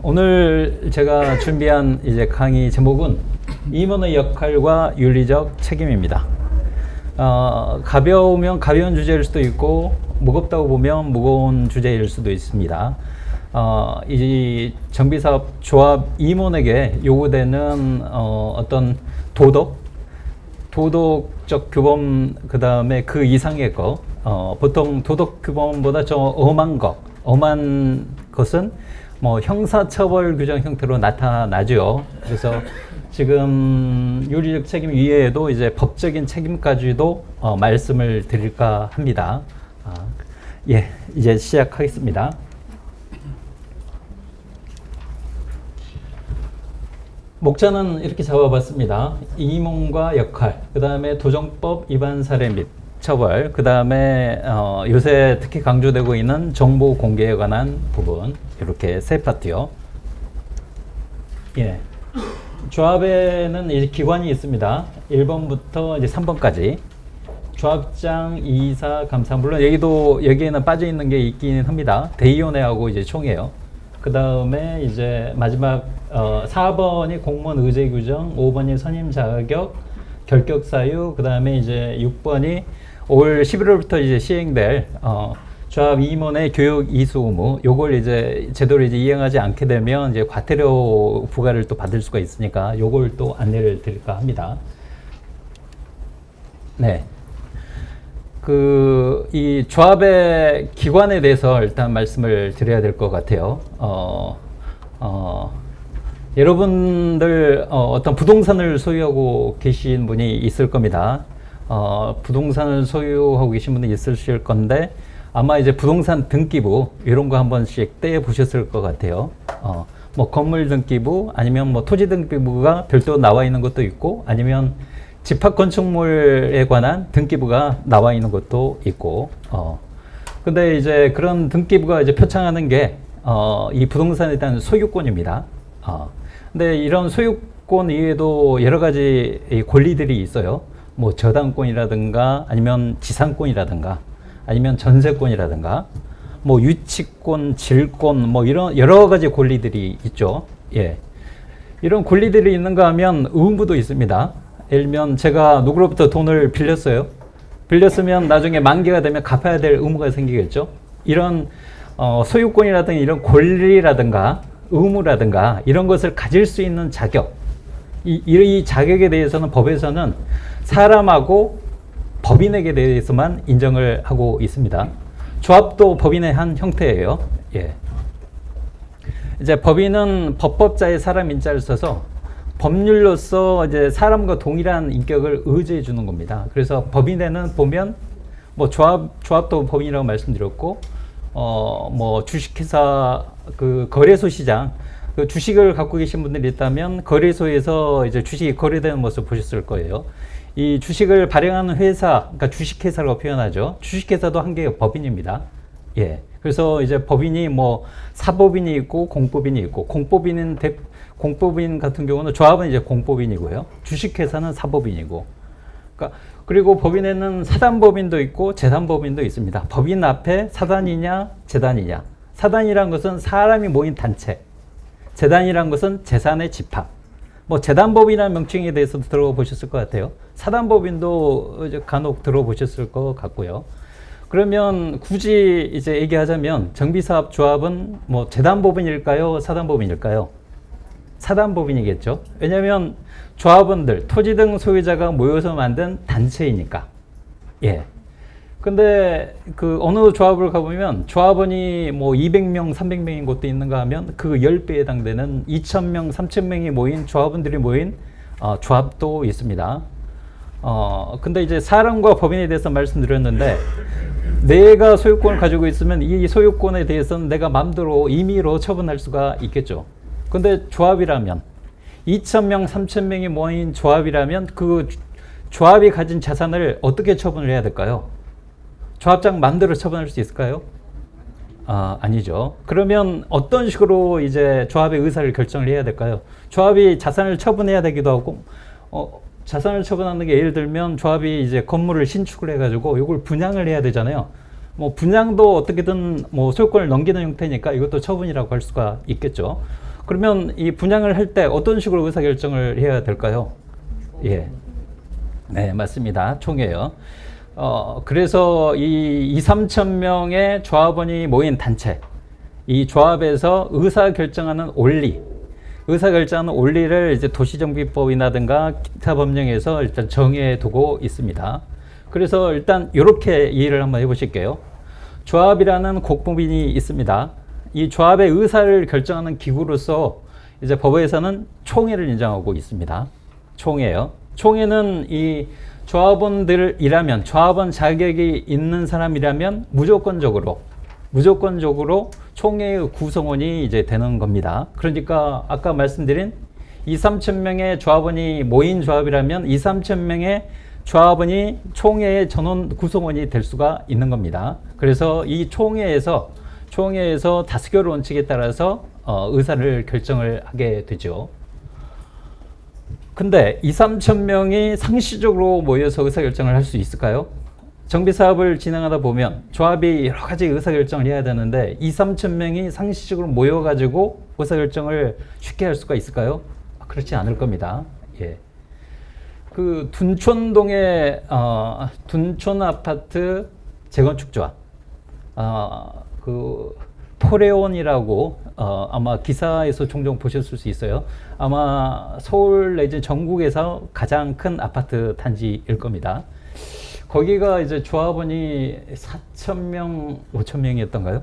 오늘 제가 준비한 이제 강의 제목은 임원의 역할과 윤리적 책임입니다. 가벼우면 가벼운 주제일 수도 있고 무겁다고 보면 무거운 주제일 수도 있습니다. 이 정비사업 조합 임원에게 요구되는 어떤 도덕적 규범, 그 다음에 그 이상의 것, 보통 도덕 규범보다 좀 엄한 것은 뭐 형사처벌 규정 형태로 나타나죠. 그래서 지금 윤리적 책임 이외에도 이제 법적인 책임까지도 말씀을 드릴까 합니다. 예, 이제 시작하겠습니다. 목차는 이렇게 잡아봤습니다. 임원과 역할, 그 다음에 도정법 위반 사례 및 처벌, 그 다음에 요새 특히 강조되고 있는 정보 공개에 관한 부분, 이렇게 세 파트요. 예. 조합에는 이제 기관이 있습니다. 1번부터 이제 3번까지. 조합장, 이사, 감사, 물론 여기에는 빠져 있는 게 있기는 합니다. 대의원회하고 이제 총회요. 그 다음에 이제 마지막 4번이 공무원 의제 규정, 5번이 선임 자격, 결격 사유, 그 다음에 이제 6번이 올 11월부터 이제 시행될 조합 임원의 교육 이수 의무, 요걸 이제 제대로 이제 이행하지 않게 되면 이제 과태료 부과를 또 받을 수가 있으니까 요걸 또 안내를 드릴까 합니다. 네. 이 조합의 기관에 대해서 일단 말씀을 드려야 될 것 같아요. 여러분들 어떤 부동산을 소유하고 계신 분이 있을 겁니다. 부동산을 소유하고 계신 분이 있으실 건데 아마 이제 부동산 등기부 이런 거 한 번씩 떼 보셨을 것 같아요. 뭐 건물 등기부 아니면 뭐 토지 등기부가 별도 나와 있는 것도 있고 아니면 집합 건축물에 관한 등기부가 나와 있는 것도 있고 근데 이제 그런 등기부가 이제 표창하는 게 이 부동산에 대한 소유권입니다. 근데 이런 소유권 이외에도 여러 가지 권리들이 있어요. 뭐 저당권이라든가 아니면 지상권이라든가 아니면 전세권이라든가 뭐 유치권, 질권 뭐 이런 여러 가지 권리들이 있죠. 예. 이런 권리들이 있는가 하면 의무도 있습니다. 예를 들면 제가 누구로부터 돈을 빌렸어요. 빌렸으면 나중에 만기가 되면 갚아야 될 의무가 생기겠죠. 이런 소유권이라든가 이런 권리라든가 의무라든가 이런 것을 가질 수 있는 자격, 이 자격에 대해서는 법에서는 사람하고 법인에게 대해서만 인정을 하고 있습니다. 조합도 법인의 한 형태예요. 예. 이제 법인은 법법자의 사람 인자를 써서 법률로서 이제 사람과 동일한 인격을 의지해 주는 겁니다. 그래서 법인에는 보면 뭐 조합도 법인이라고 말씀드렸고 뭐 주식회사 그 거래소 시장 그 주식을 갖고 계신 분들이 있다면 거래소에서 이제 주식이 거래되는 모습 보셨을 거예요. 이 주식을 발행하는 회사, 그러니까 주식회사라고 표현하죠. 주식회사도 한 개의 법인입니다. 예. 그래서 이제 법인이 뭐 사법인이 있고 공법인이 있고 공법인 같은 경우는 조합은 이제 공법인이고요. 주식회사는 사법인이고. 그러니까 그리고 법인에는 사단법인도 있고 재단법인도 있습니다. 법인 앞에 사단이냐 재단이냐. 사단이란 것은 사람이 모인 단체. 재단이란 것은 재산의 집합. 뭐 재단법인이라는 명칭에 대해서도 들어보셨을 것 같아요. 사단법인도 이제 간혹 들어보셨을 것 같고요. 그러면 굳이 이제 얘기하자면 정비사업 조합은 뭐 재단법인일까요? 사단법인일까요? 사단법인이겠죠. 왜냐하면 조합원들, 토지 등 소유자가 모여서 만든 단체이니까. 예. 근데 그 어느 조합을 가보면 조합원이 뭐 200명, 300명인 곳도 있는가 하면 그 10배에 해당되는 2,000명, 3,000명이 모인 조합원들이 모인 조합도 있습니다. 근데 이제 사람과 법인에 대해서 말씀드렸는데 내가 소유권을 가지고 있으면 이 소유권에 대해서는 내가 마음대로 임의로 처분할 수가 있겠죠. 근데 조합이라면 2,000명, 3,000명이 모인 조합이라면 그 조합이 가진 자산을 어떻게 처분을 해야 될까요? 조합장 마음대로 처분할 수 있을까요? 아니죠. 그러면 어떤 식으로 이제 조합의 의사를 결정을 해야 될까요? 조합이 자산을 처분해야 되기도 하고, 자산을 처분하는 게 예를 들면 조합이 이제 건물을 신축을 해가지고 이걸 분양을 해야 되잖아요. 뭐 분양도 어떻게든 뭐 소유권을 넘기는 형태니까 이것도 처분이라고 할 수가 있겠죠. 그러면 이 분양을 할 때 어떤 식으로 의사결정을 해야 될까요? 예. 네, 맞습니다. 총회요. 그래서 이 2, 3천 명의 조합원이 모인 단체, 이 조합에서 의사결정하는 의사결정하는 원리를 이제 도시정비법이라든가 기타 법령에서 일단 정해 두고 있습니다. 그래서 일단 이렇게 이해를 한번 해보실게요. 조합이라는 공법인이 있습니다. 이 조합의 의사를 결정하는 기구로서 이제 법에서는 총회를 인정하고 있습니다. 총회요. 총회는 이 조합원들이라면, 조합원 자격이 있는 사람이라면 무조건적으로 총회의 구성원이 이제 되는 겁니다. 그러니까 아까 말씀드린 2, 3천 명의 조합원이 모인 조합이라면 2, 3천 명의 조합원이 총회의 전원 구성원이 될 수가 있는 겁니다. 그래서 이 총회에서 다수결 원칙에 따라서 의사를 결정을 하게 되죠. 근데 2, 3천 명이 상시적으로 모여서 의사결정을 할 수 있을까요? 정비사업을 진행하다 보면 조합이 여러 가지 의사결정을 해야 되는데 2, 3천 명이 상시적으로 모여가지고 의사결정을 쉽게 할 수가 있을까요? 그렇지 않을 겁니다. 예. 그 둔촌동의 둔촌 아파트 재건축 조합, 그 포레온이라고 아마 기사에서 종종 보셨을 수 있어요. 아마 서울 내지 전국에서 가장 큰 아파트 단지일 겁니다. 거기가 이제 조합원이 4,000명, 5,000명이었던가요?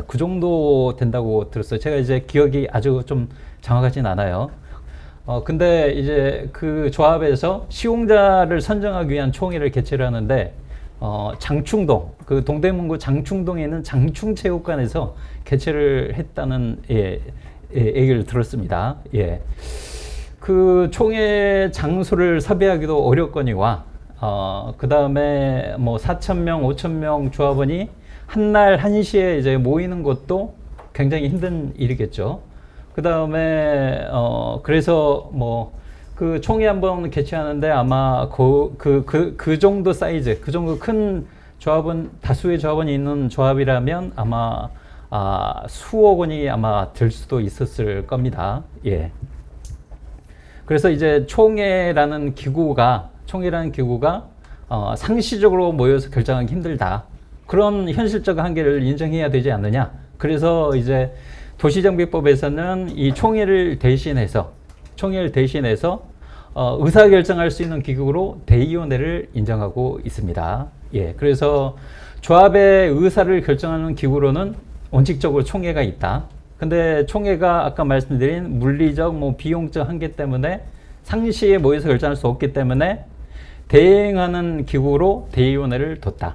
그 정도 된다고 들었어요. 제가 이제 기억이 아주 좀 정확하진 않아요. 근데 이제 그 조합에서 시공자를 선정하기 위한 총회를 개최를 하는데, 장충동, 그 동대문구 장충동에 있는 장충체육관에서 개최를 했다는, 얘기를 들었습니다. 예. 그 총회 장소를 섭외하기도 어렵거니와, 그 다음에 뭐 4,000명, 5,000명 조합원이 한날 한시에 이제 모이는 것도 굉장히 힘든 일이겠죠. 그 다음에, 그래서 뭐, 그 총회 한번 개최하는데 아마 그 정도 사이즈, 그 정도 큰 조합은, 다수의 조합원이 있는 조합이라면 아마, 수억 원이 아마 들 수도 있었을 겁니다. 예. 그래서 이제 총회라는 기구가 상시적으로 모여서 결정하기 힘들다. 그런 현실적 한계를 인정해야 되지 않느냐. 그래서 이제 도시정비법에서는 이 총회를 대신해서 의사결정할 수 있는 기구로 대의원회를 인정하고 있습니다. 예, 그래서 조합의 의사를 결정하는 기구로는 원칙적으로 총회가 있다. 근데 총회가 아까 말씀드린 물리적, 비용적 한계 때문에 상시에 모여서 결정할 수 없기 때문에 대행하는 기구로 대의원회를 뒀다.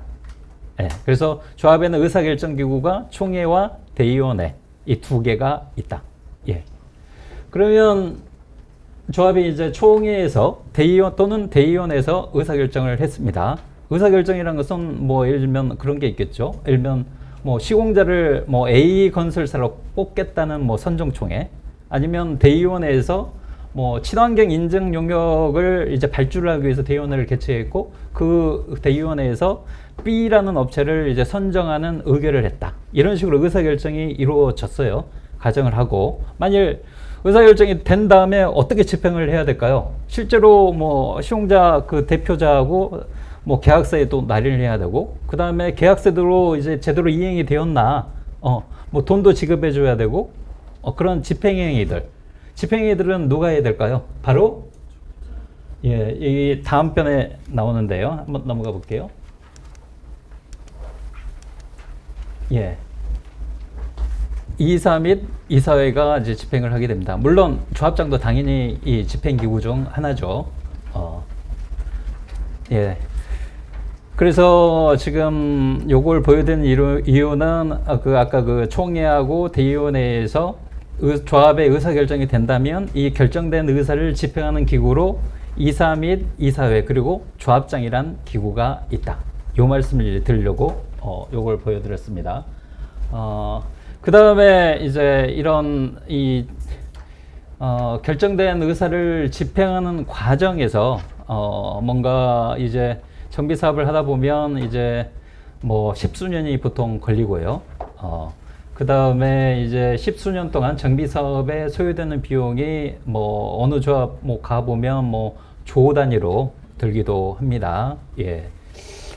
예, 그래서 조합에는 의사결정기구가 총회와 대의원회 이 두 개가 있다. 예. 그러면 조합이 이제 총회에서 대의원 또는 대의원에서 의사결정을 했습니다. 의사결정이라는 것은 예를 들면 그런 게 있겠죠. 예를 들면 시공자를 A 건설사로 뽑겠다는 선정총회, 아니면 대의원회에서 친환경 인증 용역을 이제 발주를 하기 위해서 대의원회를 개최했고, 그 대의원회에서 B라는 업체를 이제 선정하는 의결을 했다. 이런 식으로 의사결정이 이루어졌어요. 가정을 하고, 만일 의사결정이 된 다음에 어떻게 집행을 해야 될까요? 실제로 시공자 그 대표자하고 계약서에 또 날인을 해야 되고, 그 다음에 계약서대로 이제 제대로 이행이 되었나, 돈도 지급해 줘야 되고, 그런 집행행위들은 누가 해야 될까요? 바로, 이 다음 편에 나오는데요. 한번 넘어가 볼게요. 예. 이사 및 이사회가 이제 집행을 하게 됩니다. 물론 조합장도 당연히 이 집행기구 중 하나죠. 예. 그래서 지금 요걸 보여드린 이유는 아까 그 총회하고 대의원회에서 조합의 의사결정이 된다면 이 결정된 의사를 집행하는 기구로 이사 및 이사회 그리고 조합장이란 기구가 있다. 요 말씀을 드리려고 요걸 보여드렸습니다. 그 다음에 이제 이런 결정된 의사를 집행하는 과정에서 뭔가 이제 정비 사업을 하다 보면 이제 십수년이 보통 걸리고요. 그 다음에 이제 십수년 동안 정비 사업에 소요되는 비용이 뭐 어느 조합 뭐 가보면 뭐 조 단위로 들기도 합니다. 예.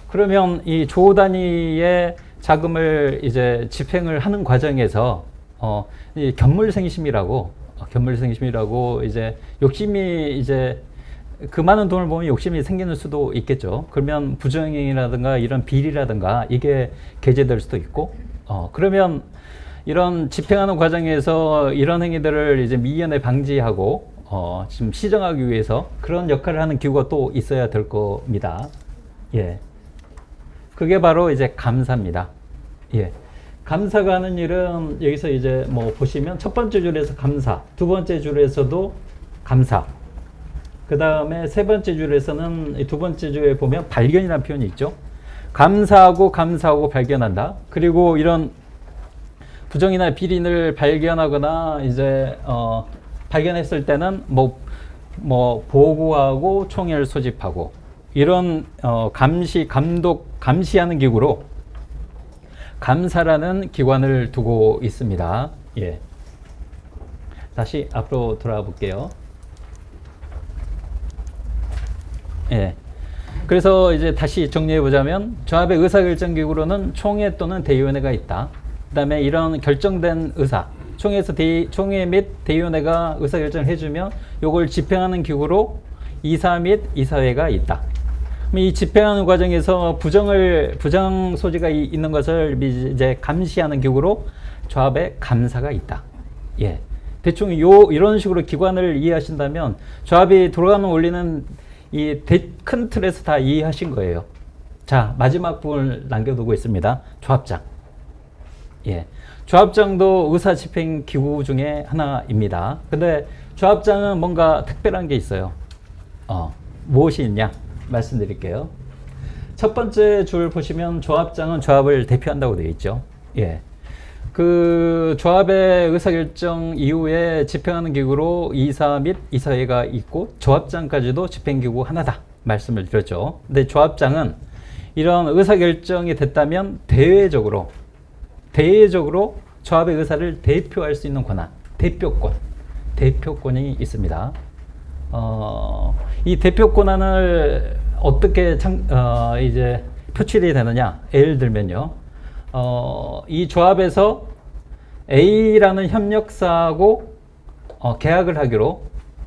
그러면 이 조 단위의 자금을 이제 집행을 하는 과정에서 이 견물생심이라고 이제 욕심이 이제 그 많은 돈을 보면 욕심이 생기는 수도 있겠죠. 그러면 부정행위라든가 이런 비리라든가 이게 게재될 수도 있고, 그러면 이런 집행하는 과정에서 이런 행위들을 이제 미연에 방지하고, 지금 시정하기 위해서 그런 역할을 하는 기구가 또 있어야 될 겁니다. 예. 그게 바로 이제 감사입니다. 예. 감사가 하는 일은 여기서 이제 뭐 보시면 첫 번째 줄에서 감사, 두 번째 줄에서도 감사, 그 다음에 세 번째 줄에서는 두 번째 줄에 보면 발견이라는 표현이 있죠. 감사하고 발견한다. 그리고 이런 부정이나 비리를 발견하거나 이제 발견했을 때는 뭐 보고하고 총회를 소집하고 이런 감시, 감독, 감시하는 기구로 감사라는 기관을 두고 있습니다. 예. 다시 앞으로 돌아가 볼게요. 예. 그래서 이제 다시 정리해 보자면 조합의 의사결정기구로는 총회 또는 대의원회가 있다. 그 다음에 이런 결정된 의사, 총회에서 총회 및 대의원회가 의사결정을 해주면 이걸 집행하는 기구로 이사 및 이사회가 있다. 이 집행하는 과정에서 부정 소지가 있는 것을 이제 감시하는 기구로 조합의 감사가 있다. 예. 대충 이런 식으로 기관을 이해하신다면 조합이 돌아가는 원리는 이 큰 틀에서 다 이해하신 거예요. 자, 마지막 부분을 남겨두고 있습니다. 조합장. 예. 조합장도 의사 집행 기구 중에 하나입니다. 근데 조합장은 뭔가 특별한 게 있어요. 무엇이 있냐? 말씀드릴게요. 첫 번째 줄 보시면 조합장은 조합을 대표한다고 되어 있죠. 예. 그 조합의 의사결정 이후에 집행하는 기구로 이사 및 이사회가 있고 조합장까지도 집행기구 하나다 말씀을 드렸죠. 근데 조합장은 이런 의사결정이 됐다면 대외적으로 조합의 의사를 대표할 수 있는 권한, 대표권이 있습니다. 이 대표 권한을 어떻게 이제 표출이 되느냐? 예를 들면요. 이 조합에서 A라는 협력사하고 계약을 하기로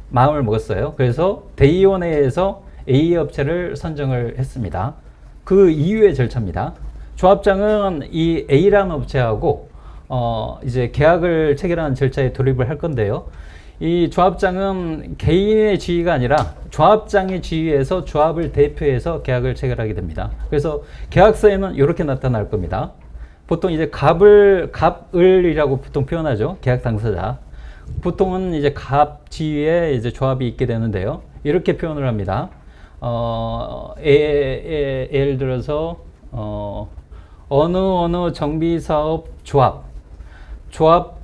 마음을 먹었어요. 그래서 대의원회에서 A 업체를 선정을 했습니다. 그 이후의 절차입니다. 조합장은 이 A라는 업체하고 이제 계약을 체결하는 절차에 돌입을 할 건데요. 이 조합장은 개인의 지위가 아니라 조합장의 지위에서 조합을 대표해서 계약을 체결하게 됩니다. 그래서 계약서에는 이렇게 나타날 겁니다. 보통 이제 갑을이라고 보통 표현하죠. 계약 당사자. 보통은 이제 갑 지위에 이제 조합이 있게 되는데요. 이렇게 표현을 합니다. 예를 들어서 어느 정비사업 조합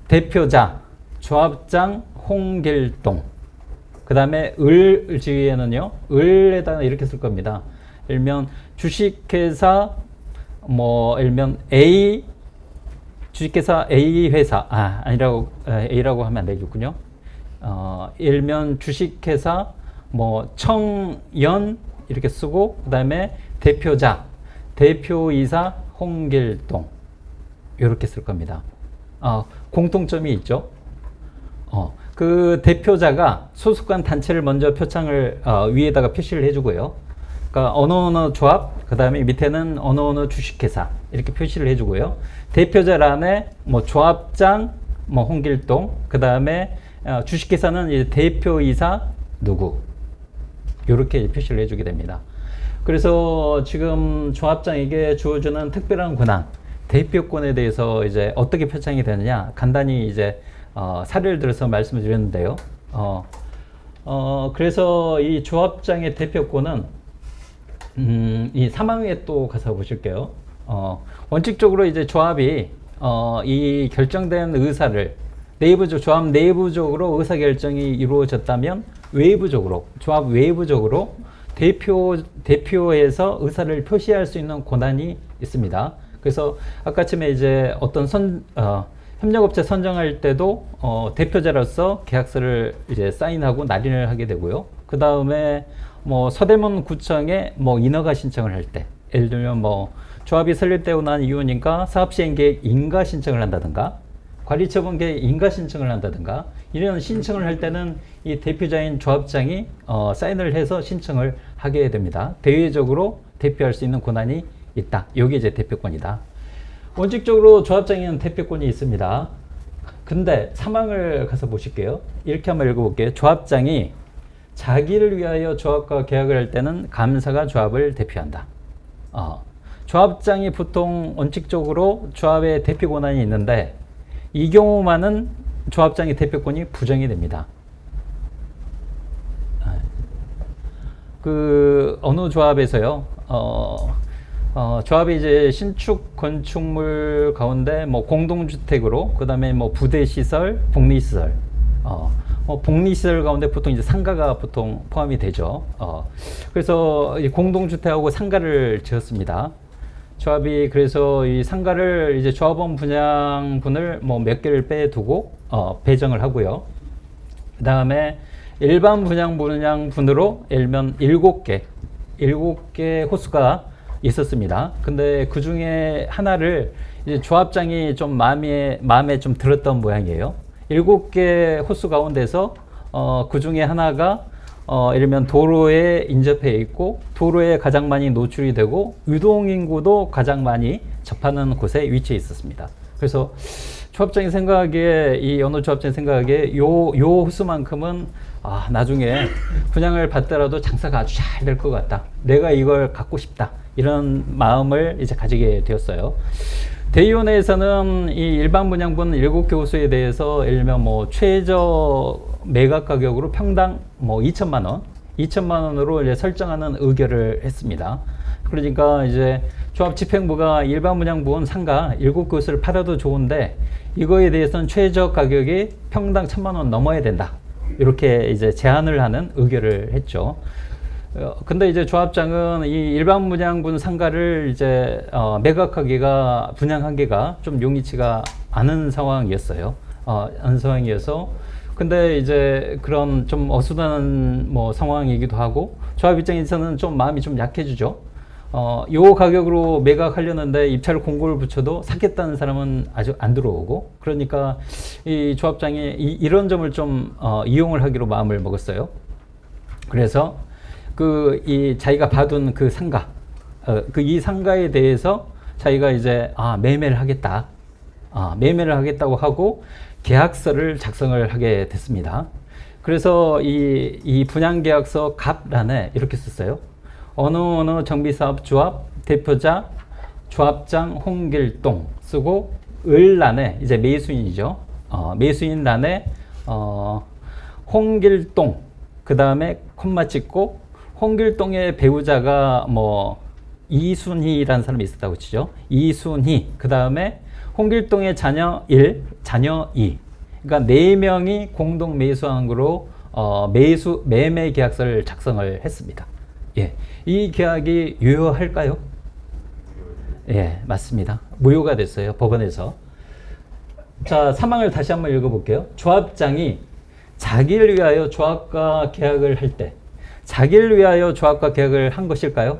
대표자 조합장 홍길동. 그 다음에 을 지위에는요, 을에다가 이렇게 쓸 겁니다. 예를 들면 주식회사 예를 A 주식회사 A 회사 A라고 하면 안 되겠군요. 예를 들면 주식회사 청연 이렇게 쓰고 그 다음에 대표자 대표이사 홍길동 이렇게 쓸 겁니다. 공통점이 있죠. 그 대표자가 소속한 단체를 먼저 표창을 위에다가 표시를 해주고요. 그러니까 어느 조합, 그 다음에 밑에는 어느 주식회사 이렇게 표시를 해주고요. 대표자란에 조합장 홍길동, 그 다음에 주식회사는 이제 대표이사 누구 이렇게 표시를 해주게 됩니다. 그래서 지금 조합장에게 주어주는 특별한 권한, 대표권에 대해서 이제 어떻게 표창이 되느냐 간단히 이제 사례를 들어서 말씀을 드렸는데요. 그래서 이 조합장의 대표권은 이 사망에 또 가서 보실게요. 원칙적으로 이제 조합이 이 결정된 의사를 조합 내부적으로 의사결정이 이루어졌다면 조합 외부적으로 대표에서 의사를 표시할 수 있는 권한이 있습니다. 그래서 아까쯤에 이제 어떤 협력업체 선정할 때도 대표자로서 계약서를 이제 사인하고 날인을 하게 되고요. 그 다음에 뭐 서대문 구청에 뭐 인허가 신청을 할 때, 예를 들면 뭐 조합이 설립되고 난 이후니까 사업시행계획 인가 신청을 한다든가, 관리처분계획 인가 신청을 한다든가, 이런 신청을 할 때는 이 대표자인 조합장이 사인을 해서 신청을 하게 됩니다. 대외적으로 대표할 수 있는 권한이 있다. 이게 이제 대표권이다. 원칙적으로 조합장에는 대표권이 있습니다. 근데 사망을 가서 보실게요. 이렇게 한번 읽어볼게요. 조합장이 자기를 위하여 조합과 계약을 할 때는 감사가 조합을 대표한다. 조합장이 보통 원칙적으로 조합의 대표 권한이 있는데 이 경우만은 조합장의 대표권이 부정이 됩니다. 어느 조합에서요, 조합이 이제 신축 건축물 가운데 뭐 공동주택으로, 그 다음에 뭐 부대시설, 복리시설, 복리시설 가운데 보통 이제 상가가 보통 포함이 되죠. 그래서 이 공동주택하고 상가를 지었습니다. 조합이 그래서 이 상가를 이제 조합원 분양분을 뭐 몇 개를 빼두고 배정을 하고요. 그 다음에 일반 분양분으로 예를 들면 7개 호수가 있었습니다. 근데 그 중에 하나를 이제 조합장이 좀 마음에 좀 들었던 모양이에요. 7개 호수 가운데서 그 중에 하나가 예를 들면 도로에 인접해 있고 도로에 가장 많이 노출이 되고 유동인구도 가장 많이 접하는 곳에 위치해 있었습니다. 그래서 조합장이 생각하기에, 어느 조합장이 생각하기에 요 호수만큼은 나중에 분양을 받더라도 장사가 아주 잘 될 것 같다. 내가 이걸 갖고 싶다. 이런 마음을 이제 가지게 되었어요. 대의원회에서는 이 일반 분양분 7개 호수에 대해서 예를 들면 뭐 최저 매각 가격으로 평당 뭐 2천만 원으로 이제 설정하는 의결을 했습니다. 그러니까 이제 조합 집행부가 일반 분양분 상가 7개 호수를 팔아도 좋은데 이거에 대해서는 최저 가격이 평당 1,000만 원 넘어야 된다. 이렇게 이제 제한을 하는 의결을 했죠. 근데 이제 조합장은 이 일반 분양분 상가를 이제 매각하기가, 분양하기가 좀 용이치가 않은 상황이었어요. 근데 이제 그런 좀 어수선한 뭐 상황이기도 하고 조합 입장에서는 좀 마음이 좀 약해지죠. 요 가격으로 매각하려는데 입찰 공고를 붙여도 사겠다는 사람은 아직 안 들어오고, 그러니까 이 조합장이 이런 점을 좀 이용을 하기로 마음을 먹었어요. 그래서 자기가 봐둔 그 상가, 이 상가에 대해서 자기가 이제 매매를 하겠다고 하고 계약서를 작성을 하게 됐습니다. 그래서 이 분양계약서 갑란에 이렇게 썼어요. 어느 정비사업조합 대표자 조합장 홍길동 쓰고, 을란에 이제 매수인이죠. 매수인 란에 홍길동, 그 다음에 콤마 찍고, 홍길동의 배우자가 뭐 이순희라는 사람이 있었다고 치죠. 이순희, 그 다음에 홍길동의 자녀 1, 자녀 2. 그러니까 4명이 공동 매수한 거로 매매 계약서를 작성을 했습니다. 예, 이 계약이 유효할까요? 예, 맞습니다. 무효가 됐어요, 법원에서. 자, 사망을 다시 한번 읽어볼게요. 조합장이 자기를 위하여 조합과 계약을 할 때, 자기를 위하여 조합과 계약을 한 것일까요?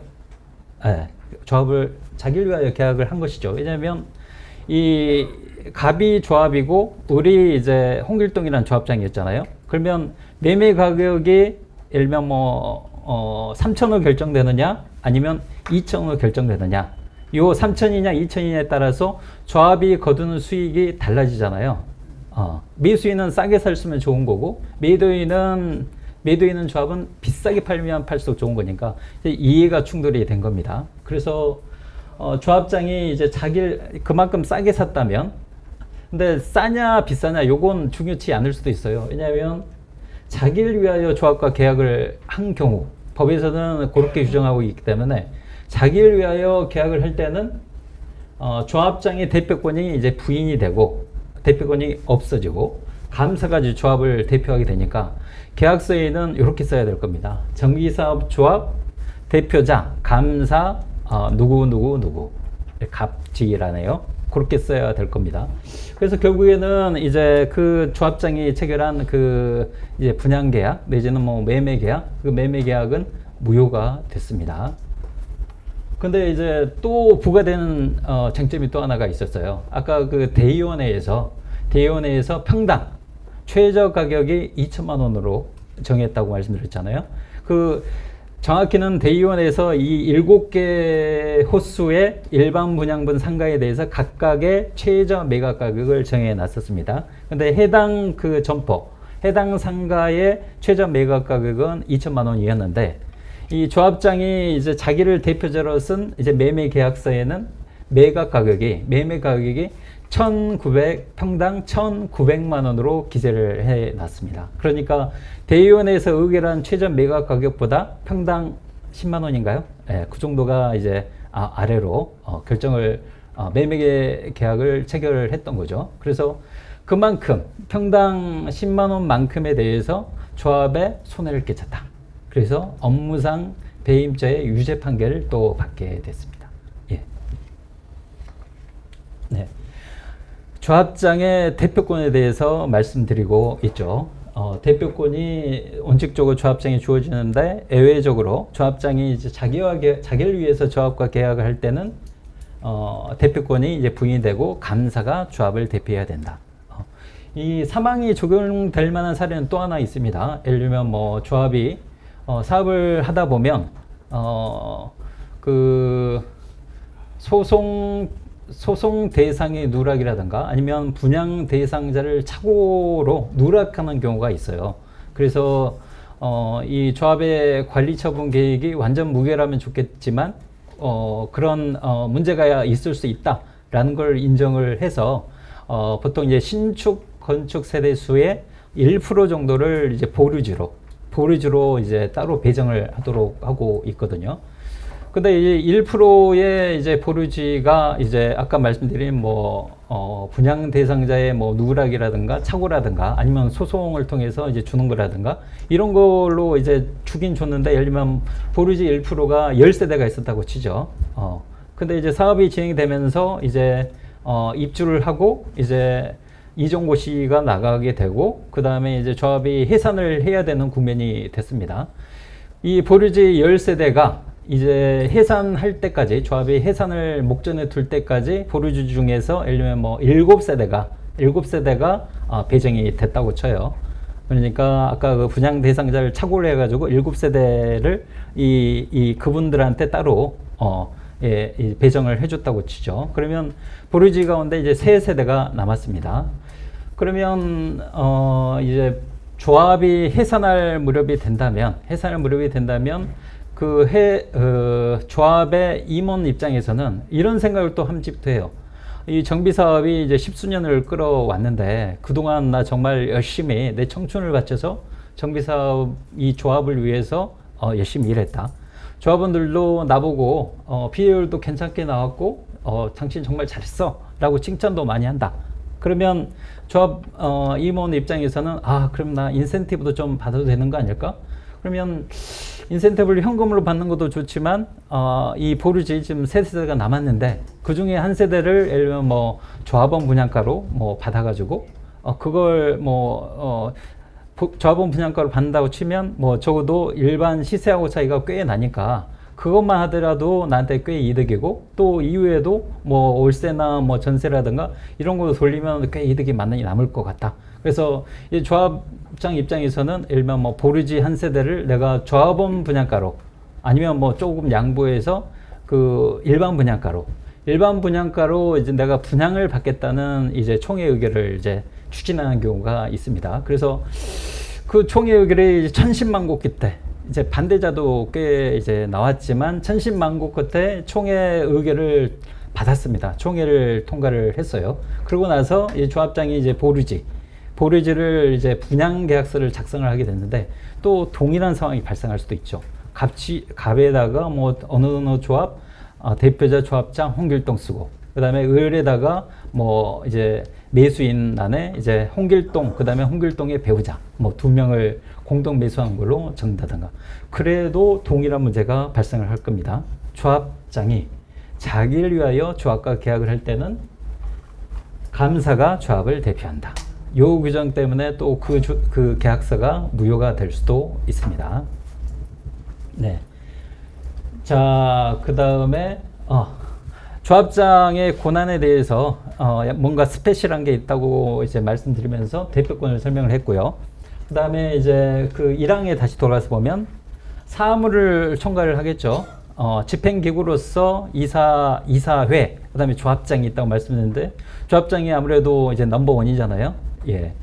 예, 조합을 자기를 위하여 계약을 한 것이죠. 왜냐하면 이 갑이 조합이고 을이 이제 홍길동이라는 조합장이었잖아요. 그러면 매매 가격이 예를 들면 뭐 3천원 결정되느냐 아니면 2천원 결정되느냐, 요 3천이냐 2천이냐에 따라서 조합이 거두는 수익이 달라지잖아요. 매수인은 싸게 살수면 좋은 거고, 매도인은 조합은 비싸게 팔면 팔수록 좋은 거니까 이해가 충돌이 된 겁니다. 그래서 조합장이 이제 자기를 그만큼 싸게 샀다면, 근데 싸냐 비싸냐 요건 중요치 않을 수도 있어요. 왜냐하면 자기를 위하여 조합과 계약을 한 경우, 법에서는 그렇게 규정하고 있기 때문에 자기를 위하여 계약을 할 때는 조합장의 대표권이 이제 부인이 되고 대표권이 없어지고 감사가 조합을 대표하게 되니까 계약서에는 이렇게 써야 될 겁니다. 정비사업조합 대표자, 감사, 누구 갑질하네요. 그렇게 써야 될 겁니다. 그래서 결국에는 이제 그 조합장이 체결한 그 이제 분양 계약 내지는 뭐 매매 계약, 그 매매 계약은 무효가 됐습니다. 근데 이제 또 부과되는 쟁점이 또 하나가 있었어요. 아까 그 대의원회에서 평당 최저 가격이 2천만 원으로 정했다고 말씀드렸잖아요. 그 정확히는 대의원에서 이 7개 호수의 일반 분양분 상가에 대해서 각각의 최저 매각 가격을 정해 놨었습니다. 근데 해당 그 점포, 해당 상가의 최저 매각 가격은 2천만 원이었는데 이 조합장이 이제 자기를 대표자로 쓴 이제 매매 계약서에는 매매 가격이 평당 1,900만 원으로 기재를 해 놨습니다. 그러니까 대의원에서 의결한 최저 매각 가격보다 평당 10만 원인가요? 네, 그 정도가 이제 아래로 결정을 매매 계약을 체결을 했던 거죠. 그래서 그만큼 평당 10만 원만큼에 대해서 조합에 손해를 끼쳤다. 그래서 업무상 배임죄의 유죄 판결을 또 받게 됐습니다. 예. 네. 조합장의 대표권에 대해서 말씀드리고 있죠. 대표권이 원칙적으로 조합장이 주어지는데 예외적으로 조합장이 이제 자기를 위해서 조합과 계약을 할 때는 대표권이 이제 부인이 되고 감사가 조합을 대표해야 된다. 이 사망이 적용될 만한 사례는 또 하나 있습니다. 예를 들면 뭐 조합이 사업을 하다 보면 그 소송 대상의 누락이라든가 아니면 분양 대상자를 착오로 누락하는 경우가 있어요. 그래서 이 조합의 관리 처분 계획이 완전 무결하면 좋겠지만 그런 문제가 있을 수 있다라는 걸 인정을 해서 보통 이제 신축 건축 세대 수의 1% 정도를 이제 보류지로 이제 따로 배정을 하도록 하고 있거든요. 근데 이제 1%의 이제 보류지가 이제 아까 말씀드린 뭐 분양 대상자의 뭐 누락이라든가 착오라든가 아니면 소송을 통해서 이제 주는 거라든가 이런 걸로 이제 주긴 줬는데 예를 들면 보류지 1%가 10세대가 있었다고 치죠. 근데 이제 사업이 진행이 되면서 이제 입주를 하고 이제 이종고 씨가 나가게 되고 그 다음에 이제 조합이 해산을 해야 되는 국면이 됐습니다. 이 보류지 10세대가 이제 해산할 때까지 조합이 해산을 목전에 둘 때까지 보류주 중에서 예를 들면 뭐 7세대가 배정이 됐다고 쳐요. 그러니까 아까 그 분양 대상자를 착오를 해가지고 7세대를 그분들한테 따로 배정을 해줬다고 치죠. 그러면 보류지 가운데 이제 3세대가 남았습니다. 그러면 이제 조합이 해산할 무렵이 된다면 조합의 임원 입장에서는 이런 생각을 또 함집도 해요. 이 정비 사업이 이제 10수년을 끌어왔는데 그동안 나 정말 열심히 내 청춘을 바쳐서 정비 사업 이 조합을 위해서 열심히 일했다. 조합원들도 나보고 비율도 괜찮게 나왔고 당신 정말 잘했어 라고 칭찬도 많이 한다. 그러면 조합 임원 입장에서는 그럼 나 인센티브도 좀 받아도 되는 거 아닐까? 그러면 인센티브를 현금으로 받는 것도 좋지만 이 보류지 지금 3세대가 남았는데 그 중에 한 세대를 예를 들면 뭐 조합원 분양가로 뭐 받아가지고 그걸 조합원 분양가로 받는다고 치면 뭐 적어도 일반 시세하고 차이가 꽤 나니까 그것만 하더라도 나한테 꽤 이득이고 또 이후에도 뭐 월세나 뭐 전세라든가 이런 거 돌리면 꽤 이득이 많이 남을 것 같다. 그래서 이 조합장 입장에서는 예를 들면 뭐 보류지 한 세대를 내가 조합원 분양가로 아니면 뭐 조금 양보해서 그 일반 분양가로 이제 내가 분양을 받겠다는 이제 총회 의결을 이제 추진하는 경우가 있습니다. 그래서 그 총회 의결이 천신만고 끝에 이제 반대자도 꽤 이제 나왔지만 천신만고 끝에 총회 의결을 받았습니다. 총회를 통과를 했어요. 그러고 나서 이 조합장이 이제 보류지를 이제 분양 계약서를 작성을 하게 됐는데 또 동일한 상황이 발생할 수도 있죠. 갑에다가 뭐 어느 조합 대표자 조합장 홍길동 쓰고 그 다음에 을에다가 뭐 이제 매수인란에 이제 홍길동, 그 다음에 홍길동의 배우자, 뭐 두 명을 공동 매수한 걸로 정다든가. 그래도 동일한 문제가 발생을 할 겁니다. 조합장이 자기를 위하여 조합과 계약을 할 때는 감사가 조합을 대표한다. 요 규정 때문에 또 그 계약서가 무효가 될 수도 있습니다. 네. 자, 그 다음에 조합장의 권한에 대해서 뭔가 스페셜한 게 있다고 이제 말씀드리면서 대표권을 설명을 했고요. 그 다음에 이제 그 1항에 다시 돌아서 보면 사무를 총괄을 하겠죠. 집행기구로서 이사회, 그 다음에 조합장이 있다고 말씀드렸는데, 조합장이 아무래도 이제 넘버원이잖아요. 예.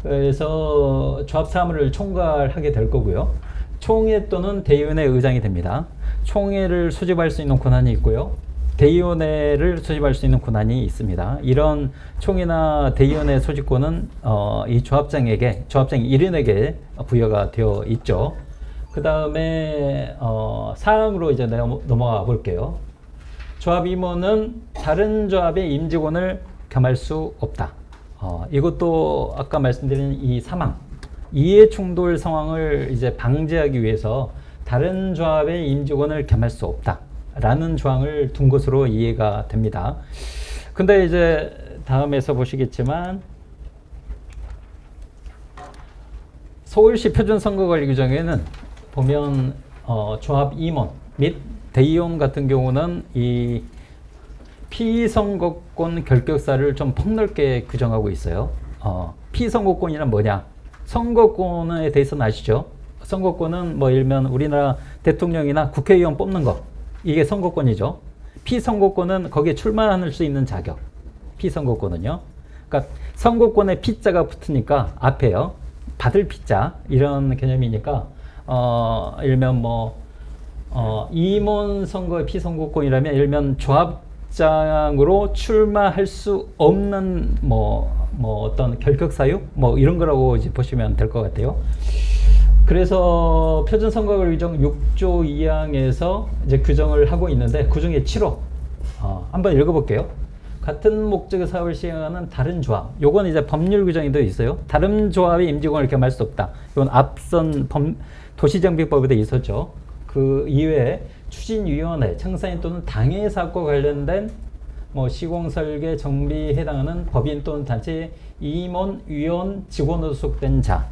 그래서 조합 사무를 총괄하게 될 거고요. 총회 또는 대의원회 의장이 됩니다. 총회를 소집할 수 있는 권한이 있고요. 대의원회를 소집할 수 있는 권한이 있습니다. 이런 총회나 대의원회 소집권은 이 조합장 1인에게 부여가 되어 있죠. 그 다음에 사항으로 이제 넘어가 볼게요. 조합 임원은 다른 조합의 임직원을 겸할 수 없다. 이것도 아까 말씀드린 이 사망, 이해 충돌 상황을 이제 방지하기 위해서 다른 조합의 임직원을 겸할 수 없다 라는 조항을 둔 것으로 이해가 됩니다. 근데 이제 다음에서 보시겠지만 서울시 표준선거관리 규정에는 보면 조합 임원 및 대의원 같은 경우는 이 피선거권 결격사를 좀 폭넓게 규정하고 있어요. 피선거권이란 뭐냐? 선거권에 대해서는 아시죠? 선거권은 뭐 일면 우리나라 대통령이나 국회의원 뽑는 거, 이게 선거권이죠. 피선거권은 거기에 출마할 수 있는 자격. 피선거권은요. 그러니까 선거권에 피자가 붙으니까 앞에요. 받을 피자 이런 개념이니까 일면 뭐 임원 선거의 피선거권이라면 일면 조합장으로 출마할 수 없는 뭐 어떤 결격 사유 뭐 이런 거라고 이제 보시면 될 것 같아요. 그래서 표준선거관리 규정 6조 2항에서 이제 규정을 하고 있는데 그 중에 7호 한번 읽어볼게요. 같은 목적의 사업을 시행하는 다른 조합, 요건 이제 법률 규정이 더 있어요. 다른 조합의 임직원을 겸할 수 없다. 이건 앞선 도시정비법에도 있었죠. 그 이외에 추진위원회, 청사인 또는 당의 사업과 관련된 뭐 시공설계, 정비에 해당하는 법인 또는 단체 임원, 위원, 직원으로 소속된 자.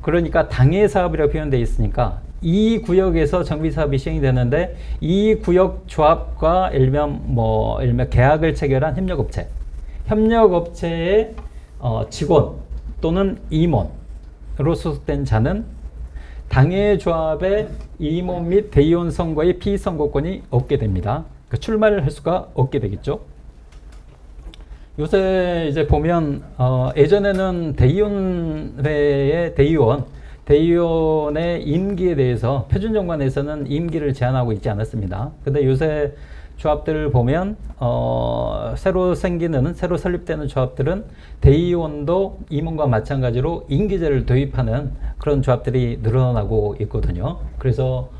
그러니까 당의 사업이라고 표현되어 있으니까 이 구역에서 정비 사업이 시행이 되는데 이 구역 조합과 일명 계약을 체결한 협력업체, 협력업체의 직원 또는 임원으로 소속된 자는 당의 조합의 임원 및 대의원 선거의 피선거권이 없게 됩니다. 그러니까 출마를 할 수가 없게 되겠죠. 요새 이제 보면 예전에는 대의원회의 대의원의 임기에 대해서 표준정관에서는 임기를 제한하고 있지 않았습니다. 근데 요새 조합들을 보면 새로 설립되는 조합들은 대의원도 임원과 마찬가지로 임기제를 도입하는 그런 조합들이 늘어나고 있거든요. 그래서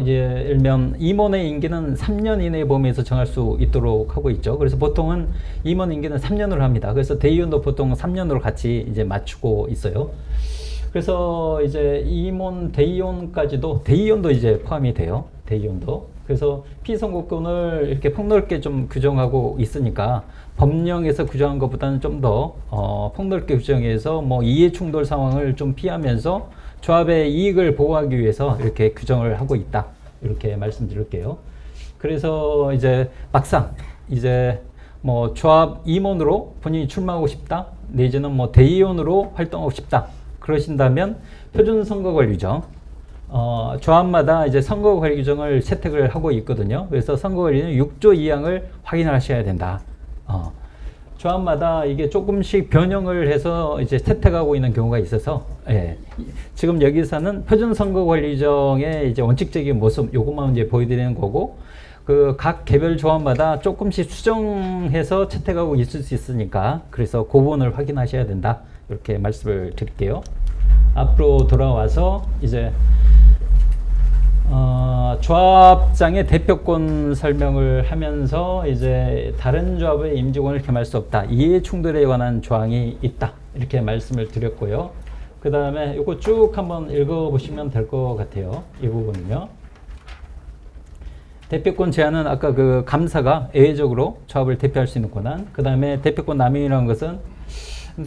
이제 일명 임원의 임기는 3년 이내 범위에서 정할 수 있도록 하고 있죠. 그래서 보통은 임원 임기는 3년으로 합니다. 그래서 대의원도 보통 3년으로 같이 이제 맞추고 있어요. 그래서 이제 임원, 대의원까지도 대의원도 이제 포함이 돼요. 대의원도. 그래서 피선거권을 이렇게 폭넓게 좀 규정하고 있으니까 법령에서 규정한 것보다는 좀 더 폭넓게 규정해서 뭐 이해충돌 상황을 좀 피하면서 조합의 이익을 보호하기 위해서 이렇게 규정을 하고 있다. 이렇게 말씀드릴게요. 그래서 이제 막상 이제 뭐 조합 임원으로 본인이 출마하고 싶다. 내지는 뭐 대의원으로 활동하고 싶다. 그러신다면 표준선거관리 규정 조합마다 이제 선거관리 규정을 채택을 하고 있거든요. 그래서 선거관리는 6조 2항을 확인하셔야 된다. 조합마다 이게 조금씩 변형을 해서 이제 채택하고 있는 경우가 있어서 지금 여기서는 표준선거관리 규정의 이제 원칙적인 모습 요것만 이제 보여드리는 거고 그 각 개별 조합마다 조금씩 수정해서 채택하고 있을 수 있으니까 그래서 그 부분을 확인하셔야 된다. 이렇게 말씀을 드릴게요. 앞으로 돌아와서 이제 조합장의 대표권 설명을 하면서 이제 다른 조합의 임직원을 겸할 수 없다. 이해 충돌에 관한 조항이 있다. 이렇게 말씀을 드렸고요. 그 다음에 이거 쭉 한번 읽어보시면 될 것 같아요. 이 부분은요. 대표권 제한은 아까 그 감사가 예외적으로 조합을 대표할 수 있는 권한. 그 다음에 대표권 남용이라는 것은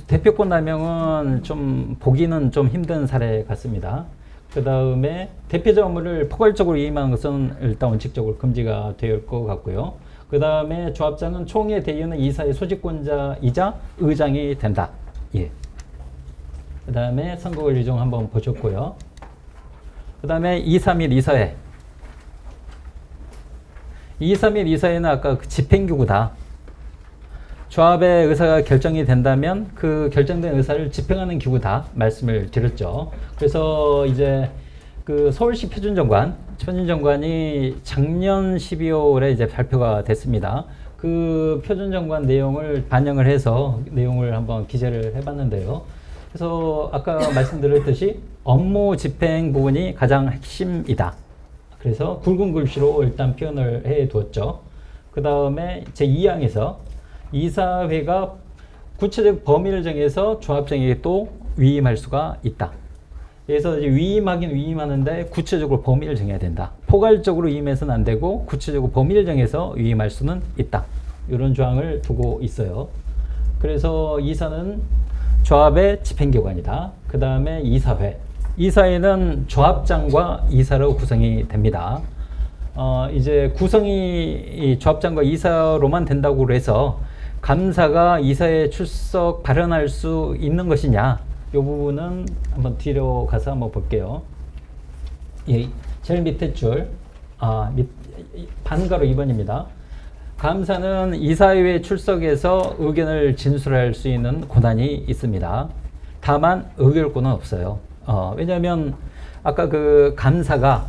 대표권 남용은 좀 보기는 좀 힘든 사례 같습니다. 그 다음에 대표자 업무를 포괄적으로 위임하는 것은 일단 원칙적으로 금지가 될 것 같고요. 그 다음에 조합장은 총회 대의원은 이사의 소집권자이자 의장이 된다. 예. 그 다음에 선거일 규정 한번 보셨고요. 그 다음에 231 이사회. 231 이사회는 아까 그 집행기구다. 조합의 의사가 결정이 된다면 그 결정된 의사를 집행하는 기구다 말씀을 드렸죠. 그래서 이제 그 서울시 표준정관이 작년 12월에 이제 발표가 됐습니다. 그 표준정관 내용을 반영을 해서 내용을 한번 기재를 해봤는데요. 그래서 아까 말씀드렸듯이 업무 집행 부분이 가장 핵심이다. 그래서 굵은 글씨로 일단 표현을 해 두었죠. 그 다음에 제2항에서 이사회가 구체적 범위를 정해서 조합장에게 또 위임할 수가 있다. 그래서 이제 위임하긴 위임하는데 구체적으로 범위를 정해야 된다. 포괄적으로 위임해서는 안 되고 구체적으로 범위를 정해서 위임할 수는 있다. 이런 조항을 두고 있어요. 그래서 이사는 조합의 집행기관이다. 그 다음에 이사회. 이사회는 조합장과 이사로 구성이 됩니다. 이제 구성이 조합장과 이사로만 된다고 해서 감사가 이사에 출석 발언할 수 있는 것이냐, 이 부분은 한번 뒤로 가서 한번 볼게요. 예, 제일 밑에 줄, 반가로 2번입니다. 감사는 이사회에 출석해서 의견을 진술할 수 있는 권한이 있습니다. 다만 의결권은 없어요. 왜냐하면 아까 그 감사가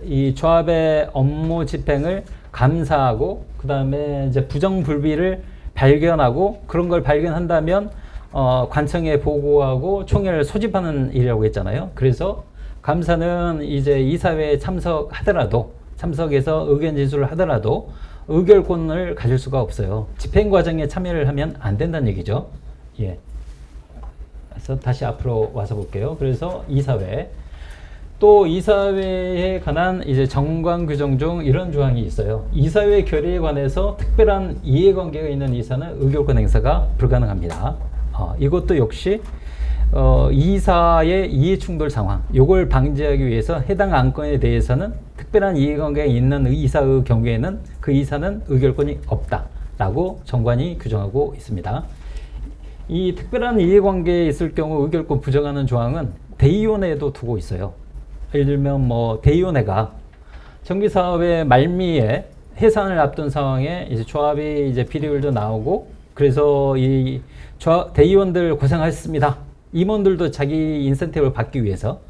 이 조합의 업무 집행을 감사하고 그 다음에 이제 부정불비를 발견하고 그런 걸 발견한다면 관청에 보고하고 총회를 소집하는 일이라고 했잖아요. 그래서 감사는 이제 이사회에 참석해서 의견 진술을 하더라도 의결권을 가질 수가 없어요. 집행 과정에 참여를 하면 안 된다는 얘기죠. 예. 그래서 다시 앞으로 와서 볼게요. 그래서 이사회. 또 이사회에 관한 이제 정관 규정 중 이런 조항이 있어요. 이사회 결의에 관해서 특별한 이해관계가 있는 이사는 의결권 행사가 불가능합니다. 이것도 역시 이사의 이해충돌 상황, 요걸 방지하기 위해서 해당 안건에 대해서는 특별한 이해관계가 있는 이사의 경우에는 그 이사는 의결권이 없다라고 정관이 규정하고 있습니다. 이 특별한 이해관계에 있을 경우 의결권 부정하는 조항은 대의원회에도 두고 있어요. 예를 들면 뭐 대의원회가 정비사업의 말미에 해산을 앞둔 상황에 이제 조합이 이제 비리율도 나오고 그래서 이 대의원들 고생하셨습니다. 임원들도 자기 인센티브를 받기 위해서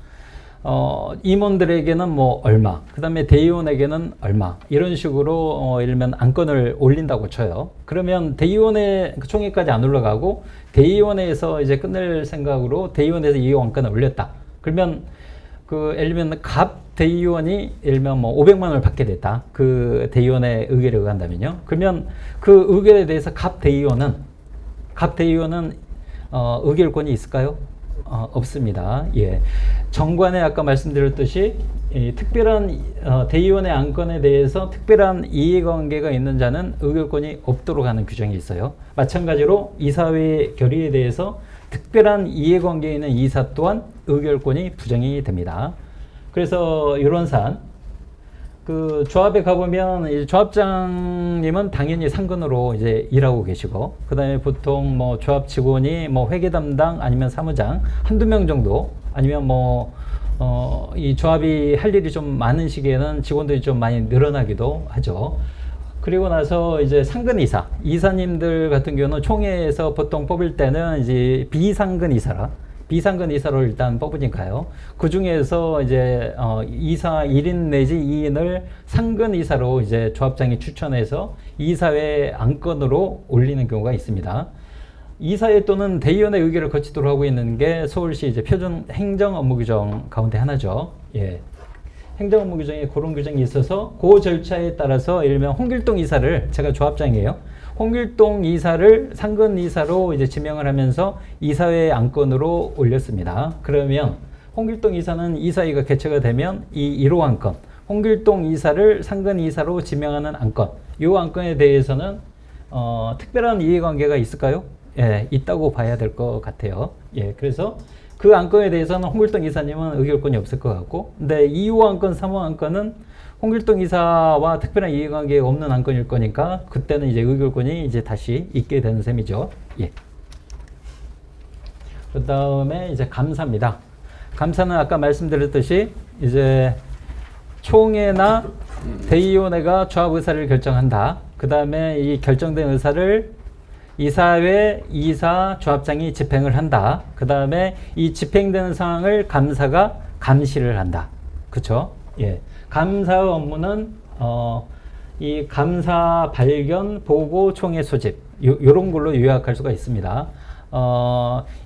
임원들에게는 뭐 얼마, 그 다음에 대의원에게는 얼마 이런 식으로 예를 들면 안건을 올린다고 쳐요. 그러면 대의원의 총회까지 안 올라가고 대의원에서 이제 끝낼 생각으로 대의원에서 이 안건을 올렸다. 그러면 예를 들면 갑 대의원이 예를 들면 뭐 500만 원을 받게 됐다. 그 대의원의 의결에 의한다면요. 그러면 그 의결에 대해서 갑 대의원은 의결권이 있을까요? 없습니다. 예. 정관에 아까 말씀드렸듯이 특별한 대의원의 안건에 대해서 특별한 이해관계가 있는 자는 의결권이 없도록 하는 규정이 있어요. 마찬가지로 이사회 결의에 대해서 특별한 이해관계에 있는 이사 또한 의결권이 부정이 됩니다. 그래서 이런 사안, 그 조합에 가보면 이 조합장님은 당연히 상근으로 이제 일하고 계시고, 그 다음에 보통 뭐 조합 직원이 뭐 회계 담당 아니면 사무장 한두 명 정도, 아니면 이 조합이 할 일이 좀 많은 시기에는 직원들이 좀 많이 늘어나기도 하죠. 그리고 나서 이제 상근이사, 이사님들 같은 경우는 총회에서 보통 뽑을 때는 이제 비상근 이사로 일단 뽑으니까요. 그 중에서 이제 이사 1인 내지 2인을 상근 이사로 이제 조합장이 추천해서 이사회 안건으로 올리는 경우가 있습니다. 이사회 또는 대의원의 의결을 거치도록 하고 있는 게 서울시 이제 표준 행정 업무 규정 가운데 하나죠. 예. 행정업무 규정에 그런 규정이 있어서 그 절차에 따라서 예를 들면 홍길동 이사를 제가 조합장이에요. 홍길동 이사를 상근 이사로 이제 지명을 하면서 이사회 안건으로 올렸습니다. 그러면 홍길동 이사는 이사회가 개최가 되면 이 1호 안건, 홍길동 이사를 상근 이사로 지명하는 안건, 이 안건에 대해서는 특별한 이해관계가 있을까요? 예, 있다고 봐야 될 것 같아요. 예, 그래서 그 안건에 대해서는 홍길동 이사님은 의결권이 없을 것 같고, 근데 2호 안건, 3호 안건은 홍길동 이사와 특별한 이해관계가 없는 안건일 거니까 그때는 이제 의결권이 이제 다시 있게 되는 셈이죠. 예. 그 다음에 이제 감사입니다. 감사는 아까 말씀드렸듯이 이제 총회나 대의원회가 조합 의사를 결정한다. 그 다음에 이 결정된 의사를 이사회, 이사, 조합장이 집행을 한다. 그 다음에 이 집행되는 상황을 감사가 감시를 한다. 그쵸? 예. 감사 업무는, 이 감사 발견, 보고, 총회 소집. 요런 걸로 요약할 수가 있습니다.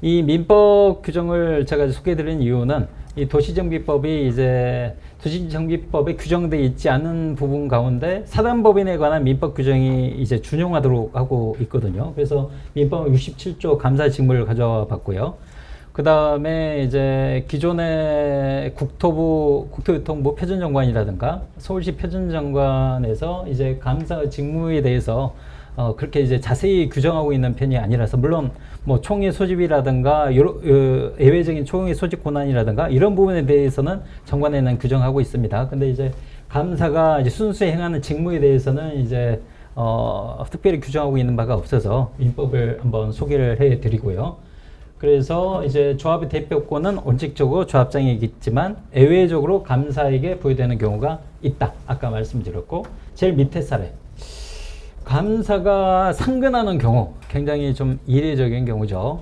이 민법 규정을 제가 소개해드린 이유는 이 도시정비법이 이제 도시정비법에 규정되어 있지 않은 부분 가운데 사단법인에 관한 민법 규정이 이제 준용하도록 하고 있거든요. 그래서 민법 67조 감사 직무를 가져와 봤고요. 그 다음에 이제 기존의 국토교통부 표준정관이라든가 서울시 표준정관에서 이제 감사 직무에 대해서 그렇게 이제 자세히 규정하고 있는 편이 아니라서, 물론 뭐 총회 소집이라든가 예외적인 총회 소집 권한이라든가 이런 부분에 대해서는 정관에는 규정하고 있습니다. 근데 이제 감사가 이제 순수히 행하는 직무에 대해서는 이제 특별히 규정하고 있는 바가 없어서 민법을 한번 소개를 해 드리고요. 그래서 이제 조합의 대표권은 원칙적으로 조합장이겠지만 예외적으로 감사에게 부여되는 경우가 있다. 아까 말씀드렸고, 제일 밑에 사례. 감사가 상근하는 경우 굉장히 좀 이례적인 경우죠.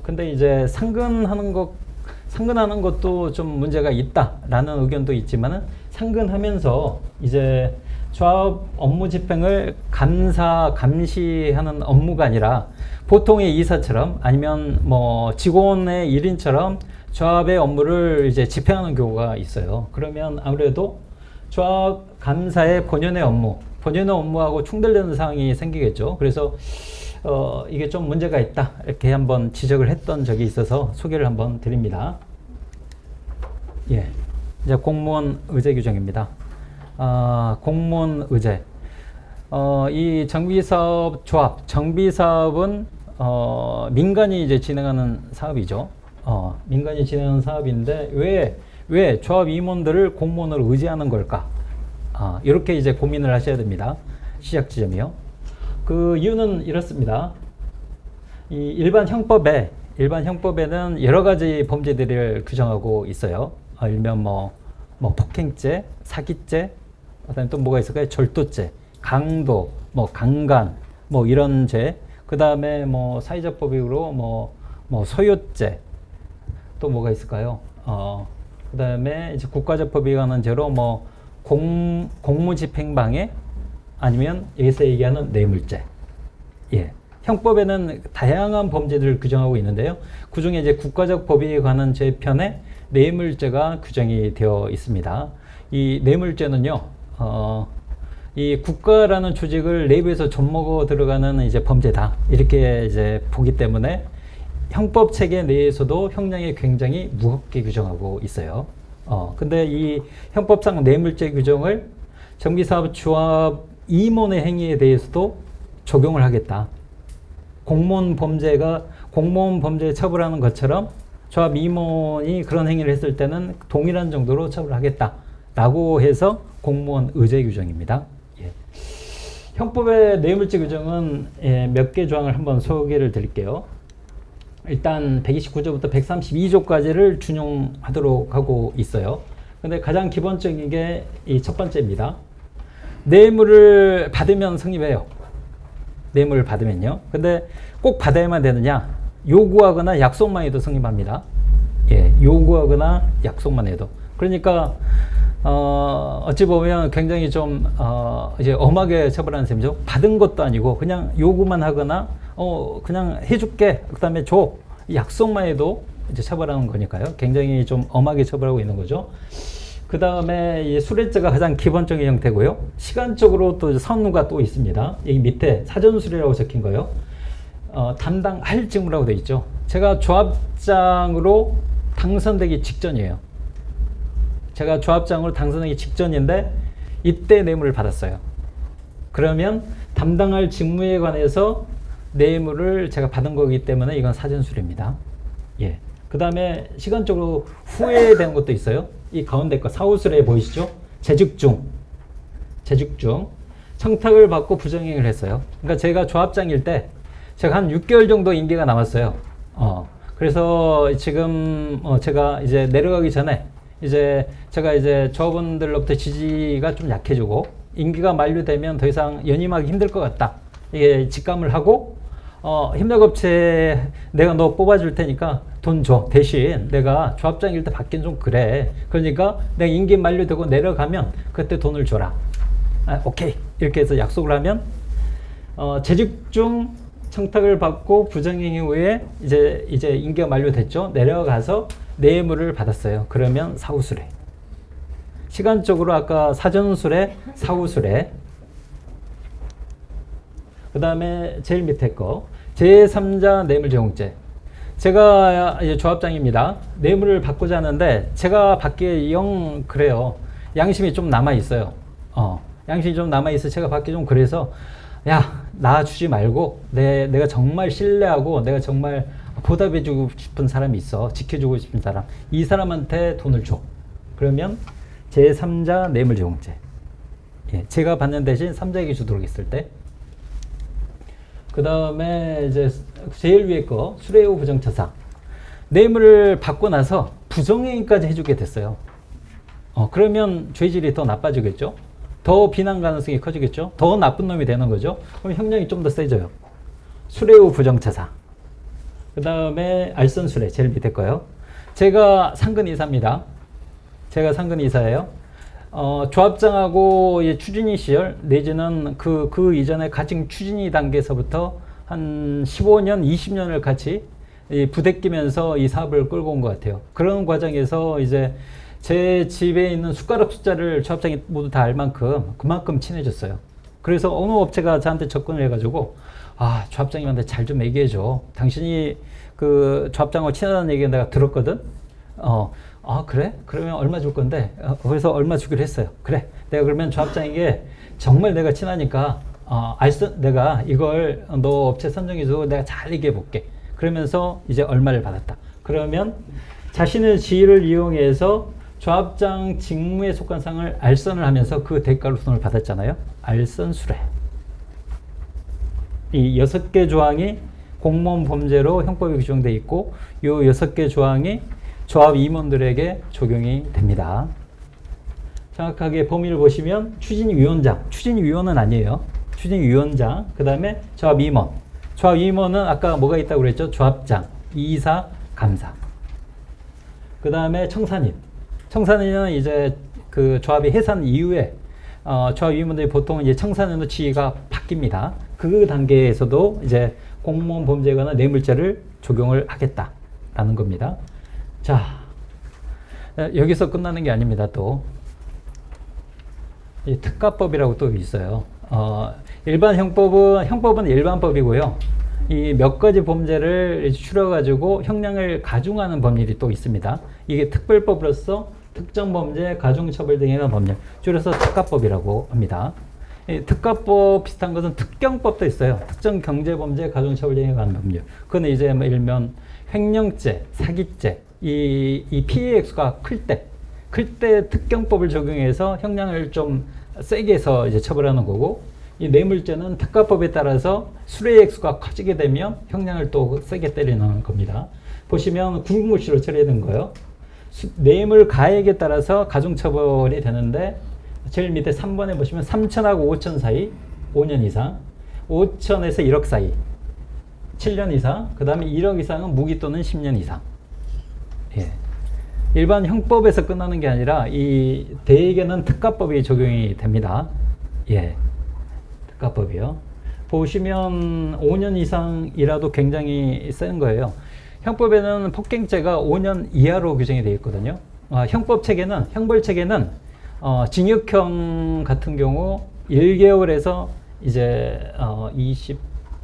근데 이제 상근하는 것도 좀 문제가 있다라는 의견도 있지만은 상근하면서 이제 조합 업무 집행을 감시하는 업무가 아니라 보통의 이사처럼 아니면 뭐 직원의 일인처럼 조합의 업무를 이제 집행하는 경우가 있어요. 그러면 아무래도 조합 감사의 본연의 업무하고 충돌되는 상황이 생기겠죠. 그래서 이게 좀 문제가 있다 이렇게 한번 지적을 했던 적이 있어서 소개를 한번 드립니다. 예, 이제 공무원 의제 규정입니다. 공무원 의제. 이 정비사업 조합, 정비사업은 민간이 이제 진행하는 사업이죠. 민간이 진행하는 사업인데 왜 조합 임원들을 공무원으로 의제하는 걸까? 이렇게 이제 고민을 하셔야 됩니다. 시작 지점이요. 그 이유는 이렇습니다. 이 일반 형법에는 여러 가지 범죄들을 규정하고 있어요. 일면 뭐 폭행죄, 사기죄, 그다음에 또 뭐가 있을까요? 절도죄, 강도, 뭐 강간, 뭐 이런 죄. 그다음에 뭐 사회적 법익으로 뭐 소유죄. 또 뭐가 있을까요? 그다음에 이제 국가적 법익에 관한 죄로 뭐 공무집행방해, 아니면 여기서 얘기하는 뇌물죄. 예. 형법에는 다양한 범죄들을 규정하고 있는데요. 그 중에 이제 국가적 법익에 관한 죄편에 뇌물죄가 규정이 되어 있습니다. 이 뇌물죄는요, 이 국가라는 조직을 내부에서 좀먹어 들어가는 이제 범죄다. 이렇게 이제 보기 때문에 형법 체계 내에서도 형량이 굉장히 무겁게 규정하고 있어요. 근데 이 형법상 뇌물죄 규정을 정비사업 조합 임원의 행위에 대해서도 적용을 하겠다. 공무원 범죄 처벌하는 것처럼 조합 임원이 그런 행위를 했을 때는 동일한 정도로 처벌하겠다라고 해서 공무원 의제 규정입니다. 예. 형법의 뇌물죄 규정은 몇 개 조항을 한번 소개를 드릴게요. 일단 129조부터 132조까지를 준용하도록 하고 있어요. 근데 가장 기본적인 게 이 첫 번째입니다. 뇌물을 받으면 성립해요. 뇌물을 받으면요. 근데 꼭 받아야만 되느냐? 요구하거나 약속만 해도 성립합니다. 예, 요구하거나 약속만 해도. 그러니까 어찌 보면 굉장히 좀 이제 엄하게 처벌하는 셈이죠. 받은 것도 아니고 그냥 요구만 하거나 그냥 해줄게, 그다음에 줘, 약속만 해도 이제 처벌하는 거니까요. 굉장히 좀 엄하게 처벌하고 있는 거죠. 그 다음에 수뢰죄가 가장 기본적인 형태고요. 시간적으로 또 선우가 또 있습니다. 여기 밑에 사전수뢰라고 적힌 거요. 담당할 직무라고 되어 있죠. 제가 조합장으로 당선되기 직전이에요. 제가 조합장으로 당선되기 직전인데 이때 뇌물을 받았어요. 그러면 담당할 직무에 관해서 뇌물을 제가 받은 거기 때문에 이건 사전수뢰입니다. 예. 그 다음에 시간적으로 후회되는 것도 있어요. 이 가운데 거 사후수뢰 보이시죠? 재직 중 청탁을 받고 부정행위를 했어요. 그러니까 제가 조합장일 때 제가 한 6개월 정도 임기가 남았어요. 그래서 지금 제가 이제 내려가기 전에 이제 제가 이제 조합원들로부터 지지가 좀 약해지고 임기가 만료되면 더 이상 연임하기 힘들 것 같다. 이게 직감을 하고 협력업체 내가 너 뽑아줄 테니까 돈 줘. 대신 내가 조합장일 때 받긴 좀 그래. 그러니까 내가 임기 만료되고 내려가면 그때 돈을 줘라. 오케이. 이렇게 해서 약속을 하면 재직 중 청탁을 받고 부정행위 후에 이제 임기가 만료됐죠. 내려가서 뇌물을 받았어요. 그러면 사후수뢰. 시간적으로 아까 사전수뢰, 사후수뢰. 그 다음에 제일 밑에 거 제3자 뇌물 제공죄. 제가 이제 조합장입니다. 뇌물을 받고자 하는데 제가 받기에 영 그래요. 양심이 좀 남아 있어요. 양심이 좀 남아 있어. 제가 받기 좀 그래서 야, 나 주지 말고 내가 정말 신뢰하고 내가 정말 보답해주고 싶은 사람이 있어. 지켜주고 싶은 사람. 이 사람한테 돈을 줘. 그러면 제3자 뇌물 제공죄. 예, 제가 받는 대신 3자에게 주도록 했을 때. 그 다음에 이제 제일 위에 거 수뢰 후 부정처사. 뇌물을 받고 나서 부정행위까지 해주게 됐어요. 그러면 죄질이 더 나빠지겠죠. 더 비난 가능성이 커지겠죠. 더 나쁜 놈이 되는 거죠. 그럼 형량이 좀 더 세져요. 수뢰 후 부정처사. 그 다음에 알선수뢰 제일 밑에 거요. 제가 상근이사입니다. 제가 상근이사예요. 조합장하고 추진위 시절 내지는 그 이전에 같이 추진위 단계에서부터 한 15년, 20년을 같이 부대끼면서 이 사업을 끌고 온 것 같아요. 그런 과정에서 이제 제 집에 있는 숟가락 숫자를 조합장이 모두 다 알 만큼 그만큼 친해졌어요. 그래서 어느 업체가 저한테 접근을 해가지고 조합장님한테 잘 좀 얘기해줘. 당신이 그 조합장하고 친하다는 얘기 내가 들었거든. 그래? 그러면 얼마 줄 건데? 그래서 얼마 주기로 했어요. 그래. 내가 그러면 조합장에게 정말 내가 친하니까 내가 이걸 너 업체 선정해주고 내가 잘 얘기해 볼게. 그러면서 이제 얼마를 받았다. 그러면 자신의 지위를 이용해서 조합장 직무에 속한 상을 알선을 하면서 그 대가로 돈을 받았잖아요. 알선수뢰. 이 6개 조항이 공무원 범죄로 형법에 규정되어 있고 이 6개 조항이 조합 임원들에게 적용이 됩니다. 정확하게 범위를 보시면 추진위원장, 추진위원은 아니에요. 추진위원장, 그 다음에 조합 임원. 조합 임원은 아까 뭐가 있다고 그랬죠? 조합장, 이사, 감사. 그 다음에 청산인. 청산인은 이제 그 조합이 해산 이후에 조합 임원들이 보통 이제 청산인으로 지위가 바뀝니다. 그 단계에서도 이제 공무원 범죄에 관한 뇌물죄를 적용을 하겠다라는 겁니다. 자, 여기서 끝나는 게 아닙니다. 또 이 특가법이라고 또 있어요. 일반 형법은 일반법이고요. 이 몇 가지 범죄를 추려가지고 형량을 가중하는 법률이 또 있습니다. 이게 특별법으로서 특정 범죄, 가중처벌 등에 관한 법률, 줄여서 특가법이라고 합니다. 이 특가법 비슷한 것은 특경법도 있어요. 특정 경제범죄, 가중처벌 등에 관한 법률. 그건 이제 뭐 일면 횡령죄, 사기죄, 이 피해 액수가 클 때 특경법을 적용해서 형량을 좀 세게 해서 이제 처벌하는 거고, 이 뇌물죄는 특가법에 따라서 수뢰 액수가 커지게 되면 형량을 또 세게 때리는 겁니다. 보시면 구금물시로 처리되는 거예요. 뇌물 가액에 따라서 가중처벌이 되는데 제일 밑에 3번에 보시면 3천하고 5천 사이 5년 이상, 5천에서 1억 사이 7년 이상, 그 다음에 1억 이상은 무기 또는 10년 이상. 예. 일반 형법에서 끝나는 게 아니라 이 대개는 특가법이 적용이 됩니다. 예. 특가법이요. 보시면 5년 이상이라도 굉장히 센 거예요. 형법에는 폭행죄가 5년 이하로 규정이 되어 있거든요. 형법 체계는 징역형 같은 경우 1개월에서 이제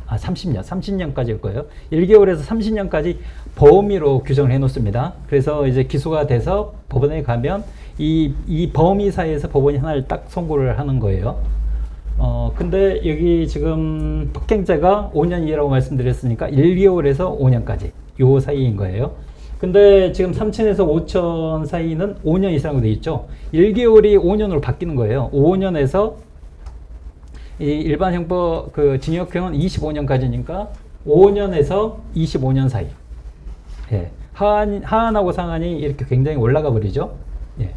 30년까지일 거예요. 1개월에서 30년까지 범위로 규정을 해 놓습니다. 그래서 이제 기소가 돼서 법원에 가면 이 범위 사이에서 법원이 하나를 딱 선고를 하는 거예요. 근데 여기 지금 폭행죄가 5년이라고 말씀드렸으니까 1개월에서 5년까지 요 사이인 거예요. 근데 지금 3천에서 5천 사이는 5년 이상으로 돼 있죠. 1개월이 5년으로 바뀌는 거예요. 5년에서 이 일반 형법 그 징역형은 25년까지니까 5년에서 25년 사이. 예. 하한하고 상한이 이렇게 굉장히 올라가 버리죠. 예.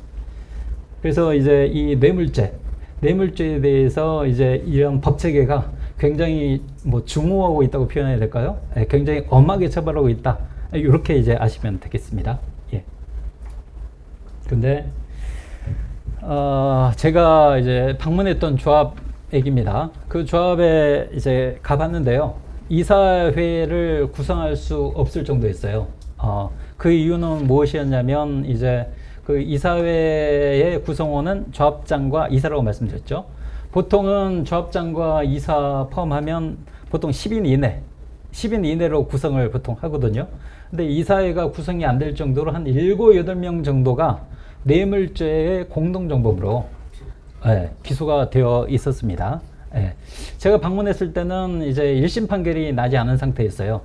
그래서 이제 이 뇌물죄에 대해서 이제 이런 법 체계가 굉장히 뭐 중호하고 있다고 표현해야 될까요? 예. 굉장히 엄하게 처벌하고 있다. 이렇게 이제 아시면 되겠습니다. 예. 근데 제가 이제 방문했던 조합액입니다. 그 조합에 이제 가봤는데요. 이사회를 구성할 수 없을 정도였어요. 그 이유는 무엇이었냐면 이제 그 이사회의 구성원은 조합장과 이사라고 말씀드렸죠. 보통은 조합장과 이사 포함하면 보통 10인 이내로 구성을 보통 하거든요. 근데 이사회가 구성이 안 될 정도로 한 7, 8명 정도가 뇌물죄의 공동정범으로 기소가 되어 있었습니다. 제가 방문했을 때는 이제 1심 판결이 나지 않은 상태였어요.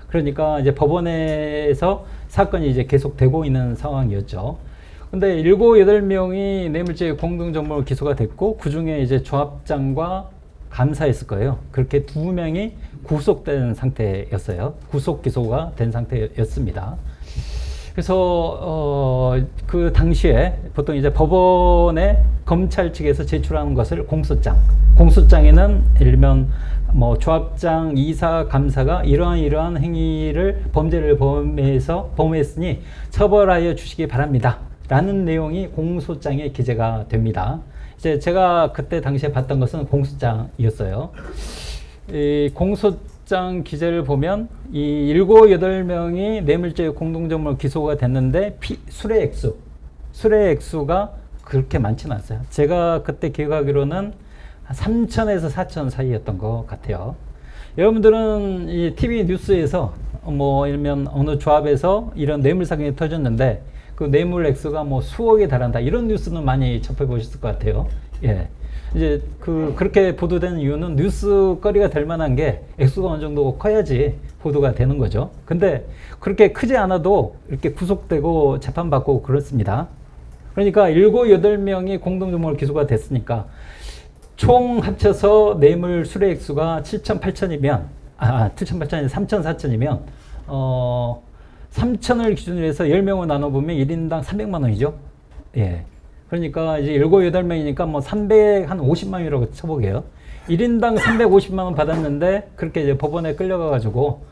그러니까 이제 법원에서 사건이 이제 계속되고 있는 상황이었죠. 근데 7, 8명이 뇌물죄의 공동정범으로 기소가 됐고, 그 중에 이제 조합장과 감사했을 거예요. 그렇게 2명이 구속된 상태였어요. 구속 기소가 된 상태였습니다. 그래서 그 당시에 보통 이제 법원에 검찰 측에서 제출하는 것을 공소장에는 예를 들면 뭐 조합장, 이사, 감사가 이러한 행위를 범죄를 범했으니 처벌하여 주시기 바랍니다. 라는 내용이 공소장에 기재가 됩니다. 이제 제가 그때 당시에 봤던 것은 공소장이었어요. 이 공소장 기재를 보면 이 7, 8명이 뇌물죄 공동정범으로 기소가 됐는데 수뢰 액수가 그렇게 많지는 않았어요. 제가 그때 기억하기로는 3천에서 4천 사이였던 것 같아요. 여러분들은 이 TV 뉴스에서 뭐 이러면 어느 조합에서 이런 뇌물 사건이 터졌는데 그 뇌물 액수가 뭐 수억에 달한다, 이런 뉴스는 많이 접해 보셨을 것 같아요. 예. 이제 그렇게 보도되는 이유는 뉴스거리가 될 만한 게 액수가 어느 정도 커야지 보도가 되는 거죠. 근데 그렇게 크지 않아도 이렇게 구속되고 재판받고 그렇습니다. 그러니까 7, 8명이 공동정범으로 기소가 됐으니까 총 합쳐서 뇌물 수뢰 액수가 7천, 8천이면 3천, 4천이면 3천을 기준으로 해서 10명을 나눠보면 1인당 300만 원이죠. 예. 그러니까 이제 7, 8명이니까 뭐 350만 원이라고 쳐보게요. 1인당 350만 원 받았는데 그렇게 이제 법원에 끌려가가지고,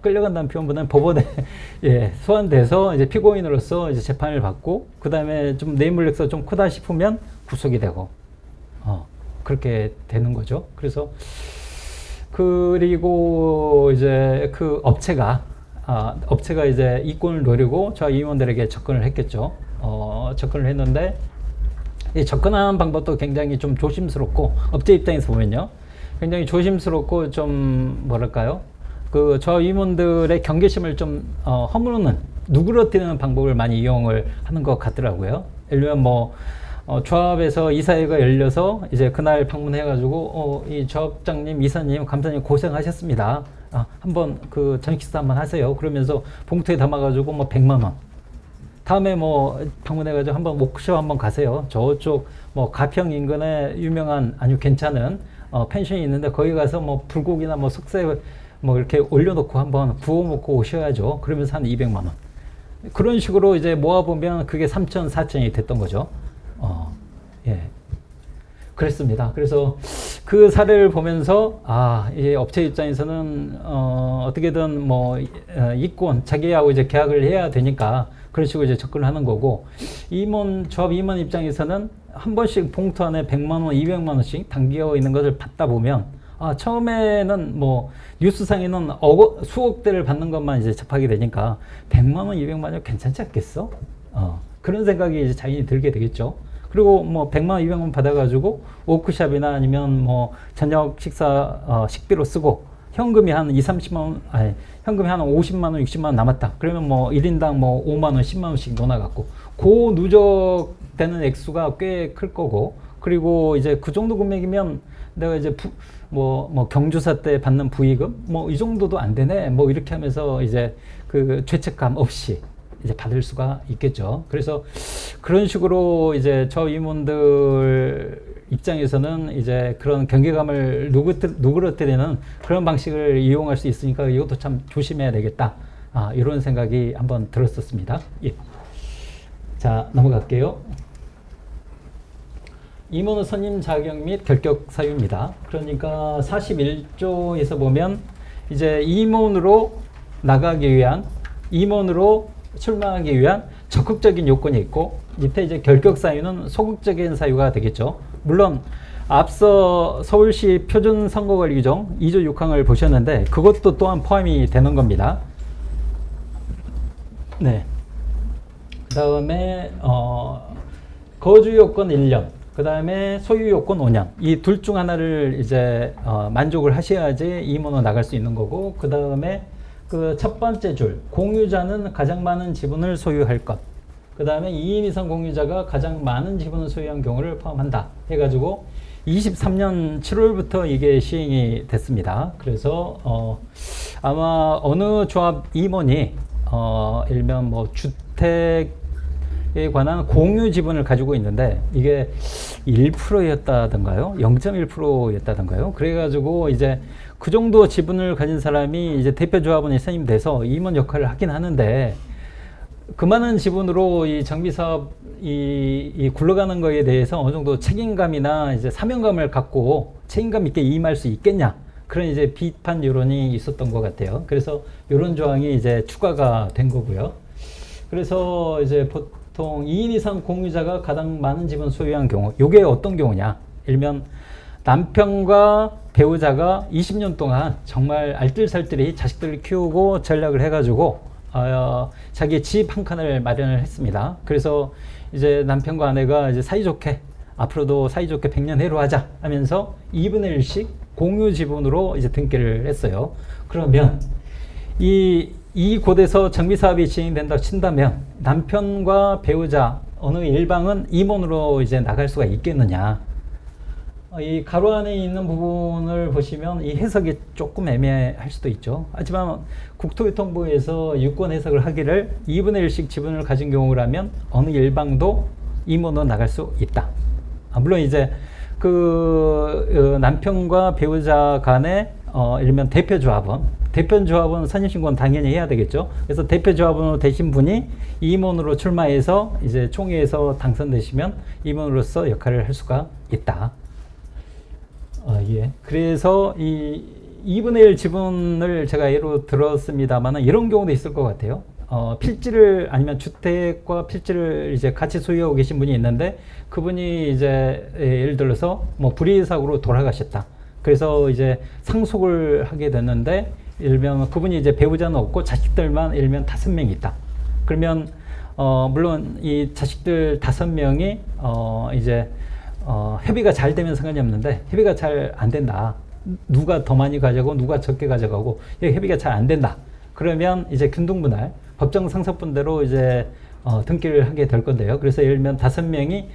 끌려간다는 표현보다는 법원에 소환돼서 이제 피고인으로서 이제 재판을 받고, 그 다음에 좀 뇌물 액수가 좀 크다 싶으면 구속이 되고, 그렇게 되는 거죠. 그리고 이제 그 업체가 이제 이권을 노리고 저 임원들에게 접근을 했겠죠. 접근을 했는데 이 접근하는 방법도 굉장히 좀 조심스럽고, 업체 입장에서 보면요, 굉장히 조심스럽고 좀 뭐랄까요, 그 저 임원들의 경계심을 좀 허무는, 누그러뜨리는 방법을 많이 이용을 하는 것 같더라고요. 예를 들면 뭐 조합에서 이사회가 열려서 이제 그날 방문해가지고 이 조합장님, 이사님, 감사님 고생하셨습니다. 한번 그 저녁 식사 한번 하세요. 그러면서 봉투에 담아가지고 뭐 100만 원. 다음에 뭐 방문해가지고 한번 워크숍 한번 가세요. 저쪽 뭐 가평 인근에 유명한 아주 괜찮은 펜션이 있는데 거기 가서 뭐 불고기나 뭐 석쇠 뭐 이렇게 올려놓고 한번 구워 먹고 오셔야죠. 그러면서 한 200만 원. 그런 식으로 이제 모아보면 그게 3천, 4천이 됐던 거죠. 예. 그랬습니다. 그래서 그 사례를 보면서 이 업체 입장에서는 어떻게든 뭐 이권 자기하고 이제 계약을 해야 되니까 그런 식으로 이제 접근을 하는 거고, 조합 임원 입장에서는 한 번씩 봉투 안에 100만 원, 200만 원씩 담겨 있는 것을 받다 보면 처음에는 뭐 뉴스상에는 수억대를 받는 것만 이제 접하게 되니까 100만 원, 200만 원 괜찮지 않겠어? 그런 생각이 이제 자연히 들게 되겠죠. 그리고 뭐 100만 원, 200만 원 받아가지고 워크샵이나 아니면 뭐 저녁 식사 식비로 쓰고 현금이 한 2, 30만 원, 아니 현금이 한 50만 원, 60만 원 남았다. 그러면 뭐 1인당 뭐 5만 원, 10만 원씩 넣어놔갖고 그 누적되는 액수가 꽤 클 거고, 그리고 이제 그 정도 금액이면 내가 이제 뭐 경조사 때 받는 부의금 뭐 이 정도도 안 되네 뭐 이렇게 하면서 이제 그 죄책감 없이 이제 받을 수가 있겠죠. 그래서 그런 식으로 이제 저 임원들 입장에서는 이제 그런 경계감을 누그러뜨리는 그런 방식을 이용할 수 있으니까 이것도 참 조심해야 되겠다. 이런 생각이 한번 들었었습니다. 예. 자, 넘어갈게요. 임원 선임 자격 및 결격 사유입니다. 그러니까 41조에서 보면 이제 임원으로 나가기 위한, 임원으로 출마하기 위한 적극적인 요건이 있고, 밑에 이제 결격 사유는 소극적인 사유가 되겠죠. 물론 앞서 서울시 표준선거관리 규정 2조 6항을 보셨는데 그것도 또한 포함이 되는 겁니다. 네. 그 다음에 거주 요건 1년, 그 다음에 소유 요건 5년, 이 둘 중 하나를 이제 만족을 하셔야지 임원으로 나갈 수 있는 거고, 그 다음에 그 첫 번째 줄, 공유자는 가장 많은 지분을 소유할 것, 그 다음에 2인 이상 공유자가 가장 많은 지분을 소유한 경우를 포함한다 해가지고 23년 7월부터 이게 시행이 됐습니다. 그래서 아마 어느 조합 임원이 일면 뭐 주택에 관한 공유 지분을 가지고 있는데 이게 1%였다던가요? 0.1%였다던가요? 그래가지고 이제 그 정도 지분을 가진 사람이 이제 대표 조합원이 선임돼서 임원 역할을 하긴 하는데, 그 많은 지분으로 이 정비 사업 이 굴러가는 거에 대해서 어느 정도 책임감이나 이제 사명감을 갖고 책임감 있게 임할 수 있겠냐, 그런 이제 비판 여론이 있었던 것 같아요. 그래서 이런 조항이 이제 추가가 된 거고요. 그래서 이제 보통 2인 이상 공유자가 가장 많은 지분 소유한 경우, 이게 어떤 경우냐? 일면 남편과 배우자가 20년 동안 정말 알뜰살뜰히 자식들을 키우고 전략을 해가지고 자기 집 한 칸을 마련을 했습니다. 그래서 이제 남편과 아내가 이제 사이좋게 앞으로도 사이좋게 100년 해로하자 하면서 2분의 1씩 공유 지분으로 이제 등기를 했어요. 그러면 이 곳에서 정비 사업이 진행된다고 친다면 남편과 배우자 어느 일방은 임원으로 이제 나갈 수가 있겠느냐? 이 가로 안에 있는 부분을 보시면 이 해석이 조금 애매할 수도 있죠. 하지만 국토교통부에서 유권 해석을 하기를 2분의 1씩 지분을 가진 경우라면 어느 일방도 임원으로 나갈 수 있다. 물론 이제 그 남편과 배우자 간에 일면 대표조합원 선임신고는 당연히 해야 되겠죠. 그래서 대표조합원으로 되신 분이 임원으로 출마해서 이제 총회에서 당선되시면 임원으로서 역할을 할 수가 있다. 예. 그래서 이 2분의 1 지분을 제가 예로 들었습니다만 이런 경우도 있을 것 같아요. 필지를 아니면 주택과 필지를 이제 같이 소유하고 계신 분이 있는데 그분이 이제 예를 들어서 뭐 불의사고로 돌아가셨다. 그래서 이제 상속을 하게 됐는데 일면 그분이 이제 배우자는 없고 자식들만 일면 5명이 있다. 그러면 물론 이 자식들 5명이 이제 협의가 잘 되면 상관이 없는데 협의가 잘 안 된다. 누가 더 많이 가져가고 누가 적게 가져가고 협의가 잘 안 된다. 그러면 이제 균등분할 법정 상속분대로 이제 등기를 하게 될 건데요. 그래서 예를 들면 5명이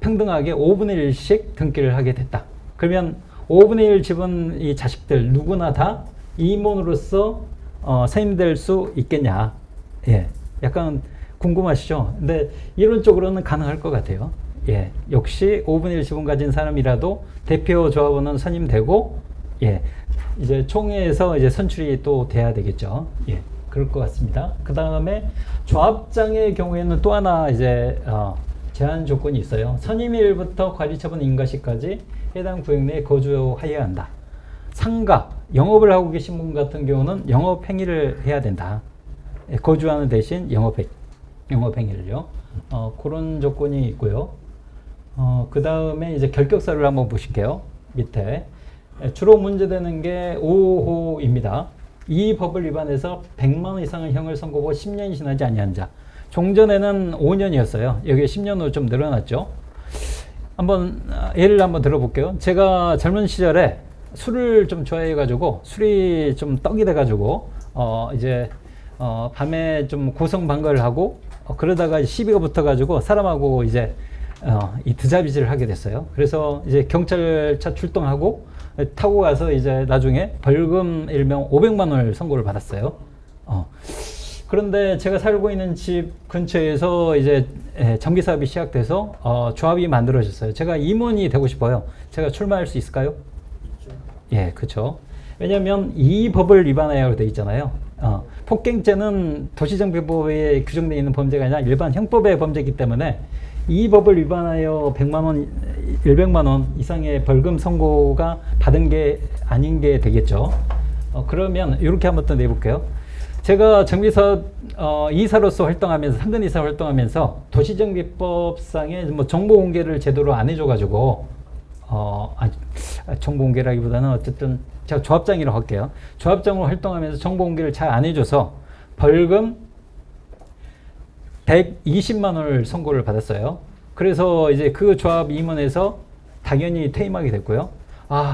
평등하게 5분의 1씩 등기를 하게 됐다. 그러면 5분의 1 지분 이 자식들 누구나 다 임원으로서 선임될 수 있겠냐. 예, 약간 궁금하시죠? 근데 이론적으로는 가능할 것 같아요. 예, 역시 5분의 1 지분 가진 사람이라도 대표 조합원은 선임되고, 예, 이제 총회에서 이제 선출이 또 돼야 되겠죠. 예, 그럴 것 같습니다. 그 다음에 조합장의 경우에는 또 하나 이제 제한 조건이 있어요. 선임일부터 관리처분 인가시까지 해당 구역 내에 거주하여야 한다. 상가, 영업을 하고 계신 분 같은 경우는 영업 행위를 해야 된다. 예, 거주하는 대신 영업 행위를요. 그런 조건이 있고요. 그 다음에 이제 결격사를 한번 보실게요. 밑에. 주로 문제되는 게 5호입니다. 이 법을 위반해서 100만 원 이상의 형을 선고하고 10년이 지나지 아니한 자. 종전에는 5년이었어요. 여기 10년 후 좀 늘어났죠. 한번 예를 한번 들어볼게요. 제가 젊은 시절에 술을 좀 좋아해가지고 술이 좀 떡이 돼가지고 이제 밤에 좀 고성방가를 하고 그러다가 시비가 붙어가지고 사람하고 이제 이 드자비질을 하게 됐어요. 그래서 이제 경찰차 출동하고 타고 가서 이제 나중에 벌금 일명 500만 원을 선고를 받았어요. 그런데 제가 살고 있는 집 근처에서 이제 전기 사업이 시작돼서 조합이 만들어졌어요. 제가 임원이 되고 싶어요. 제가 출마할 수 있을까요? 예, 그렇죠. 왜냐하면 이 법을 위반하여 되어 있잖아요. 폭행죄는 도시정비법에 규정되어 있는 범죄가 아니라 일반 형법의 범죄이기 때문에 이 법을 위반하여 100만 원, 100만 원 이상의 벌금 선고가 받은 게 아닌 게 되겠죠. 그러면 이렇게 한번 또 내볼게요. 제가 정비사업 이사로서 활동하면서 상근이사 활동하면서 도시정비법상의 뭐 정보 공개를 제대로 안 해줘가지고 정보 공개라기보다는 어쨌든 제가 조합장이라고 할게요. 조합장으로 활동하면서 정보 공개를 잘 안 해줘서 벌금 120만 원을 선고를 받았어요. 그래서 이제 그 조합 임원에서 당연히 퇴임하게 됐고요.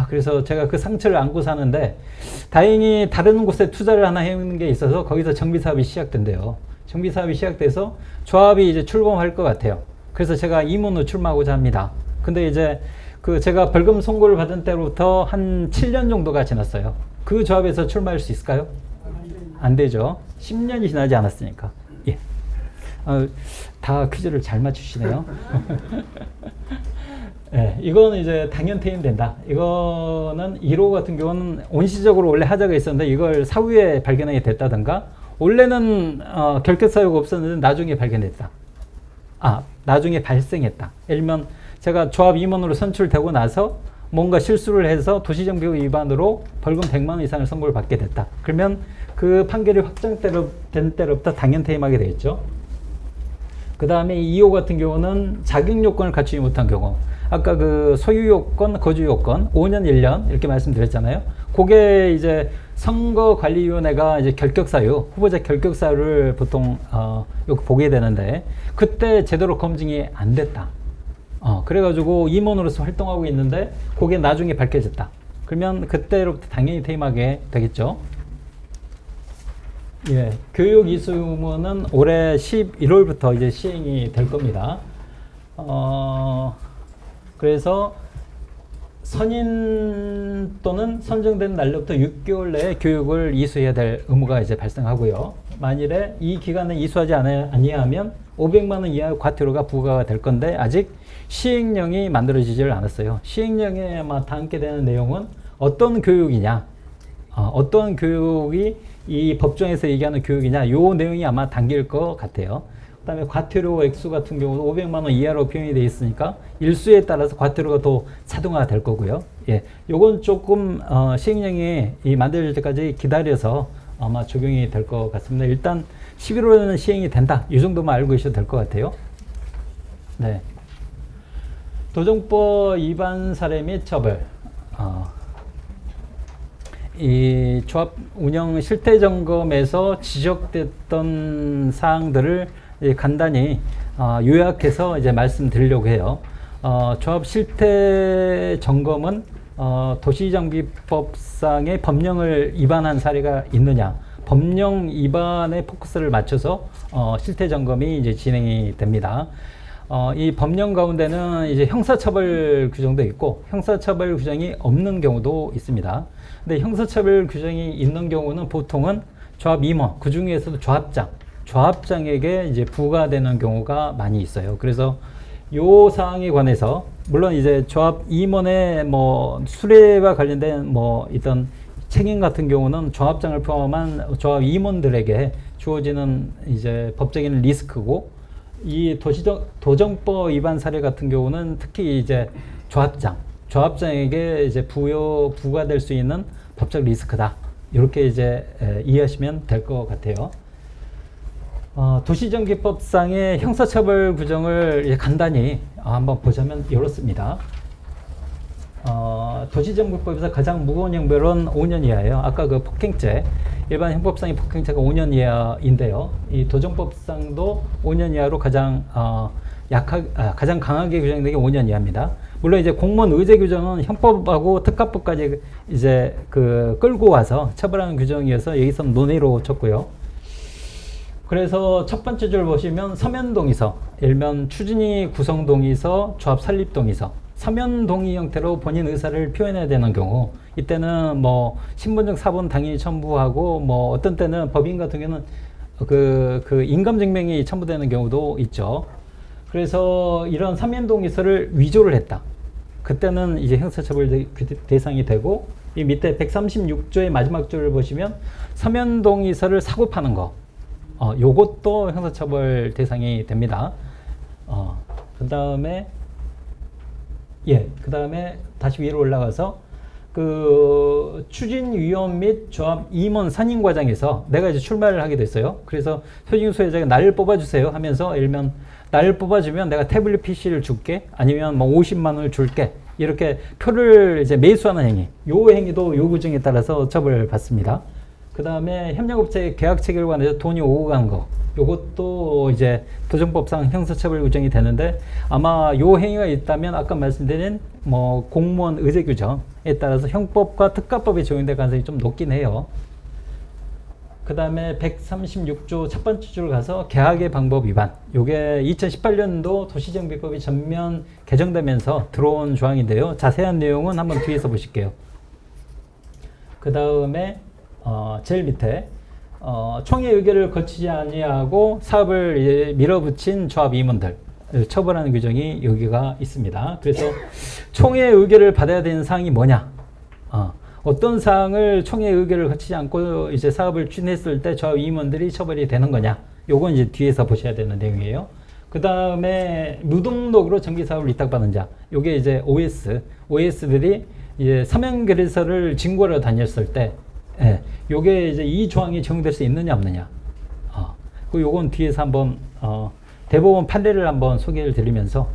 그래서 제가 그 상처를 안고 사는데 다행히 다른 곳에 투자를 하나 해놓은 게 있어서 거기서 정비사업이 시작된대요. 정비사업이 시작돼서 조합이 이제 출범할 것 같아요. 그래서 제가 임원으로 출마하고자 합니다. 근데 이제 제가 벌금 선고를 받은 때로부터 한 7년 정도가 지났어요. 그 조합에서 출마할 수 있을까요? 안 되죠. 10년이 지나지 않았으니까. 예. 다 퀴즈를 잘 맞추시네요. 네, 이거는 이제 당연 퇴임된다. 이거는 1호 같은 경우는 원시적으로 원래 하자가 있었는데 이걸 사후에 발견하게 됐다든가 원래는 결격 사유가 없었는데 나중에 발견됐다. 나중에 발생했다. 예를 들면 제가 조합 임원으로 선출되고 나서 뭔가 실수를 해서 도시정비법 위반으로 벌금 100만 원 이상을 선고를 받게 됐다. 그러면 그 판결이 확정된 때로부터 당연 퇴임하게 되겠죠. 그 다음에 2호 같은 경우는 자격 요건을 갖추지 못한 경우. 아까 그 소유 요건, 거주 요건 5년, 1년 이렇게 말씀드렸잖아요. 그게 이제 선거관리위원회가 이제 결격사유, 후보자 결격사유를 보통 요거 보게 되는데 그때 제대로 검증이 안 됐다. 그래가지고 임원으로서 활동하고 있는데 그게 나중에 밝혀졌다. 그러면 그때로부터 당연히 퇴임하게 되겠죠. 예, 교육 이수 의무는 올해 11월부터 이제 시행이 될 겁니다. 그래서 선임 또는 선정된 날로부터 6개월 내에 교육을 이수해야 될 의무가 이제 발생하고요. 만일에 이 기간에 이수하지 아니하면 500만 원 이하의 과태료가 부과가 될 건데 아직 시행령이 만들어지질 않았어요. 시행령에 아마 담게 되는 내용은 어떤 교육이냐, 어떤 교육이 이 법정에서 얘기하는 교육이냐, 요 내용이 아마 담길 것 같아요. 그 다음에 과태료 액수 같은 경우도 500만 원 이하로 표현이 되어 있으니까 일수에 따라서 과태료가 더 차등화가 될 거고요. 예, 요건 조금 시행령이 만들어질 때까지 기다려서 아마 적용이 될 것 같습니다. 일단 11월에는 시행이 된다. 이 정도만 알고 계셔도 될 것 같아요. 네. 도정법 위반 사례 및 처벌. 이 조합 운영 실태 점검에서 지적됐던 사항들을 간단히 요약해서 이제 말씀드리려고 해요. 조합 실태 점검은 도시정비법상의 법령을 위반한 사례가 있느냐, 법령 위반에 포커스를 맞춰서 실태 점검이 이제 진행이 됩니다. 이 법령 가운데는 이제 형사처벌 규정도 있고 형사처벌 규정이 없는 경우도 있습니다. 근데 형사처벌 규정이 있는 경우는 보통은 조합 임원, 그 중에서도 조합장에게 이제 부과되는 경우가 많이 있어요. 그래서 요 사항에 관해서 물론 이제 조합 임원의 뭐 수뢰와 관련된 뭐 있던 책임 같은 경우는 조합장을 포함한 조합 임원들에게 주어지는 이제 법적인 리스크고 이 도정법 위반 사례 같은 경우는 특히 이제 조합장에게 이제 부과될 수 있는 법적 리스크다. 이렇게 이제 이해하시면 될 것 같아요. 도시정비법상의 형사처벌 규정을 간단히 한번 보자면 이렇습니다. 도시정비법에서 가장 무거운 형벌은 5년 이하예요. 아까 그 폭행죄, 일반 형법상의 폭행죄가 5년 이하인데요. 이 도정법상도 5년 이하로 가장 가장 강하게 규정된 게 5년 이하입니다. 물론 이제 공무원 의제 규정은 형법하고 특가법까지 이제 끌고 와서 처벌하는 규정이어서 여기서는 논의로 쳤고요. 그래서 첫 번째 줄 보시면 서면 동의서, 일면 추진위 구성 동의서, 조합 설립 동의서, 서면 동의 형태로 본인 의사를 표현해야 되는 경우, 이때는 뭐 신분증 사본 당연히 첨부하고, 뭐 어떤 때는 법인 같은 경우는 그 인감증명이 첨부되는 경우도 있죠. 그래서 이런 서면 동의서를 위조를 했다. 그때는 이제 형사처벌 대상이 되고, 이 밑에 136조의 마지막 줄을 보시면 서면 동의서를 사고 파는 거, 요것도 형사처벌 대상이 됩니다. 그 다음에 다시 위로 올라가서 추진위원 및 조합 임원 선임 과정에서 내가 이제 출마를 하게 됐어요. 그래서 표징 수혜자가 나를 뽑아주세요 하면서, 일면 나를 뽑아주면 내가 태블릿 PC를 줄게, 아니면 뭐 50만 원을 줄게, 이렇게 표를 이제 매수하는 행위, 요 행위도 요 규정에 따라서 처벌받습니다. 그 다음에 협력업체 계약 체결 관해서 돈이 오고 간 거, 요것도 이제 도정법상 형사처벌 규정이 되는데, 아마 요 행위가 있다면 아까 말씀드린 뭐 공무원 의제 규정에 따라서 형법과 특가법에 적용될 가능성이 좀 높긴 해요. 그 다음에 136조 첫 번째 줄 가서 계약의 방법 위반, 요게 2018년도 도시정비법이 전면 개정되면서 들어온 조항인데요. 자세한 내용은 한번 뒤에서 보실게요. 그 다음에 제일 밑에 총회 의결을 거치지 아니하고 사업을 이제 밀어붙인 조합 임원들 처벌하는 규정이 여기가 있습니다. 그래서 총회 의결을 받아야 되는 사항이 뭐냐? 어떤 사항을 총회 의결을 거치지 않고 이제 사업을 추진했을 때 조합 임원들이 처벌이 되는 거냐? 요건 이제 뒤에서 보셔야 되는 내용이에요. 그 다음에 무등록으로 정비 사업을 위탁받은 자, 요게 이제 OS들이 이제 서면 결의서를 진구하러 다녔을 때, 요게 이제 이 조항이 적용될 수 있느냐 없느냐. 그 요건 뒤에서 한번 대법원 판례를 한번 소개를 드리면서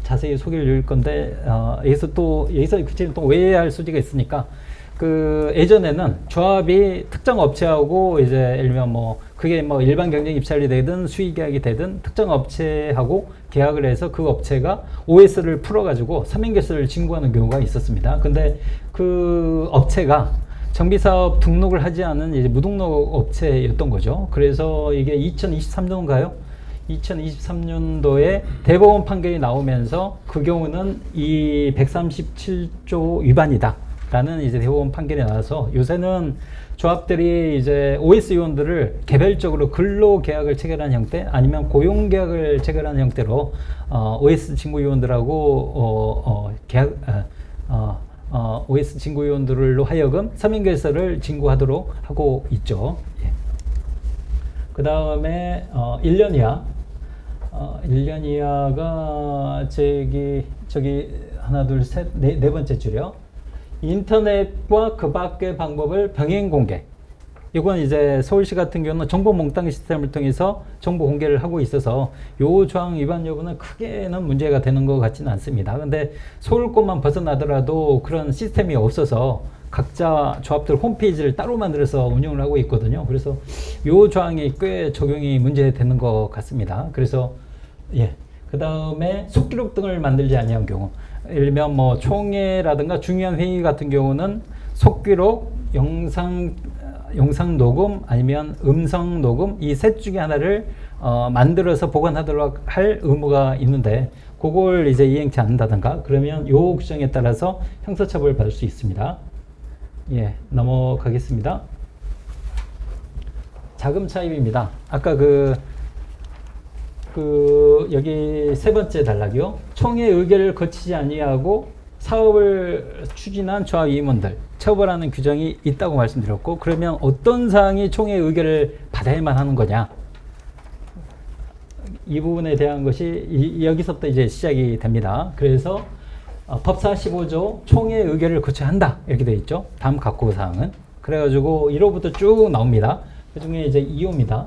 자세히 소개를 드릴 건데, 여기서 그치는 또 오해할 소지가 있으니까, 예전에는 조합이 특정 업체하고 이제 예를 들면 뭐 그게 뭐 일반 경쟁 입찰이 되든 수의 계약이 되든 특정 업체하고 계약을 해서 그 업체가 OS를 풀어가지고 서면 결의서를 진구하는 경우가 있었습니다. 근데 그 업체가 정비사업 등록을 하지 않은 이제 무등록 업체였던 거죠. 그래서 이게 2023년인가요? 2023년도에 대법원 판결이 나오면서 그 경우는 이 137조 위반이다 라는 이제 대법원 판결이 나와서, 요새는 조합들이 이제 OS 위원들을 개별적으로 근로계약을 체결하는 형태, 아니면 고용계약을 체결하는 형태로 OS 진구위원들하고 OS 진구위원들로 하여금 서면결의서를 진구하도록 하고 있죠. 그 다음에 1년 이하, 1년 이하가 저기 하나 둘 셋 네 번째 줄이요. 인터넷과 그 밖의 방법을 병행 공개. 이건 이제 서울시 같은 경우는 정보 몽땅 시스템을 통해서 정보 공개를 하고 있어서 요 조항 위반 여부는 크게는 문제가 되는 것 같지는 않습니다. 근데 서울권만 벗어나더라도 그런 시스템이 없어서 각자 조합들 홈페이지를 따로 만들어서 운영을 하고 있거든요. 그래서 요 조항이 꽤 적용이 문제되는 것 같습니다. 그래서 그 다음에 속기록 등을 만들지 아니한 경우, 예를 들면 뭐 총회라든가 중요한 회의 같은 경우는 속기록, 영상 녹음 아니면 음성 녹음, 이 셋 중에 하나를 만들어서 보관하도록 할 의무가 있는데, 그걸 이제 이행치 않는다든가 그러면 요 규정에 따라서 형사처벌을 받을 수 있습니다. 넘어가겠습니다. 자금 차입입니다. 아까 여기 세 번째 단락이요. 총회 의결을 거치지 아니하고 사업을 추진한 조합 임원들 처벌하는 규정이 있다고 말씀드렸고, 그러면 어떤 사항이 총회 의결을 받아야만 하는 거냐? 이 부분에 대한 것이 여기서부터 이제 시작이 됩니다. 그래서 법사 15조 총회 의결을 거쳐야 한다 이렇게 되어 있죠. 다음 각호 사항은. 그래가지고 1호부터 쭉 나옵니다. 그 중에 이제 2호입니다.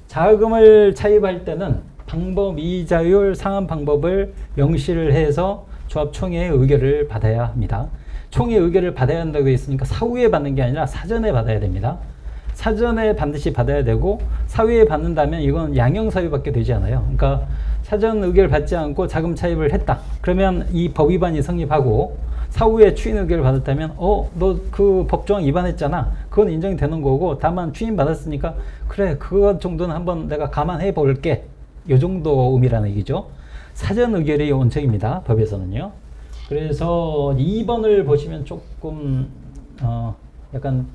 자금을 차입할 때는 방법, 이자율, 상환 방법을 명시를 해서 조합 총회 의결을 받아야 합니다. 총회 의결을 받아야 한다고 했으니까 사후에 받는 게 아니라 사전에 받아야 됩니다. 사전에 반드시 받아야 되고 사후에 받는다면 이건 양형 사유밖에 되지 않아요. 그러니까 사전 의결 받지 않고 자금 차입을 했다. 그러면 이 법 위반이 성립하고 사후에 추인 의결을 받았다면 너 그 법조항 위반했잖아. 그건 인정이 되는 거고 다만 추인 받았으니까 그래 그것 정도는 한번 내가 감안해 볼게. 요 정도 의미라는 얘기죠. 사전 의결이 원칙입니다. 법에서는요. 그래서 2번을 보시면 조금 약간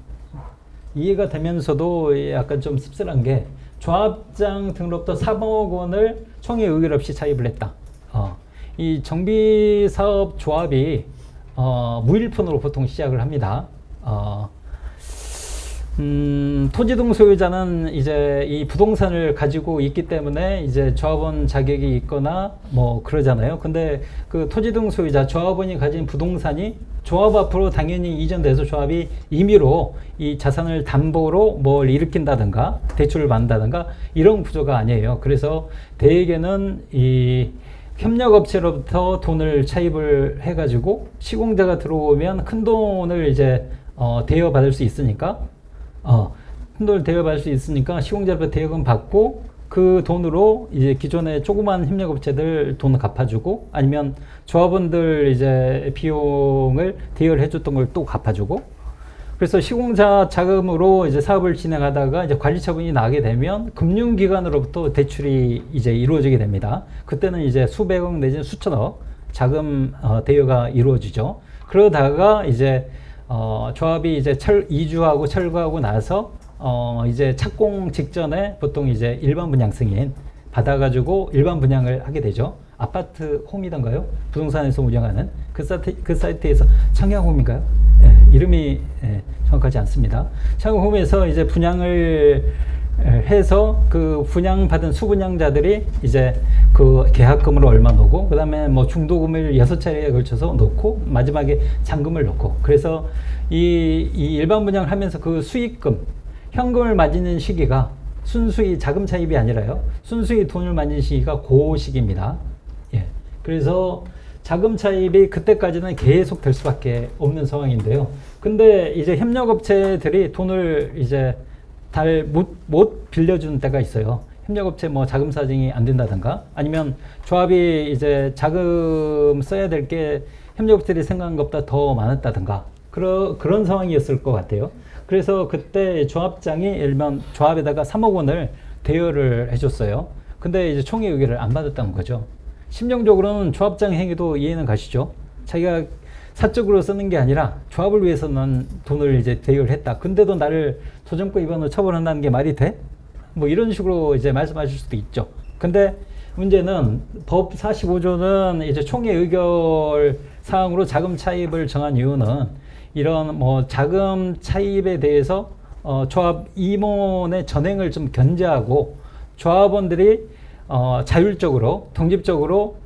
이해가 되면서도 약간 좀 씁쓸한 게 조합장 등으로부터 3억 원을 총회 의결 없이 차입을 했다. 이 정비사업 조합이 무일푼으로 보통 시작을 합니다. 토지등 소유자는 이제 이 부동산을 가지고 있기 때문에 이제 조합원 자격이 있거나 뭐 그러잖아요. 근데 그 토지등 소유자 조합원이 가진 부동산이 조합 앞으로 당연히 이전돼서 조합이 임의로 이 자산을 담보로 뭘 일으킨다든가 대출을 받는다든가 이런 구조가 아니에요. 그래서 대개는 이 협력업체로부터 돈을 차입을 해가지고 시공자가 들어오면 큰 돈을 이제 대여받을 수 있으니까 큰 돈을 대여받을 수 있으니까 시공자로부터 대여금 받고 그 돈으로 이제 기존의 조그만 협력업체들 돈을 갚아주고 아니면 조합원들 이제 비용을 대여를 해줬던 걸 또 갚아주고 그래서 시공자 자금으로 이제 사업을 진행하다가 이제 관리 처분이 나게 되면 금융기관으로부터 대출이 이제 이루어지게 됩니다. 그때는 이제 수백억 내지는 수천억 자금 대여가 이루어지죠. 그러다가 이제 조합이 이제 이주하고 철거하고 나서 이제 착공 직전에 보통 이제 일반 분양 승인 받아가지고 일반 분양을 하게 되죠. 아파트 홈이던가요? 부동산에서 운영하는 그 사이트에서 청약홈인가요? 이름이 정확하지 않습니다. 청약홈에서 이제 분양을 해서 그 분양받은 수분양자들이 이제 그 계약금으로 얼마 넣고 그 다음에 뭐 중도금을 6차례에 걸쳐서 넣고 마지막에 잔금을 넣고 그래서 이 일반 분양을 하면서 그 수익금 현금을 맞이는 시기가 순수히 자금 차입이 아니라요. 순수히 돈을 맞는 시기가 그 시기입니다. 예. 그래서 자금 차입이 그때까지는 계속 될 수밖에 없는 상황인데요. 근데 이제 협력업체들이 돈을 이제 못 빌려주는 때가 있어요. 협력업체 뭐 자금 사정이 안 된다든가 아니면 조합이 이제 자금 써야 될 게 협력업체들이 생각한 것보다 더 많았다든가 그런 상황이었을 것 같아요. 그래서 그때 조합장이 일반 조합에다가 3억 원을 대여를 해줬어요. 근데 이제 총회 의결을 안 받았다는 거죠. 심정적으로는 조합장 행위도 이해는 가시죠. 자기가 사적으로 쓰는 게 아니라 조합을 위해서 난 돈을 이제 대여를 했다. 근데도 나를 도정법 위반으로 처벌한다는 게 말이 돼? 뭐 이런 식으로 이제 말씀하실 수도 있죠. 근데 문제는 법 45조는 이제 총회 의결 사항으로 자금 차입을 정한 이유는 이런 뭐 자금 차입에 대해서 조합 임원의 전횡을 좀 견제하고 조합원들이 자율적으로 독립적으로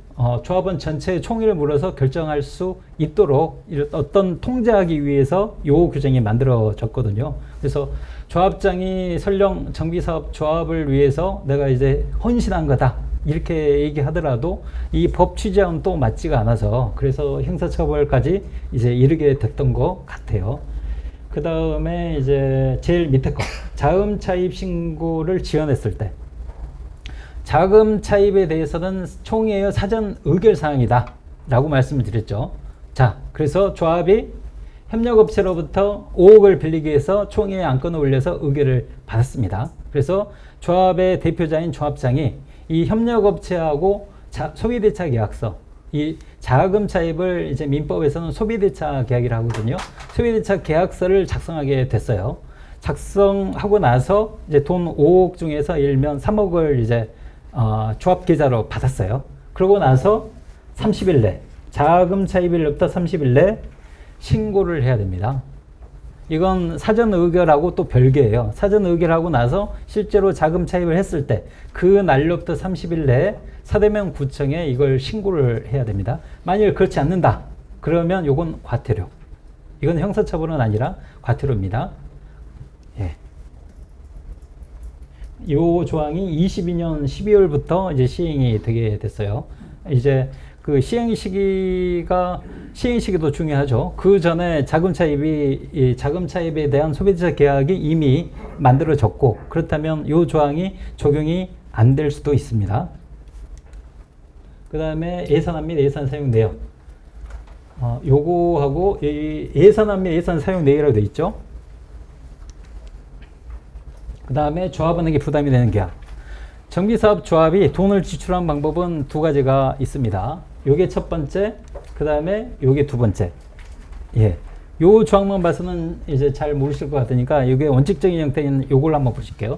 조합원 전체의 총의를 물어서 결정할 수 있도록 어떤 통제하기 위해서 요 규정이 만들어졌거든요. 그래서 조합장이 설령 정비사업 조합을 위해서 내가 이제 헌신한 거다 이렇게 얘기하더라도 이 법 취지와는 또 맞지가 않아서 그래서 형사처벌까지 이제 이르게 됐던 것 같아요. 그 다음에 이제 제일 밑에 거 자금 차입 신고를 지연했을 때 자금 차입에 대해서는 총회의 사전 의결 사항이다 라고 말씀을 드렸죠. 자, 그래서 조합이 협력업체로부터 5억을 빌리기 위해서 총회에 안건을 올려서 의결을 받았습니다. 그래서 조합의 대표자인 조합장이 이 협력업체하고 소비대차 계약서, 이 자금 차입을 이제 민법에서는 소비대차 계약이라고 하거든요. 소비대차 계약서를 작성하게 됐어요. 작성하고 나서 이제 돈 5억 중에서 일면 3억을 이제 조합 계좌로 받았어요. 그러고 나서 30일 내 자금 차입일로부터 30일 내 신고를 해야 됩니다. 이건 사전 의결하고 또 별개예요. 사전 의결하고 나서 실제로 자금 차입을 했을 때 그 날로부터 30일 내에 사대면 구청에 이걸 신고를 해야 됩니다. 만일 그렇지 않는다 그러면 이건 과태료. 이건 형사처벌은 아니라 과태료입니다. 예. 이 조항이 22년 12월부터 이제 시행이 되게 됐어요. 이제 그 시행 시기도 중요하죠. 그 전에 이 자금 차입에 대한 소비자 계약이 이미 만들어졌고, 그렇다면 이 조항이 적용이 안 될 수도 있습니다. 그 다음에 예산안 및 예산 사용 내역. 요거하고 예산안 및 예산 사용 내역이라고 되어 있죠. 그 다음에 조합은행에 부담이 되는 계약. 정비사업 조합이 돈을 지출한 방법은 두 가지가 있습니다. 요게 첫 번째, 그 다음에 요게 두 번째. 예. 요 조항만 봐서는 이제 잘 모르실 것 같으니까 이게 원칙적인 형태인 요걸 한번 보실게요.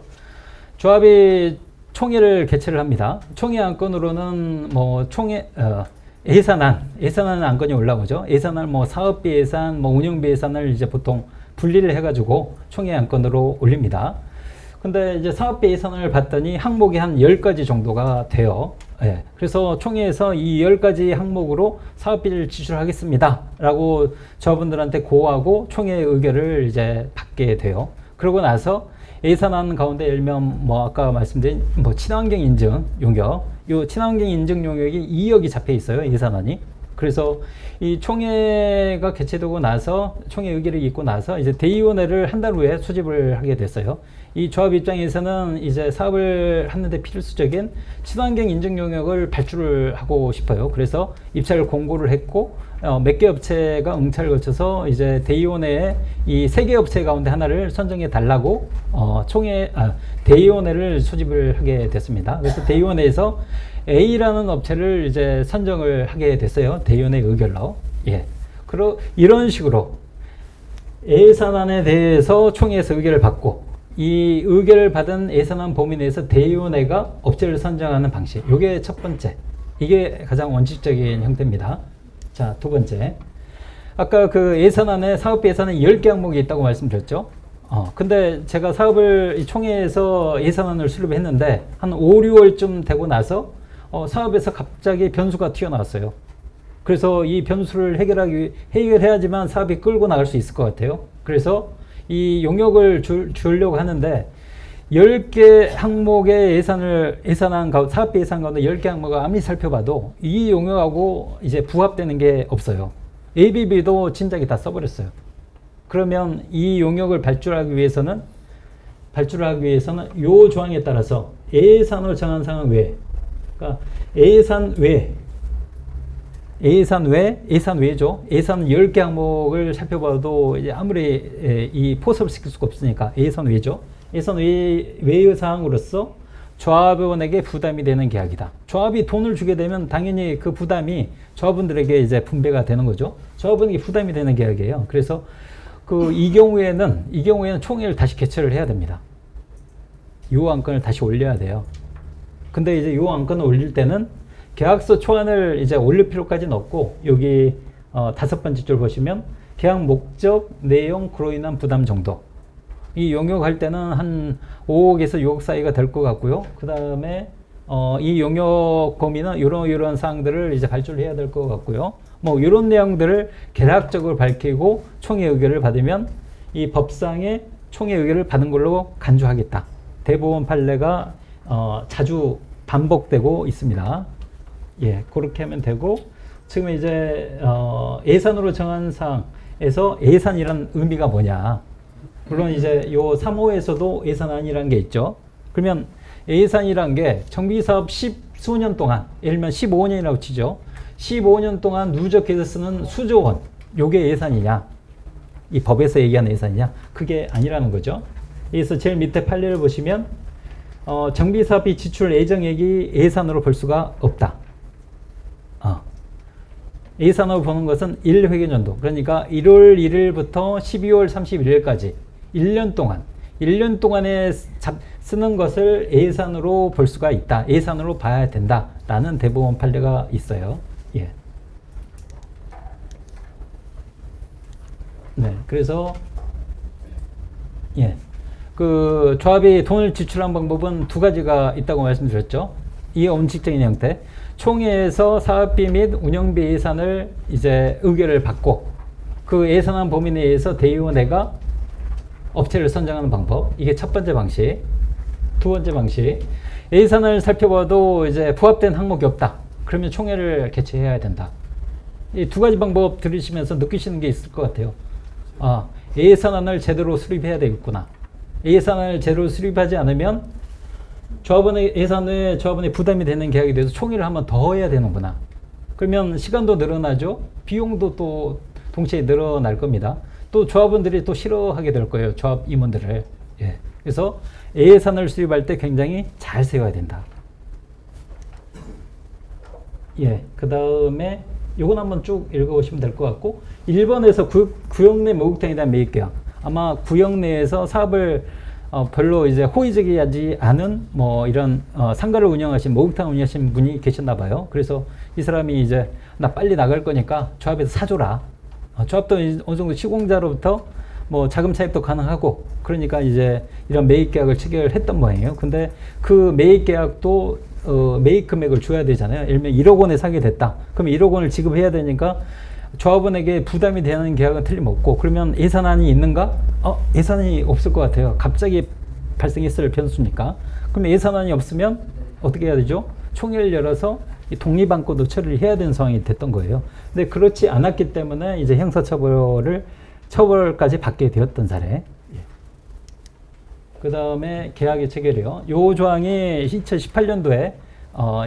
조합이 총회를 개최를 합니다. 총회 안건으로는 뭐 예산안 안건이 올라오죠. 예산안 뭐 사업비 예산, 뭐 운영비 예산을 이제 보통 분리를 해가지고 총회 안건으로 올립니다. 근데 이제 사업비 예산을 봤더니 항목이 한 10가지 정도가 돼요. 예. 그래서 총회에서 이 10가지 항목으로 사업비를 지출하겠습니다 라고 저분들한테 고하고 총회의 의결을 이제 받게 돼요. 그러고 나서 예산안 가운데 예를 들면 뭐 아까 말씀드린 뭐 친환경 인증 용역, 요 친환경 인증 용역이 2억이 잡혀 있어요, 예산안이. 그래서 이 총회가 개최되고 나서 총회 의결을 있고 나서 이제 대의원회를 한 달 후에 소집을 하게 됐어요. 이 조합 입장에서는 이제 사업을 하는데 필수적인 친환경 인증 용역을 발주를 하고 싶어요. 그래서 입찰 공고를 했고 몇 개 업체가 응찰을 거쳐서 이제 대의원회에 이 3개 업체 가운데 하나를 선정해 달라고 대의원회를 소집을 하게 됐습니다. 그래서 대의원회에서 A라는 업체를 이제 선정을 하게 됐어요. 대의원회 의결로. 예. 이런 식으로 예산안에 대해서 총회에서 의결을 받고 이 의결을 받은 예산안 범위 내에서 대의원회가 업체를 선정하는 방식. 이게 첫 번째. 이게 가장 원칙적인 형태입니다. 자, 두 번째. 아까 그 예산안에 사업비 예산에 10개 항목이 있다고 말씀드렸죠. 근데 제가 이 총회에서 예산안을 수립했는데 한 5, 6월쯤 되고 나서 사업에서 갑자기 변수가 튀어나왔어요. 그래서 이 변수를 해결해야지만 사업이 끌고 나갈 수 있을 것 같아요. 그래서 이 용역을 주려고 하는데 10개 항목의 사업비 예산 가운데 10개 항목을 아무리 살펴봐도 이 용역하고 이제 부합되는 게 없어요. ABB도 진작에 다 써버렸어요. 그러면 이 용역을 발주하기 위해서는 이 조항에 따라서 예산으로 정한 상황 외에, 그러니까 예산 외죠. 예산 10개 항목을 살펴봐도 이제 아무리 이 포섭을 시킬 수가 없으니까 예산 외죠. 예산 외의 사항으로서 조합원에게 부담이 되는 계약이다. 조합이 돈을 주게 되면 당연히 그 부담이 조합원들에게 이제 분배가 되는 거죠. 조합원에게 부담이 되는 계약이에요. 그래서 이 경우에는 총회를 다시 개최를 해야 됩니다. 요 안건을 다시 올려야 돼요. 근데 이제 요 안건을 올릴 때는 계약서 초안을 이제 올릴 필요까지는 없고, 여기 5번째 줄 보시면 계약 목적, 내용, 그로 인한 부담 정도. 이 용역할 때는 한 5억에서 6억 사이가 될 것 같고요. 그 다음에 이 용역 범위는 이런 사항들을 이제 발주를 해야 될 것 같고요. 뭐 이런 내용들을 계략적으로 밝히고 총회 의결을 받으면 이 법상에 총회 의결을 받은 걸로 간주하겠다. 대법원 판례가 자주 반복되고 있습니다. 예, 그렇게 하면 되고, 지금 이제 예산으로 정한 사항에서 예산이란 의미가 뭐냐. 물론 이제 요 3호에서도 예산안이라는 게 있죠. 그러면 예산이란 게 정비사업 10수년 동안, 예를 들면 15년이라고 치죠. 15년 동안 누적해서 쓰는 수조 원, 요게 예산이냐, 이 법에서 얘기하는 예산이냐, 그게 아니라는 거죠. 그래서 제일 밑에 판례를 보시면 정비사업비 지출 예정액이 예산으로 볼 수가 없다. 예산으로 보는 것은 1회계연도, 그러니까 1월 1일부터 12월 31일까지 1년 동안에 쓰는 것을 예산으로 볼 수가 있다. 예산으로 봐야 된다라는 대법원 판례가 있어요. 예. 네, 그래서 그 조합이 돈을 지출한 방법은 두 가지가 있다고 말씀드렸죠. 이게 원칙적인 형태. 총회에서 사업비 및 운영비 예산을 이제 의결을 받고 그 예산안 범위 내에서 대의원회가 업체를 선정하는 방법. 이게 첫 번째 방식. 두 번째 방식. 예산을 살펴봐도 이제 부합된 항목이 없다. 그러면 총회를 개최해야 된다. 이 두 가지 방법 들으시면서 느끼시는 게 있을 것 같아요. 아, 예산안을 제대로 수립해야 되겠구나. 예산안을 제대로 수립하지 않으면 조합원의 예산에 조합원의 부담이 되는 계약에 대해서 총회를 한번 더 해야 되는구나. 그러면 시간도 늘어나죠. 비용도 또 동시에 늘어날 겁니다. 또 조합원들이 또 싫어하게 될 거예요. 조합 임원들을. 예. 그래서 예산을 수립할 때 굉장히 잘 세워야 된다. 예. 그 다음에 요건 한번 쭉 읽어보시면 될 것 같고 1번에서 구역 내 목욕탕에 대한 매입계약. 아마 구역 내에서 사업을 별로 이제 호의적이하지 않은 뭐 이런 상가를 운영하신 목욕탕 운영하신 분이 계셨나 봐요. 그래서 이 사람이 이제 나 빨리 나갈 거니까 조합에서 사줘라. 조합도 어느 정도 시공자로부터 뭐 자금 차입도 가능하고 그러니까 이제 이런 매입 계약을 체결했던 모양이에요. 근데 그 매입 계약도 매입 금액을 줘야 되잖아요. 예를 들면 1억 원에 사게 됐다. 그러면 1억 원을 지급해야 되니까 조합원에게 부담이 되는 계약은 틀림없고 그러면 예산안이 있는가? 예산안이 없을 것 같아요. 갑자기 발생했을 변수니까. 그러면 예산안이 없으면 어떻게 해야 되죠? 총회를 열어서 독립안건도 처리를 해야 되는 상황이 됐던 거예요. 근데 그렇지 않았기 때문에 이제 처벌까지 받게 되었던 사례. 그 다음에 계약의 체결이요. 요 조항이 2018년도에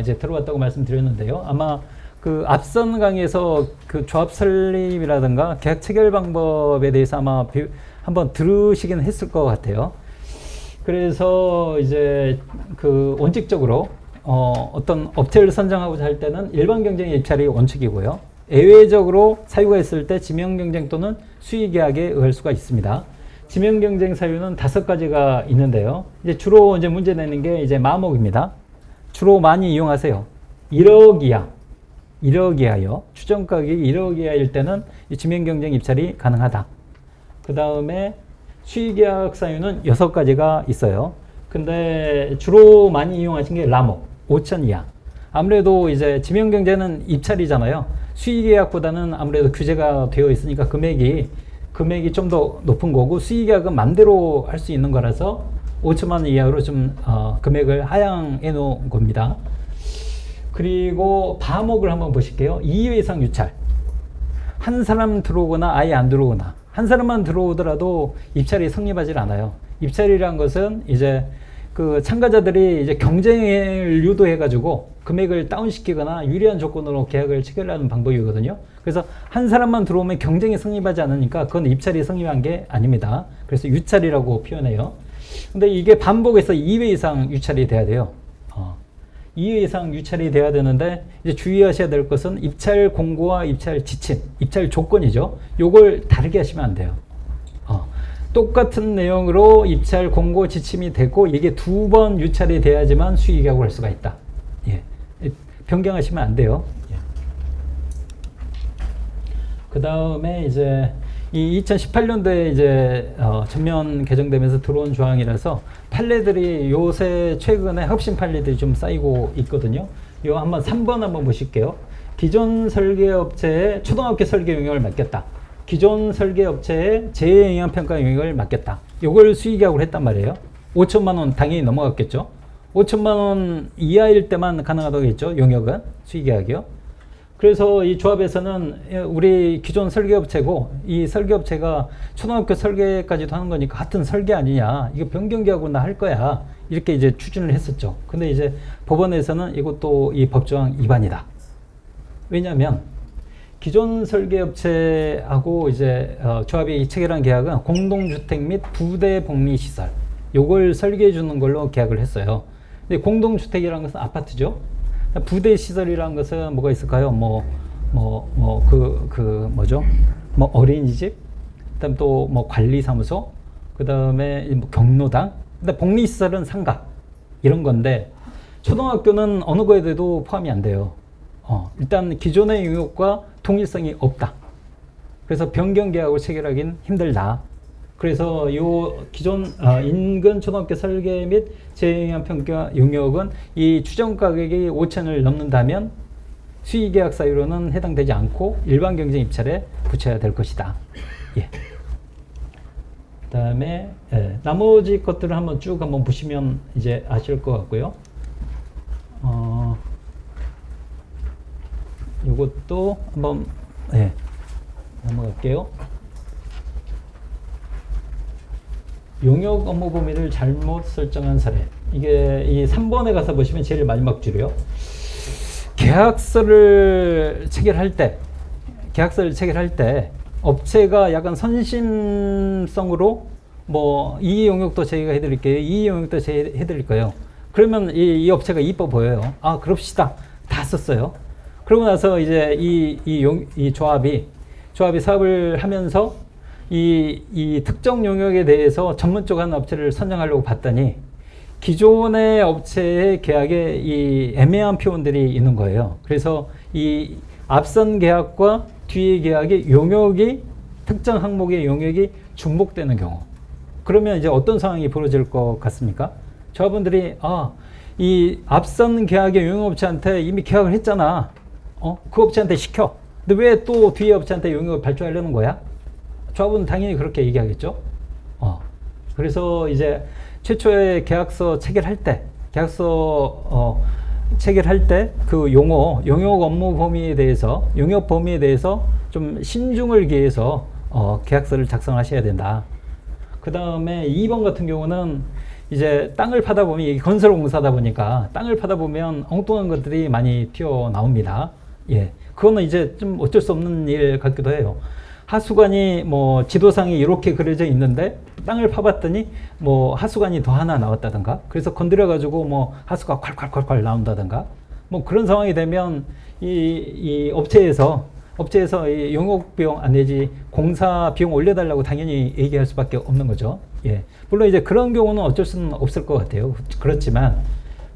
이제 들어왔다고 말씀드렸는데요. 아마 그 앞선 강의에서 그 조합 설립이라든가 계약 체결 방법에 대해서 아마 한번 들으시긴 했을 것 같아요. 그래서 이제 그 원칙적으로 어떤 업체를 선정하고자 할 때는 일반 경쟁의 입찰이 원칙이고요. 예외적으로 사유가 있을 때 지명 경쟁 또는 수의 계약에 의할 수가 있습니다. 지명 경쟁 사유는 5가지가 있는데요. 이제 주로 이제 문제 내는 게 이제 마목입니다. 주로 많이 이용하세요. 1억 이하요. 추정 가격이 1억 이하일 때는 이 지명 경쟁 입찰이 가능하다. 그 다음에 수의 계약 사유는 6가지가 있어요. 근데 주로 많이 이용하신 게 라목 5천 이하. 아무래도 이제 지명 경쟁은 입찰이잖아요. 수의 계약보다는 아무래도 규제가 되어 있으니까 금액이 좀 더 높은 거고 수의 계약은 맘대로 할 수 있는 거라서 5천만 원 이하로 좀 금액을 하향해 놓은 겁니다. 그리고 바목을 한번 보실게요. 2회 이상 유찰. 한 사람 들어오거나 아예 안 들어오거나 한 사람만 들어오더라도 입찰이 성립하지 않아요. 입찰이란 것은 이제 그 참가자들이 이제 경쟁을 유도해 가지고 금액을 다운시키거나 유리한 조건으로 계약을 체결하는 방법이거든요. 그래서 한 사람만 들어오면 경쟁이 성립하지 않으니까 그건 입찰이 성립한 게 아닙니다. 그래서 유찰이라고 표현해요. 근데 이게 반복해서 2회 이상 유찰이 돼야 돼요. 2회 이상 유찰이 돼야 되는데 이제 주의하셔야 될 것은 입찰 공고와 입찰 지침, 입찰 조건이죠. 요걸 다르게 하시면 안 돼요. 똑같은 내용으로 입찰 공고 지침이 되고 이게 2번 유찰이 돼야지만 수의 계약을 할 수가 있다. 예. 변경하시면 안 돼요. 예. 그 다음에 이제 이 2018년도에 이제 전면 개정되면서 들어온 조항이라서 판례들이 요새 최근에 혁신 판례들이 좀 쌓이고 있거든요. 요 한번 3번 한번 보실게요. 기존 설계업체에 초등학교 설계 용역을 맡겼다. 기존 설계업체에 재영향평가 용역을 맡겼다. 요걸 수의계약으로 했단 말이에요. 5천만 원 당연히 넘어갔겠죠. 5천만 원 이하일 때만 가능하다고 했죠. 용역은 수의계약이요. 그래서 이 조합에서는 우리 기존 설계업체고 이 설계업체가 초등학교 설계까지도 하는 거니까 같은 설계 아니냐. 이거 변경계약으로 할 거야. 이렇게 이제 추진을 했었죠. 근데 이제 법원에서는 이것도 이 법조항 위반이다. 왜냐하면 기존 설계업체하고 이제 조합이 체결한 계약은 공동주택 및 부대 복리시설 요걸 설계해 주는 걸로 계약을 했어요. 근데 공동주택이라는 것은 아파트죠. 부대 시설이라는 것은 뭐가 있을까요? 뭐죠? 뭐 어린이집, 그다음 또 뭐 관리사무소, 그다음에 뭐 경로당, 근데 복리시설은 상가 이런 건데 초등학교는 어느 거에도 포함이 안 돼요. 일단 기존의 용역과 동일성이 없다. 그래서 변경 계약을 체결하기는 힘들다. 그래서 요 기존 인근 초등학교 설계 및 재영향 평가 용역은 이 추정 가격이 5천을 넘는다면 수의 계약 사유로는 해당되지 않고 일반 경쟁 입찰에 붙여야 될 것이다. 예. 그다음에 나머지 것들을 한번 쭉 한번 보시면 이제 아실 것 같고요. 이것도 한번 네, 넘어갈게요. 용역 업무 범위를 잘못 설정한 사례. 이게 이 3번에 가서 보시면 제일 마지막 줄이요. 계약서를 체결할 때 업체가 약간 선심성으로 뭐 이 용역도 저희가 해드릴게요. 이 용역도 저희가 해드릴 거예요. 그러면 이 업체가 이뻐 보여요. 아, 그럽시다. 다 썼어요. 그러고 나서 이제 이 조합이 사업을 하면서 이 특정 용역에 대해서 전문적 한 업체를 선정하려고 봤더니 기존의 업체의 계약에 이 애매한 표현들이 있는 거예요. 그래서 이 앞선 계약과 뒤의 계약의 용역이 특정 항목의 용역이 중복되는 경우. 그러면 이제 어떤 상황이 벌어질 것 같습니까? 조합원들이 이 앞선 계약의 용역업체한테 이미 계약을 했잖아. 그 업체한테 시켜. 근데 왜 또 뒤에 업체한테 용역을 발주하려는 거야? 조합은 당연히 그렇게 얘기하겠죠. 그래서 이제 최초의 계약서 체결할 때 그 용역 업무 범위에 대해서 좀 신중을 기해서 계약서를 작성하셔야 된다. 그 다음에 2번 같은 경우는 이제 땅을 파다 보면 이게 건설공사다 보니까 땅을 파다 보면 엉뚱한 것들이 많이 튀어나옵니다. 예. 그거는 이제 좀 어쩔 수 없는 일 같기도 해요. 하수관이 뭐 지도상에 이렇게 그려져 있는데 땅을 파봤더니 뭐 하수관이 더 하나 나왔다든가, 그래서 건드려 가지고 뭐 하수가 콸콸콸콸 나온다든가, 뭐 그런 상황이 되면 이 업체에서 이 용역 비용 안 내지 공사 비용 올려달라고 당연히 얘기할 수밖에 없는 거죠. 예. 물론 이제 그런 경우는 어쩔 수는 없을 것 같아요. 그렇지만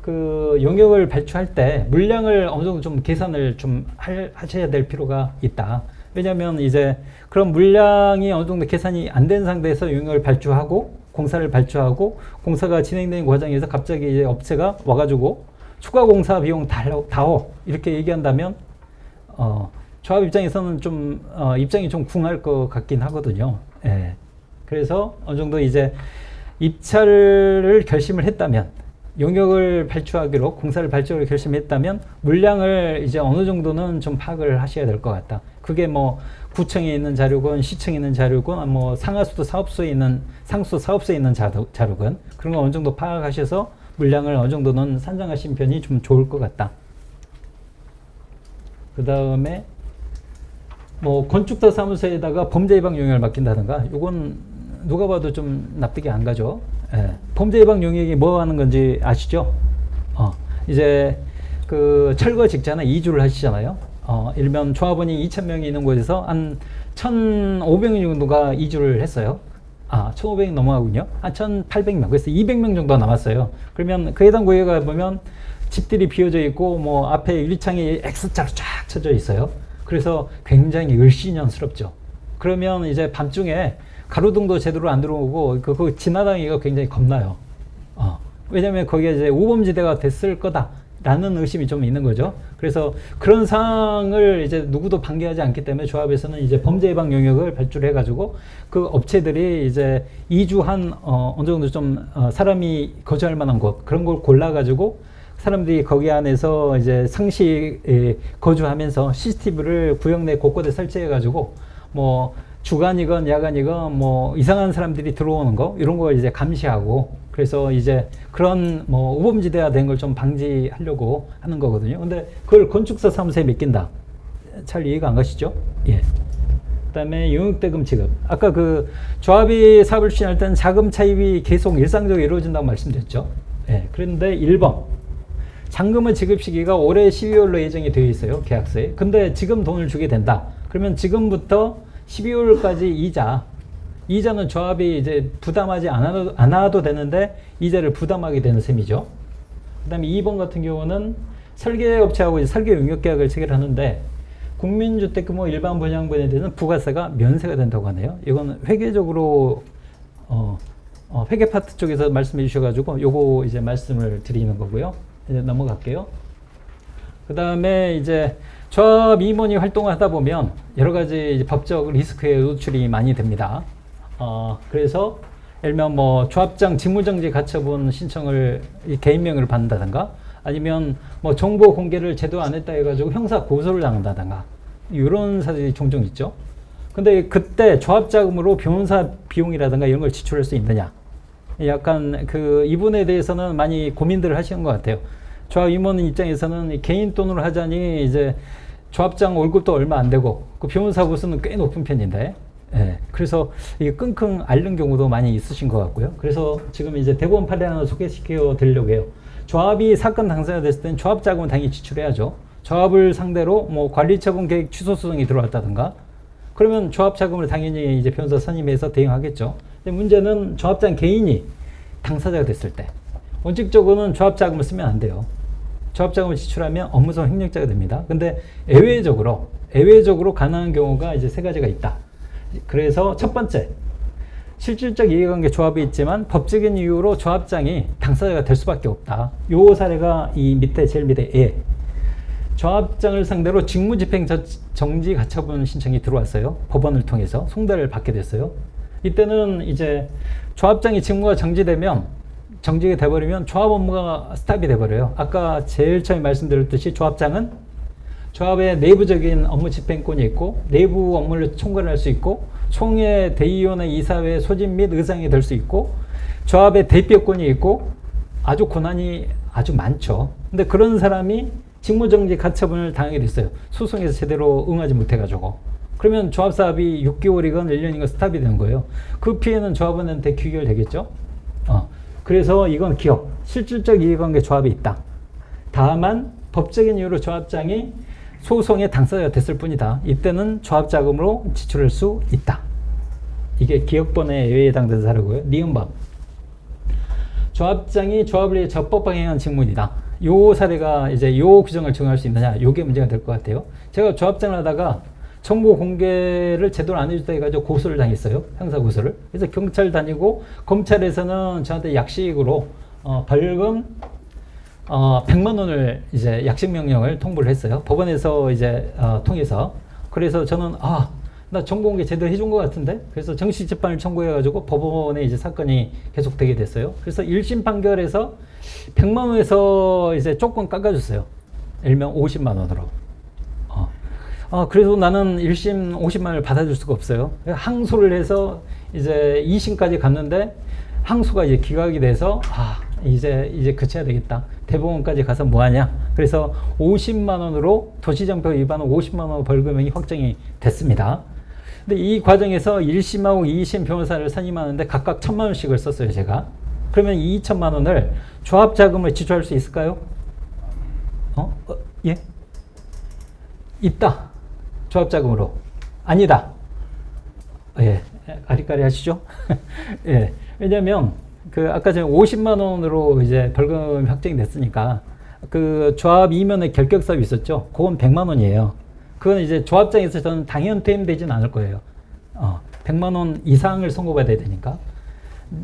그 용역을 발주할 때 물량을 어느 정도 좀 계산을 좀 하셔야 될 필요가 있다. 왜냐하면 이제 그런 물량이 어느 정도 계산이 안 된 상태에서 용역을 발주하고 공사를 발주하고 공사가 진행되는 과정에서 갑자기 이제 업체가 와가지고 추가 공사 비용 다오 이렇게 얘기한다면 조합 입장에서는 좀 입장이 좀 궁할 것 같긴 하거든요. 예. 그래서 어느 정도 이제 입찰을 결심을 했다면, 용역을 발주하기로 공사를 발주하기로 결심했다면 물량을 이제 어느 정도는 좀 파악을 하셔야 될 것 같다. 그게 뭐 구청에 있는 자료건 시청에 있는 자료건 뭐 상하수도 사업소에 있는 자료건 그런 거 어느 정도 파악하셔서 물량을 어느 정도는 산정하신 편이 좀 좋을 것 같다. 그 다음에 뭐 건축사 사무소에다가 범죄 예방 용역을 맡긴다든가, 이건 누가 봐도 좀 납득이 안 가죠. 예. 범죄 예방 용역이 뭐 하는 건지 아시죠? 이제 그 철거 직전에 이주를 하시잖아요. 일면 조합원이 2,000명이 있는 곳에서 한 1,500명 정도가 이주를 했어요. 1,500명 넘어가군요. 한 1,800명. 그래서 200명 정도 남았어요. 그러면 그 해당 구역에 가보면 집들이 비어져 있고 뭐 앞에 유리창이 X자로 쫙 쳐져 있어요. 그래서 굉장히 을씨년스럽죠. 그러면 이제 밤중에 가로등도 제대로 안 들어오고 그 지나다니기가 굉장히 겁나요. 왜냐면 거기에 이제 우범지대가 됐을 거다라는 의심이 좀 있는 거죠. 그래서 그런 상황을 이제 누구도 방기하지 않기 때문에 조합에서는 이제 범죄 예방 용역을 발주를 해가지고 그 업체들이 이제 이주한 어느 정도 좀 사람이 거주할 만한 곳, 그런 걸 골라가지고 사람들이 거기 안에서 이제 상시 거주하면서 CCTV를 구역 내 곳곳에 설치해가지고 뭐 주간이건 야간이건 뭐 이상한 사람들이 들어오는 거 이런 거 이제 감시하고, 그래서 이제 그런 뭐 우범지대화 된 걸 좀 방지하려고 하는 거거든요. 근데 그걸 건축사 사무소에 맡긴다. 잘 이해가 안 가시죠? 예. 그다음에 용역대금 지급. 아까 그 조합이 사업을 추진할 때는 자금 차입이 계속 일상적으로 이루어진다고 말씀드렸죠. 예. 그런데 1번. 잔금의 지급 시기가 올해 12월로 예정이 되어 있어요. 계약서에. 근데 지금 돈을 주게 된다. 그러면 지금부터 12월까지 이자는 조합이 이제 부담하지 않아도 되는데 이자를 부담하게 되는 셈이죠. 그 다음에 2번 같은 경우는 설계업체하고 이제 설계 용역 계약을 체결하는데 국민주택규모 일반 분양분에 대해서는 부가세가 면세가 된다고 하네요. 이건 회계적으로 회계 파트 쪽에서 말씀해 주셔가지고 요거 이제 말씀을 드리는 거고요. 이제 넘어갈게요. 그 다음에 이제 조합 임원이 활동을 하다 보면 여러 가지 이제 법적 리스크에 노출이 많이 됩니다. 그래서 예를 들면 뭐 조합장 직무정지 가처분 신청을 개인 명의로 받는다든가, 아니면 뭐 정보 공개를 제대로 안 했다 해가지고 형사 고소를 당한다든가 이런 사례들이 종종 있죠. 근데 그때 조합자금으로 변호사 비용이라든가 이런 걸 지출할 수 있느냐? 약간 이 부분에 대해서는 많이 고민들을 하시는 것 같아요. 조합 임원 입장에서는 개인 돈으로 하자니 이제 조합장 월급도 얼마 안 되고 그 변호사 보수는 꽤 높은 편인데, 예, 그래서 이게 끙끙 앓는 경우도 많이 있으신 것 같고요. 그래서 지금 이제 대법원 판례 하나 소개시켜 드리려고 해요. 조합이 사건 당사자가 됐을 때는 조합 자금은 당연히 지출해야죠. 조합을 상대로 뭐 관리처분 계획 취소 소송이 들어왔다든가 그러면 조합 자금을 당연히 이제 변호사 선임해서 대응하겠죠. 근데 문제는 조합장 개인이 당사자가 됐을 때 원칙적으로는 조합 자금을 쓰면 안 돼요. 조합 자금을 지출하면 업무상 횡령죄가 됩니다. 근데 예외적으로 가능한 경우가 이제 세 가지가 있다. 그래서 첫 번째, 실질적 이해관계 조합이 있지만 법적인 이유로 조합장이 당사자가 될 수밖에 없다. 요 사례가 이 밑에 제일 밑에 예. 조합장을 상대로 직무집행 정지 가처분 신청이 들어왔어요. 법원을 통해서 송달을 받게 됐어요. 이때는 이제 조합장이 직무가 정지가 돼버리면 조합 업무가 스탑이 돼버려요. 아까 제일 처음에 말씀드렸듯이 조합장은 조합의 내부적인 업무 집행권이 있고 내부 업무를 총괄할 수 있고 총회 대의원회 이사회 소집 및 의장이 될 수 있고 조합의 대표권이 있고 아주 권한이 아주 많죠. 근데 그런 사람이 직무정지 가처분을 당하게 됐어요. 소송에서 제대로 응하지 못해가지고. 그러면 조합사업이 6개월이건 1년이건 스탑이 되는 거예요. 그 피해는 조합원한테 귀결되겠죠. 그래서 이건 기업, 실질적 이해관계 조합이 있다. 다만 법적인 이유로 조합장이 소송의 당사자가 됐을 뿐이다. 이때는 조합자금으로 지출할 수 있다. 이게 기업번에 예외에 해당되는 사례고요. 니은박. 조합장이 조합을 위해 적법하게 행한 직무이다. 요 사례가 이제 요 규정을 적용할 수 있느냐, 요게 문제가 될 것 같아요. 제가 조합장을 하다가 정보 공개를 제대로 안 해줬다 해가지고 고소를 당했어요. 형사 고소를. 그래서 경찰 다니고 검찰에서는 저한테 약식으로 벌금 100만 원을 이제 약식 명령을 통보를 했어요. 법원에서 이제 통해서. 그래서 저는 나 정보 공개 제대로 해준 것 같은데. 그래서 정식 재판을 청구해가지고 법원에 이제 사건이 계속되게 됐어요. 그래서 1심 판결에서 100만 원에서 이제 조금 깎아줬어요. 일명 50만 원으로. 그래도 나는 1심 50만 원을 받아줄 수가 없어요. 항소를 해서 이제 2심까지 갔는데 항소가 이제 기각이 돼서 이제 그쳐야 되겠다. 대법원까지 가서 뭐 하냐. 그래서 50만 원으로 도시정법 위반은 50만 원 벌금형이 확정이 됐습니다. 근데 이 과정에서 1심하고 2심 변호사를 선임하는데 각각 1,000만 원씩을 썼어요, 제가. 그러면 이 2,000만 원을 조합 자금을 지출할 수 있을까요? 예? 있다. 조합 자금으로. 아니다. 예. 아리까리 하시죠? 예. 왜냐면 아까 전에 50만 원으로 이제 벌금이 확정이 됐으니까 그 조합 이면에 결격사유 있었죠. 그건 100만 원이에요. 그건 이제 조합장에서 저는 당연 퇴임되지는 않을 거예요. 100만 원 이상을 선고받아야 되니까.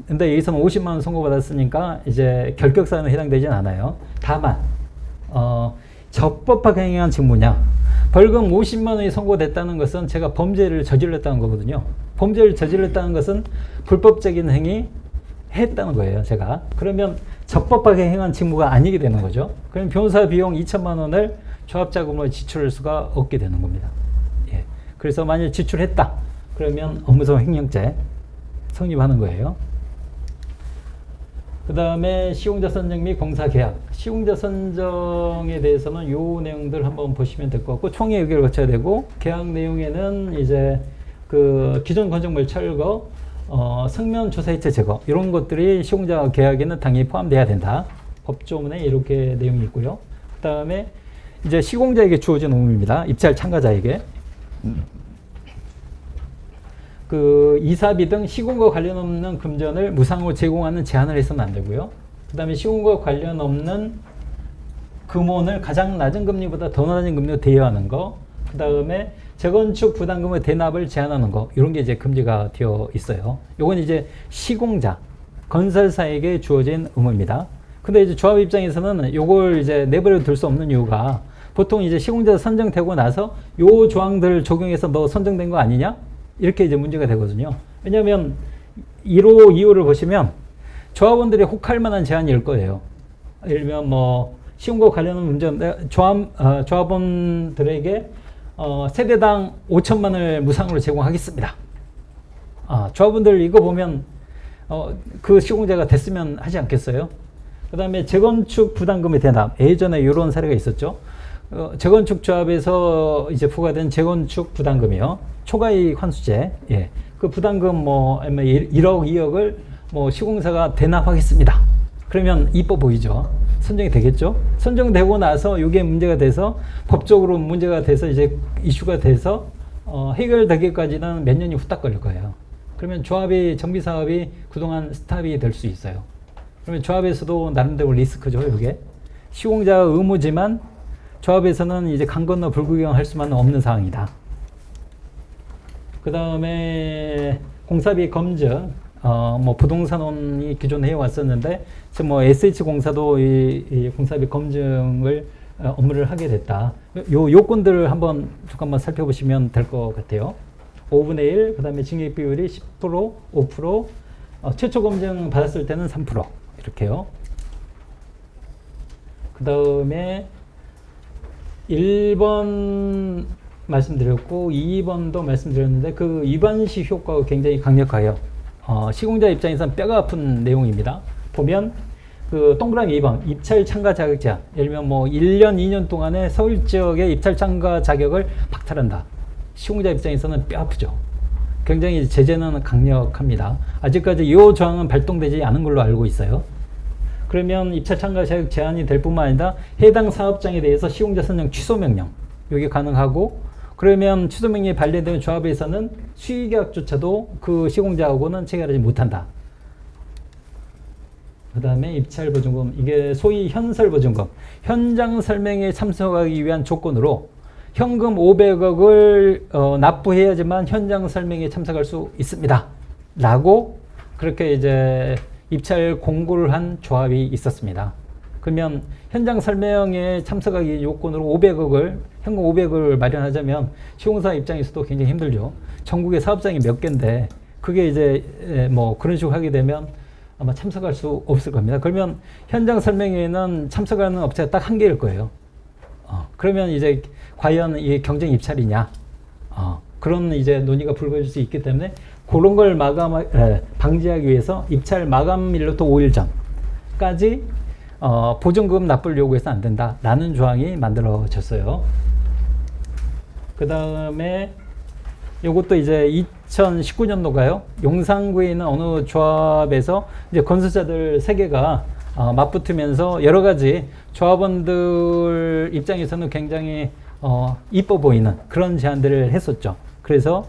근데 여기서는 50만 원 선고받았으니까 이제 결격사유는 해당되지는 않아요. 다만 적법하게 행한 직무냐. 벌금 50만 원이 선고됐다는 것은 제가 범죄를 저질렀다는 거거든요. 범죄를 저질렀다는 것은 불법적인 행위 했다는 거예요, 제가. 그러면 적법하게 행한 직무가 아니게 되는 거죠. 그럼 변호사 비용 2,000만 원을 조합자금으로 지출할 수가 없게 되는 겁니다. 예. 그래서 만약 지출했다. 그러면 업무상 횡령죄 성립하는 거예요. 그 다음에 시공자 선정 및 공사 계약. 시공자 선정에 대해서는 요 내용들 한번 보시면 될 것 같고, 총회 의결을 거쳐야 되고, 계약 내용에는 이제 기존 건축물 철거, 성면 조사해체 제거, 이런 것들이 시공자 계약에는 당연히 포함돼야 된다. 법조문에 이렇게 내용이 있고요. 그 다음에 이제 시공자에게 주어진 의무입니다. 입찰 참가자에게. 이사비 등 시공과 관련 없는 금전을 무상으로 제공하는 제한을 해서는 안 되고요. 그 다음에 시공과 관련 없는 금원을 가장 낮은 금리보다 더 낮은 금리로 대여하는 거. 그 다음에 재건축 부담금의 대납을 제한하는 거. 이런 게 이제 금지가 되어 있어요. 요건 이제 시공자, 건설사에게 주어진 의무입니다. 근데 이제 조합 입장에서는 요걸 이제 내버려 둘 수 없는 이유가 보통 이제 시공자 선정되고 나서 요 조항들을 적용해서 너 선정된 거 아니냐? 이렇게 이제 문제가 되거든요. 왜냐하면 1호, 2호를 보시면 조합원들이 혹할 만한 제한일 거예요. 예를 들면 뭐 시공과 관련한 문제인데 조합원들에게 세대당 5천만 원을 무상으로 제공하겠습니다. 조합원들 이거 보면 그 시공자가 됐으면 하지 않겠어요? 그 다음에 재건축 부담금의 대납. 예전에 이런 사례가 있었죠. 재건축 조합에서 이제 부과된 재건축 부담금이요. 초과이익 환수제. 예. 그 부담금 1억, 2억을 시공사가 대납하겠습니다. 그러면 이뻐 보이죠. 선정이 되겠죠. 선정되고 나서 이게 문제가 돼서 법적으로 문제가 돼서 이제 이슈가 돼서 해결되기까지는 몇 년이 후딱 걸릴 거예요. 그러면 조합이 정비 사업이 그동안 스탑이 될 수 있어요. 그러면 조합에서도 나름대로 리스크죠. 이게 시공자 의무지만 조합에서는 이제 강 건너 불구경할 수만 없는 상황이다. 그 다음에 공사비 검증. 부동산원이 기존에 해왔었는데, 지금 SH공사도 이 공사비 검증을 업무를 하게 됐다. 요 요건들을 한번 살펴보시면 될 것 같아요. 5분의 1, 그 다음에 징액 비율이 10%, 5%, 최초 검증 받았을 때는 3%, 이렇게요. 그 다음에 1번 말씀드렸고, 2번도 말씀드렸는데, 그 위반시 효과가 굉장히 강력해요. 시공자 입장에서는 뼈가 아픈 내용입니다. 보면 그 동그라미 2번 입찰 참가 자격 제한. 예를 들면 1년 2년 동안에 서울 지역의 입찰 참가 자격을 박탈한다. 시공자 입장에서는 뼈 아프죠. 굉장히 제재는 강력합니다. 아직까지 이 조항은 발동되지 않은 걸로 알고 있어요. 그러면 입찰 참가 자격 제한이 될 뿐만 아니라 해당 사업장에 대해서 시공자 선정 취소 명령 이게 가능하고, 그러면 취소 명령이 발령되면 조합에서는 수의계약조차도 그 시공자하고는 체결하지 못한다. 그 다음에 입찰 보증금, 이게 소위 현설 보증금, 현장 설명에 참석하기 위한 조건으로 현금 500억을 납부해야지만 현장 설명에 참석할 수 있습니다. 라고 그렇게 이제 입찰 공고를 한 조합이 있었습니다. 그러면 현장 설명에 참석하기 요건으로 500억을, 현금 500억을 마련하자면 시공사 입장에서도 굉장히 힘들죠. 전국에 사업장이 몇 개인데 그게 이제 그런 식으로 하게 되면 아마 참석할 수 없을 겁니다. 그러면 현장 설명회에는 참석하는 업체가 딱 한 개일 거예요. 그러면 이제 과연 이게 경쟁 입찰이냐? 그런 이제 논의가 불거질 수 있기 때문에 그런 걸 방지하기 위해서 입찰 마감일로부터 5일 전까지 보증금 납부를 요구해서는 안 된다라는 조항이 만들어졌어요. 그 다음에 요것도 이제 2019년도가요. 용산구에 있는 어느 조합에서 이제 건설사들 3개가 맞붙으면서 여러 가지 조합원들 입장에서는 굉장히 이뻐 보이는 그런 제안들을 했었죠. 그래서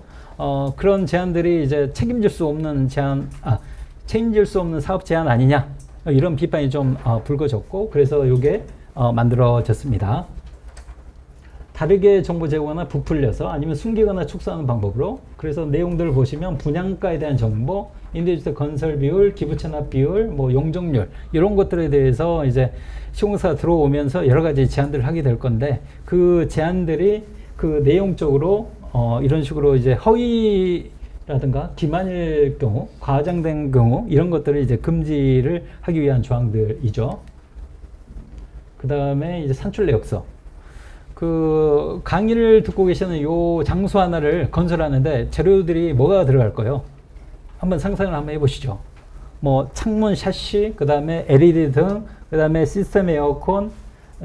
그런 제안들이 이제 책임질 수 없는 사업 제안 아니냐, 이런 비판이 좀 불거졌고, 그래서 이게 만들어졌습니다. 다르게 정보 제공하거나 부풀려서 아니면 숨기거나 축소하는 방법으로. 그래서 내용들을 보시면 분양가에 대한 정보, 임대주택 건설 비율, 기부 체납 비율, 용적률, 이런 것들에 대해서 이제 시공사가 들어오면서 여러 가지 제안들을 하게 될 건데, 그 제안들이 그 내용적으로 이런 식으로 이제 허위라든가 기만일 경우, 과장된 경우, 이런 것들을 이제 금지를 하기 위한 조항들이죠. 그 다음에 이제 산출 내역서. 그 강의를 듣고 계시는 요 장소 하나를 건설하는데 재료들이 뭐가 들어갈까요? 한번 상상을 한번 해보시죠. 창문 샤시, 그 다음에 LED 등, 그 다음에 시스템 에어컨,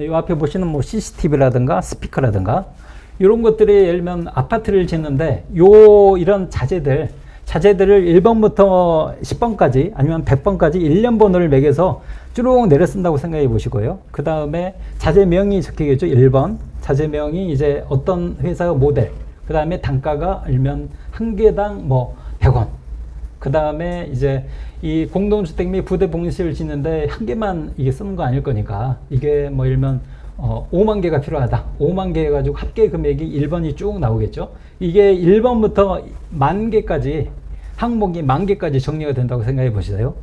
요 앞에 보시는 CCTV라든가 스피커라든가 이런 것들이 예를 들면 아파트를 짓는데 이런 자재들을 1번부터 10번까지 아니면 100번까지 1년 번호를 매겨서 쭉 내려 쓴다고 생각해 보시고요. 그 다음에 자재명이 적히겠죠. 1번. 자재명이 이제 어떤 회사 모델. 그 다음에 단가가 알면 한 개당 100원. 그 다음에 이제 이 공동주택 및 부대복리시설 짓는데 한 개만 이게 쓰는 거 아닐 거니까 이게 예를 들면 5만 개가 필요하다. 5만 개 해가지고 합계 금액이 1번이 쭉 나오겠죠. 이게 1번부터 만 개까지 항목이 만 개까지 정리가 된다고 생각해 보시세요.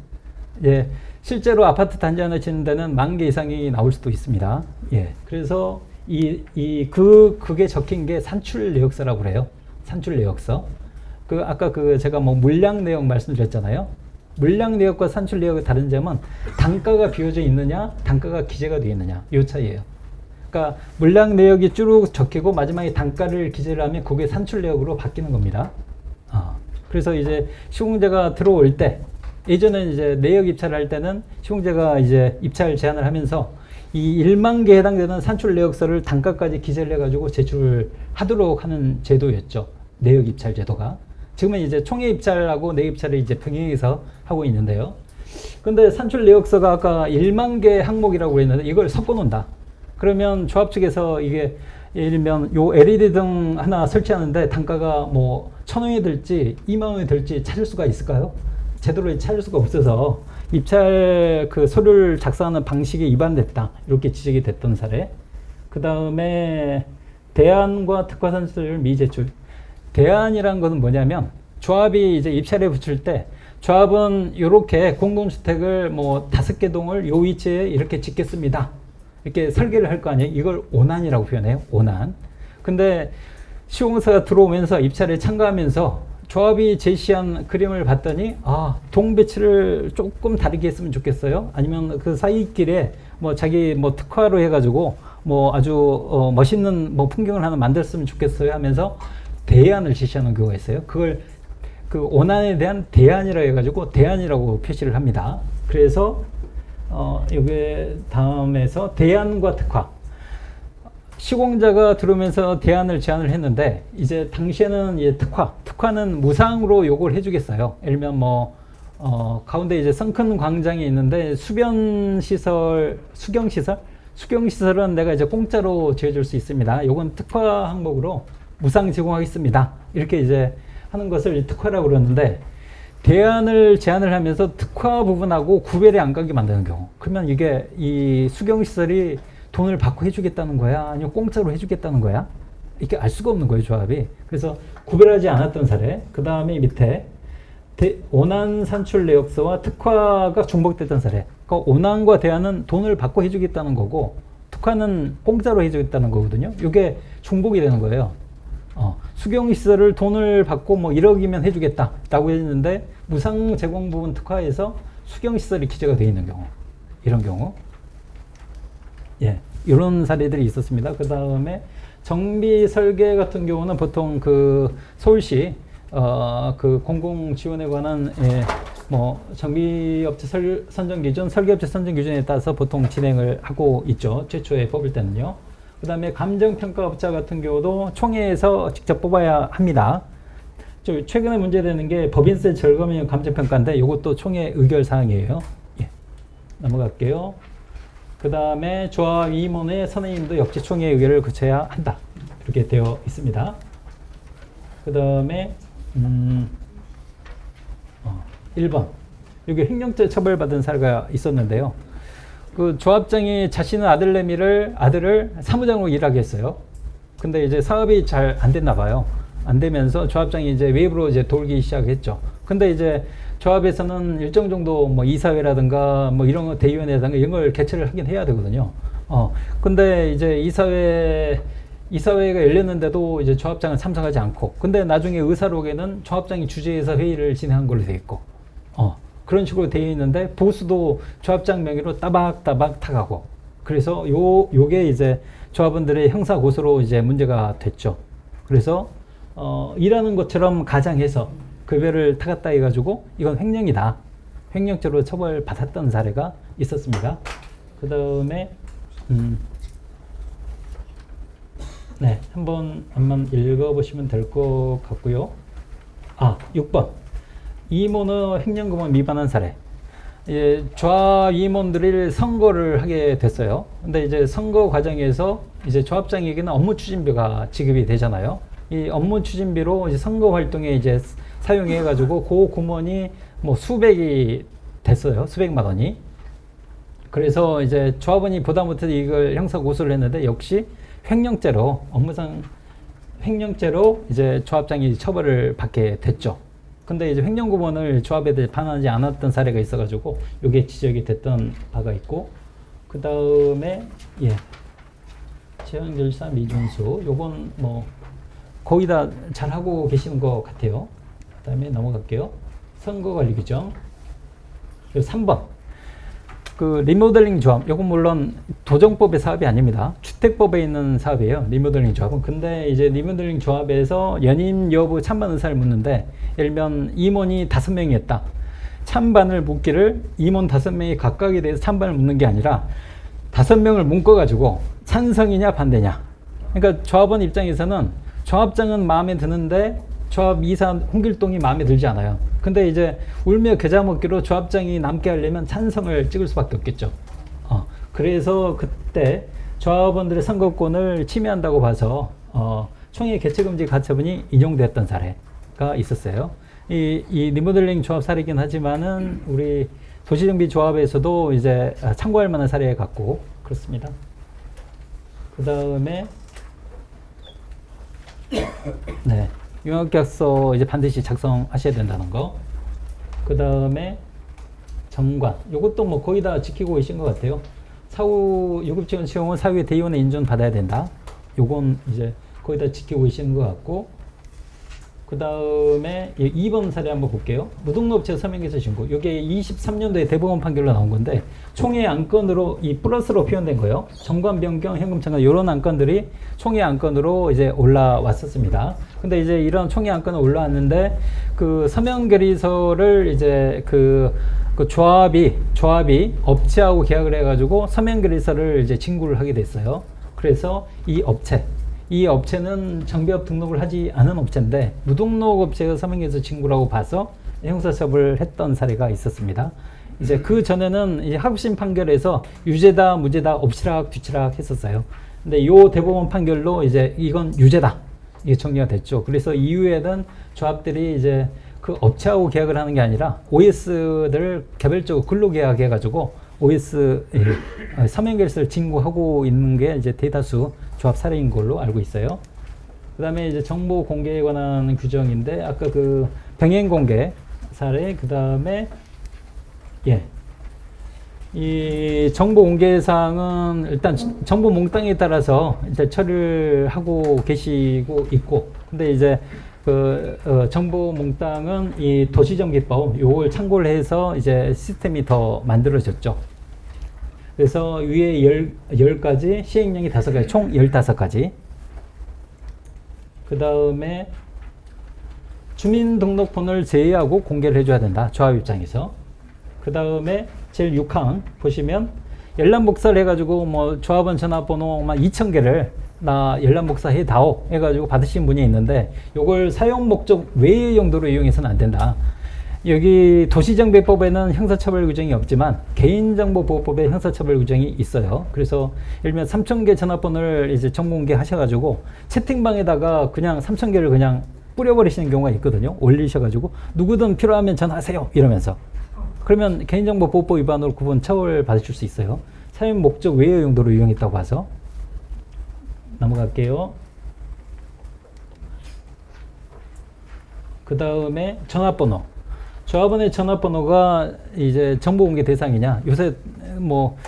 예, 실제로 아파트 단지 하나 짓는 데는 10,000개 이상이 나올 수도 있습니다. 예, 그래서 그게 적힌 게 산출 내역서라고 그래요. 산출 내역서. 아까 제가 물량 내역 말씀드렸잖아요. 물량 내역과 산출 내역의 다른 점은 단가가 비워져 있느냐, 단가가 기재가 되어 있느냐, 이 차이예요. 그러니까 물량 내역이 쭉 적히고 마지막에 단가를 기재를 하면 그게 산출 내역으로 바뀌는 겁니다. 그래서 이제 시공제가 들어올 때, 예전에 이제 내역 입찰을 할 때는 시공제가 이제 입찰 제안을 하면서 이 1만 개에 해당되는 산출 내역서를 단가까지 기재를 해가지고 제출을 하도록 하는 제도였죠. 내역 입찰 제도가. 지금은 이제 총회 입찰하고 내역 입찰을 이제 병행해서 하고 있는데요. 근데 산출 내역서가 아까 1만 개 항목이라고 했는데 이걸 섞어 놓는다. 그러면 조합 측에서 이게 예를 들면 요 LED 등 하나 설치하는데 단가가 뭐 1,000원이 들지 2만 원이 들지 찾을 수가 있을까요? 제대로 찾을 수가 없어서 입찰 그 서류를 작성하는 방식이 위반됐다. 이렇게 지적이 됐던 사례. 그 다음에 대안과 특화 산출을 미제출. 대안이라는 것은 뭐냐면 조합이 이제 입찰에 붙일 때 조합은 이렇게 공동주택을 뭐 5개 동을 요 위치에 이렇게 짓겠습니다. 이렇게 설계를 할 거 아니에요. 이걸 오난이라고 표현해요. 오난. 근데 시공사가 들어오면서 입찰에 참가하면서 조합이 제시한 그림을 봤더니 동 배치를 조금 다르게 했으면 좋겠어요. 아니면 그 사이길에 뭐 자기 뭐 특화로 해가지고 뭐 아주 멋있는 뭐 풍경을 하나 만들었으면 좋겠어요 하면서 대안을 제시하는 경우가 있어요. 그걸 그 오난에 대한 대안이라고 해가지고 대안이라고 표시를 합니다. 그래서 여기 다음에서 대안과 특화. 시공자가 들어오면서 대안을 제안을 했는데 이제 당시에는 이제 특화는 무상으로 요걸 해주겠어요. 예를 들면 뭐 가운데 이제 성큰 광장이 있는데 수경시설은 내가 이제 공짜로 지어줄 수 있습니다. 요건 특화 항목으로 무상 제공하겠습니다. 이렇게 이제 하는 것을 특화라고 그러는데 대안을 제안을 하면서 특화 부분하고 구별이 안 가게 만드는 경우. 그러면 이게 이 수경시설이 돈을 받고 해주겠다는 거야? 아니면 공짜로 해주겠다는 거야? 이렇게 알 수가 없는 거예요, 조합이. 그래서 구별하지 않았던 사례. 그 다음에 밑에 오난 산출 내역서와 특화가 중복됐던 사례. 그러니까 오난과 대안은 돈을 받고 해주겠다는 거고 특화는 공짜로 해주겠다는 거거든요. 이게 중복이 되는 거예요. 수경시설을 돈을 받고 뭐 1억이면 해주겠다라고 했는데 무상 제공 부분 특화에서 수경시설이 기재가 되어 있는 경우. 이런 경우. 예, 이런 사례들이 있었습니다. 그 다음에 정비 설계 같은 경우는 보통 그 서울시 그 공공 지원에 관한 뭐 정비업체 선정 기준, 설계업체 선정 기준에 따라서 보통 진행을 하고 있죠. 최초에 뽑을 때는요. 그 다음에 감정평가업자 같은 경우도 총회에서 직접 뽑아야 합니다. 최근에 문제되는 게 법인세 절감형 감정평가인데 이것도 총회 의결 사항이에요. 예, 넘어갈게요. 그 다음에 조합 임원의 선임도 역시 총회 의결을 거쳐야 한다. 이렇게 되어 있습니다. 그 다음에 1번 여기 횡령죄 처벌받은 사례가 있었는데요. 그 조합장이 자신의 아들을 사무장으로 일하게 했어요. 근데 이제 사업이 잘 안 됐나 봐요. 안 되면서 조합장이 이제 외부로 이제 돌기 시작했죠. 근데 이제 조합에서는 일정 정도 뭐 이사회라든가 뭐 이런 거 대의원회라든가 이런 걸 개최를 하긴 해야 되거든요. 근데 이제 이사회가 열렸는데도 이제 조합장은 참석하지 않고, 근데 나중에 의사록에는 조합장이 주재해서 회의를 진행한 걸로 되어 있고, 그런 식으로 되어 있는데 보수도 조합장 명의로 따박따박 타가고, 그래서 요게 이제 조합원들의 형사 고소로 이제 문제가 됐죠. 그래서 일하는 것처럼 가장해서 급여를 타갔다 해가지고 이건 횡령이다. 횡령죄로 처벌받았던 사례가 있었습니다. 그 다음에 네, 한번 읽어보시면 될 것 같고요. 6번. 임원의 횡령금을 위반한 사례. 조합 임원들이 선거를 하게 됐어요. 근데 이제 선거 과정에서 이제 조합장에게는 업무 추진비가 지급이 되잖아요. 이 업무 추진비로 이제 선거 활동에 이제 사용해가지고 그 공무원이 뭐 수백이 됐어요. 수백만 원이. 그래서 이제 조합원이 보다 못해서 이걸 형사 고소를 했는데 역시 횡령죄로 업무상 횡령죄로 이제 조합장이 처벌을 받게 됐죠. 근데 이제 횡령구원을 조합에 대해 반환하지 않았던 사례가 있어가지고 이게 지적이 됐던 바가 있고, 그 다음에 재원결산 미준수, 요건 뭐 거의 다 잘 하고 계시는 것 같아요. 그 다음에 넘어갈게요. 선거관리 규정. 3번. 그 리모델링 조합, 이건 물론 도정법의 사업이 아닙니다. 주택법에 있는 사업이에요. 리모델링 조합은. 근데 이제 리모델링 조합에서 연임 여부 찬반 의사를 묻는데, 예를 들면 임원이 5명이었다. 찬반을 묻기를 임원 5명이 각각에 대해서 찬반을 묻는 게 아니라 5명을 묶어가지고 찬성이냐 반대냐. 그러니까 조합원 입장에서는 조합장은 마음에 드는데 조합 이사 홍길동이 마음에 들지 않아요. 근데 이제 울며 겨자 먹기로 조합장이 남게 하려면 찬성을 찍을 수밖에 없겠죠. 그래서 그때 조합원들의 선거권을 침해한다고 봐서 총회 개최금지 가처분이 인용됐던 사례가 있었어요. 이 리모델링 조합 사례이긴 하지만은 우리 도시정비 조합에서도 이제 참고할 만한 사례 같고 그렇습니다. 그 다음에 네. 용역계약서 이제 반드시 작성하셔야 된다는 거. 그 다음에 정관. 요것도 뭐 거의 다 지키고 계신 것 같아요. 사후 유급지원 채용은 사후에 대의원의 인준 받아야 된다. 요건 이제 거의 다 지키고 계시는 것 같고. 그 다음에 2번 사례 한번 볼게요. 무등록업체 서명계약서 신고. 이게 23년도에 대법원 판결로 나온 건데 총회 안건으로 이 플러스로 표현된 거예요. 정관 변경, 현금 청구 이런 안건들이 총회 안건으로 이제 올라왔었습니다. 근데 이제 이런 총회 안건은 올라왔는데 그 서명 결의서를 이제 그 조합이 업체하고 계약을 해가지고 서명 결의서를 이제 진구를 하게 됐어요. 그래서 이 업체는 정비업 등록을 하지 않은 업체인데 무등록 업체가 서명해서 진구라고 봐서 형사처벌을 했던 사례가 있었습니다. 이제 그 전에는 이제 하급심 판결에서 유죄다, 무죄다, 엎치락, 뒤치락 했었어요. 근데 이 대법원 판결로 이제 이건 유죄다. 이게 정리가 됐죠. 그래서 이후에는 조합들이 이제 그 업체하고 계약을 하는 게 아니라 OS들을 개별적으로 근로계약 해가지고 OS 서명결서를 진구하고 있는 게 이제 대다수 조합 사례인 걸로 알고 있어요. 그 다음에 이제 정보 공개에 관한 규정인데, 아까 그 병행 공개 사례, 그 다음에, 이 정보 공개 사항은 일단 정보 몽땅에 따라서 이제 처리를 하고 계시고 있고, 근데 이제 정보 몽땅은 이 도시정비법 요걸 참고를 해서 이제 시스템이 더 만들어졌죠. 그래서 위에 10가지, 시행령이 5가지, 총 15가지. 그 다음에 주민등록번호를 제외하고 공개를 해줘야 된다. 조합 입장에서. 그 다음에 제일 6항 보시면 열람복사를 해가지고 뭐 조합원 전화번호만 2,000개를 나 열람복사 해다오 해가지고 받으신 분이 있는데 요걸 사용 목적 외의 용도로 이용해서는 안 된다. 여기 도시정비법에는 형사처벌 규정이 없지만 개인정보보호법에 형사처벌 규정이 있어요. 그래서 예를 들면 3,000개 전화번호를 이제 정보공개 하셔가지고 채팅방에다가 그냥 3,000개를 그냥 뿌려버리시는 경우가 있거든요. 올리셔가지고 누구든 필요하면 전화하세요 이러면서. 그러면 개인정보보호법 위반으로 구분 처벌 받으실 수 있어요. 사용 목적 외의 용도로 이용했다고 봐서. 넘어갈게요. 그 다음에 전화번호. 조합원의 전화번호가 이제 정보공개 대상이냐?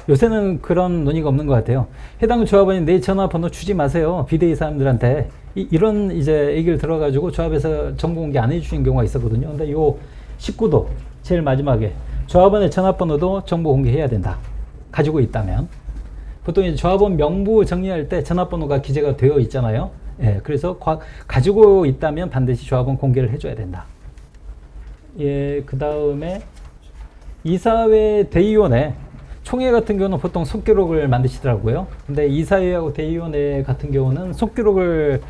요새는 그런 논의가 없는 것 같아요. 해당 조합원이 내 전화번호 주지 마세요. 비대위 사람들한테. 이런 이제 얘기를 들어가지고 조합에서 정보공개 안 해주시는 경우가 있었거든요. 근데 요 19도 제일 마지막에 조합원의 전화번호도 정보공개해야 된다. 가지고 있다면. 보통 이제 조합원 명부 정리할 때 전화번호가 기재가 되어 있잖아요. 예, 그래서 가지고 있다면 반드시 조합원 공개를 해줘야 된다. 예, 그 다음에 이사회 대의원회 총회 같은 경우는 보통 속기록을 만드시더라고요. 근데 이사회하고 대의원회 같은 경우는 속기록을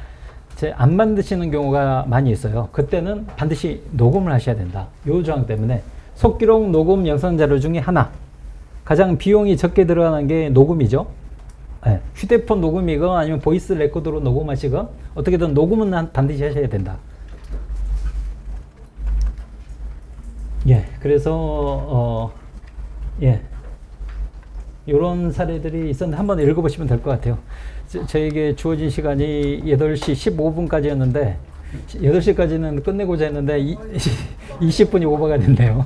안 만드시는 경우가 많이 있어요. 그때는 반드시 녹음을 하셔야 된다. 요 조항 때문에 속기록 녹음 영상 자료 중에 하나, 가장 비용이 적게 들어가는 게 녹음이죠. 네, 휴대폰 녹음이건 아니면 보이스 레코더로 녹음하시건 어떻게든 녹음은 반드시 하셔야 된다. 예, 그래서 이런 사례들이 있었는데 한번 읽어보시면 될 것 같아요. 저에게 주어진 시간이 8시 15분까지였는데 8시까지는 끝내고자 했는데 20분이 오버가 됐네요.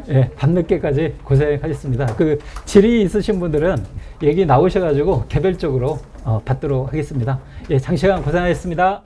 예, 밤늦게까지 고생하셨습니다. 그 질의 있으신 분들은 여기 나오셔가지고 개별적으로 받도록 하겠습니다. 예, 장시간 고생하셨습니다.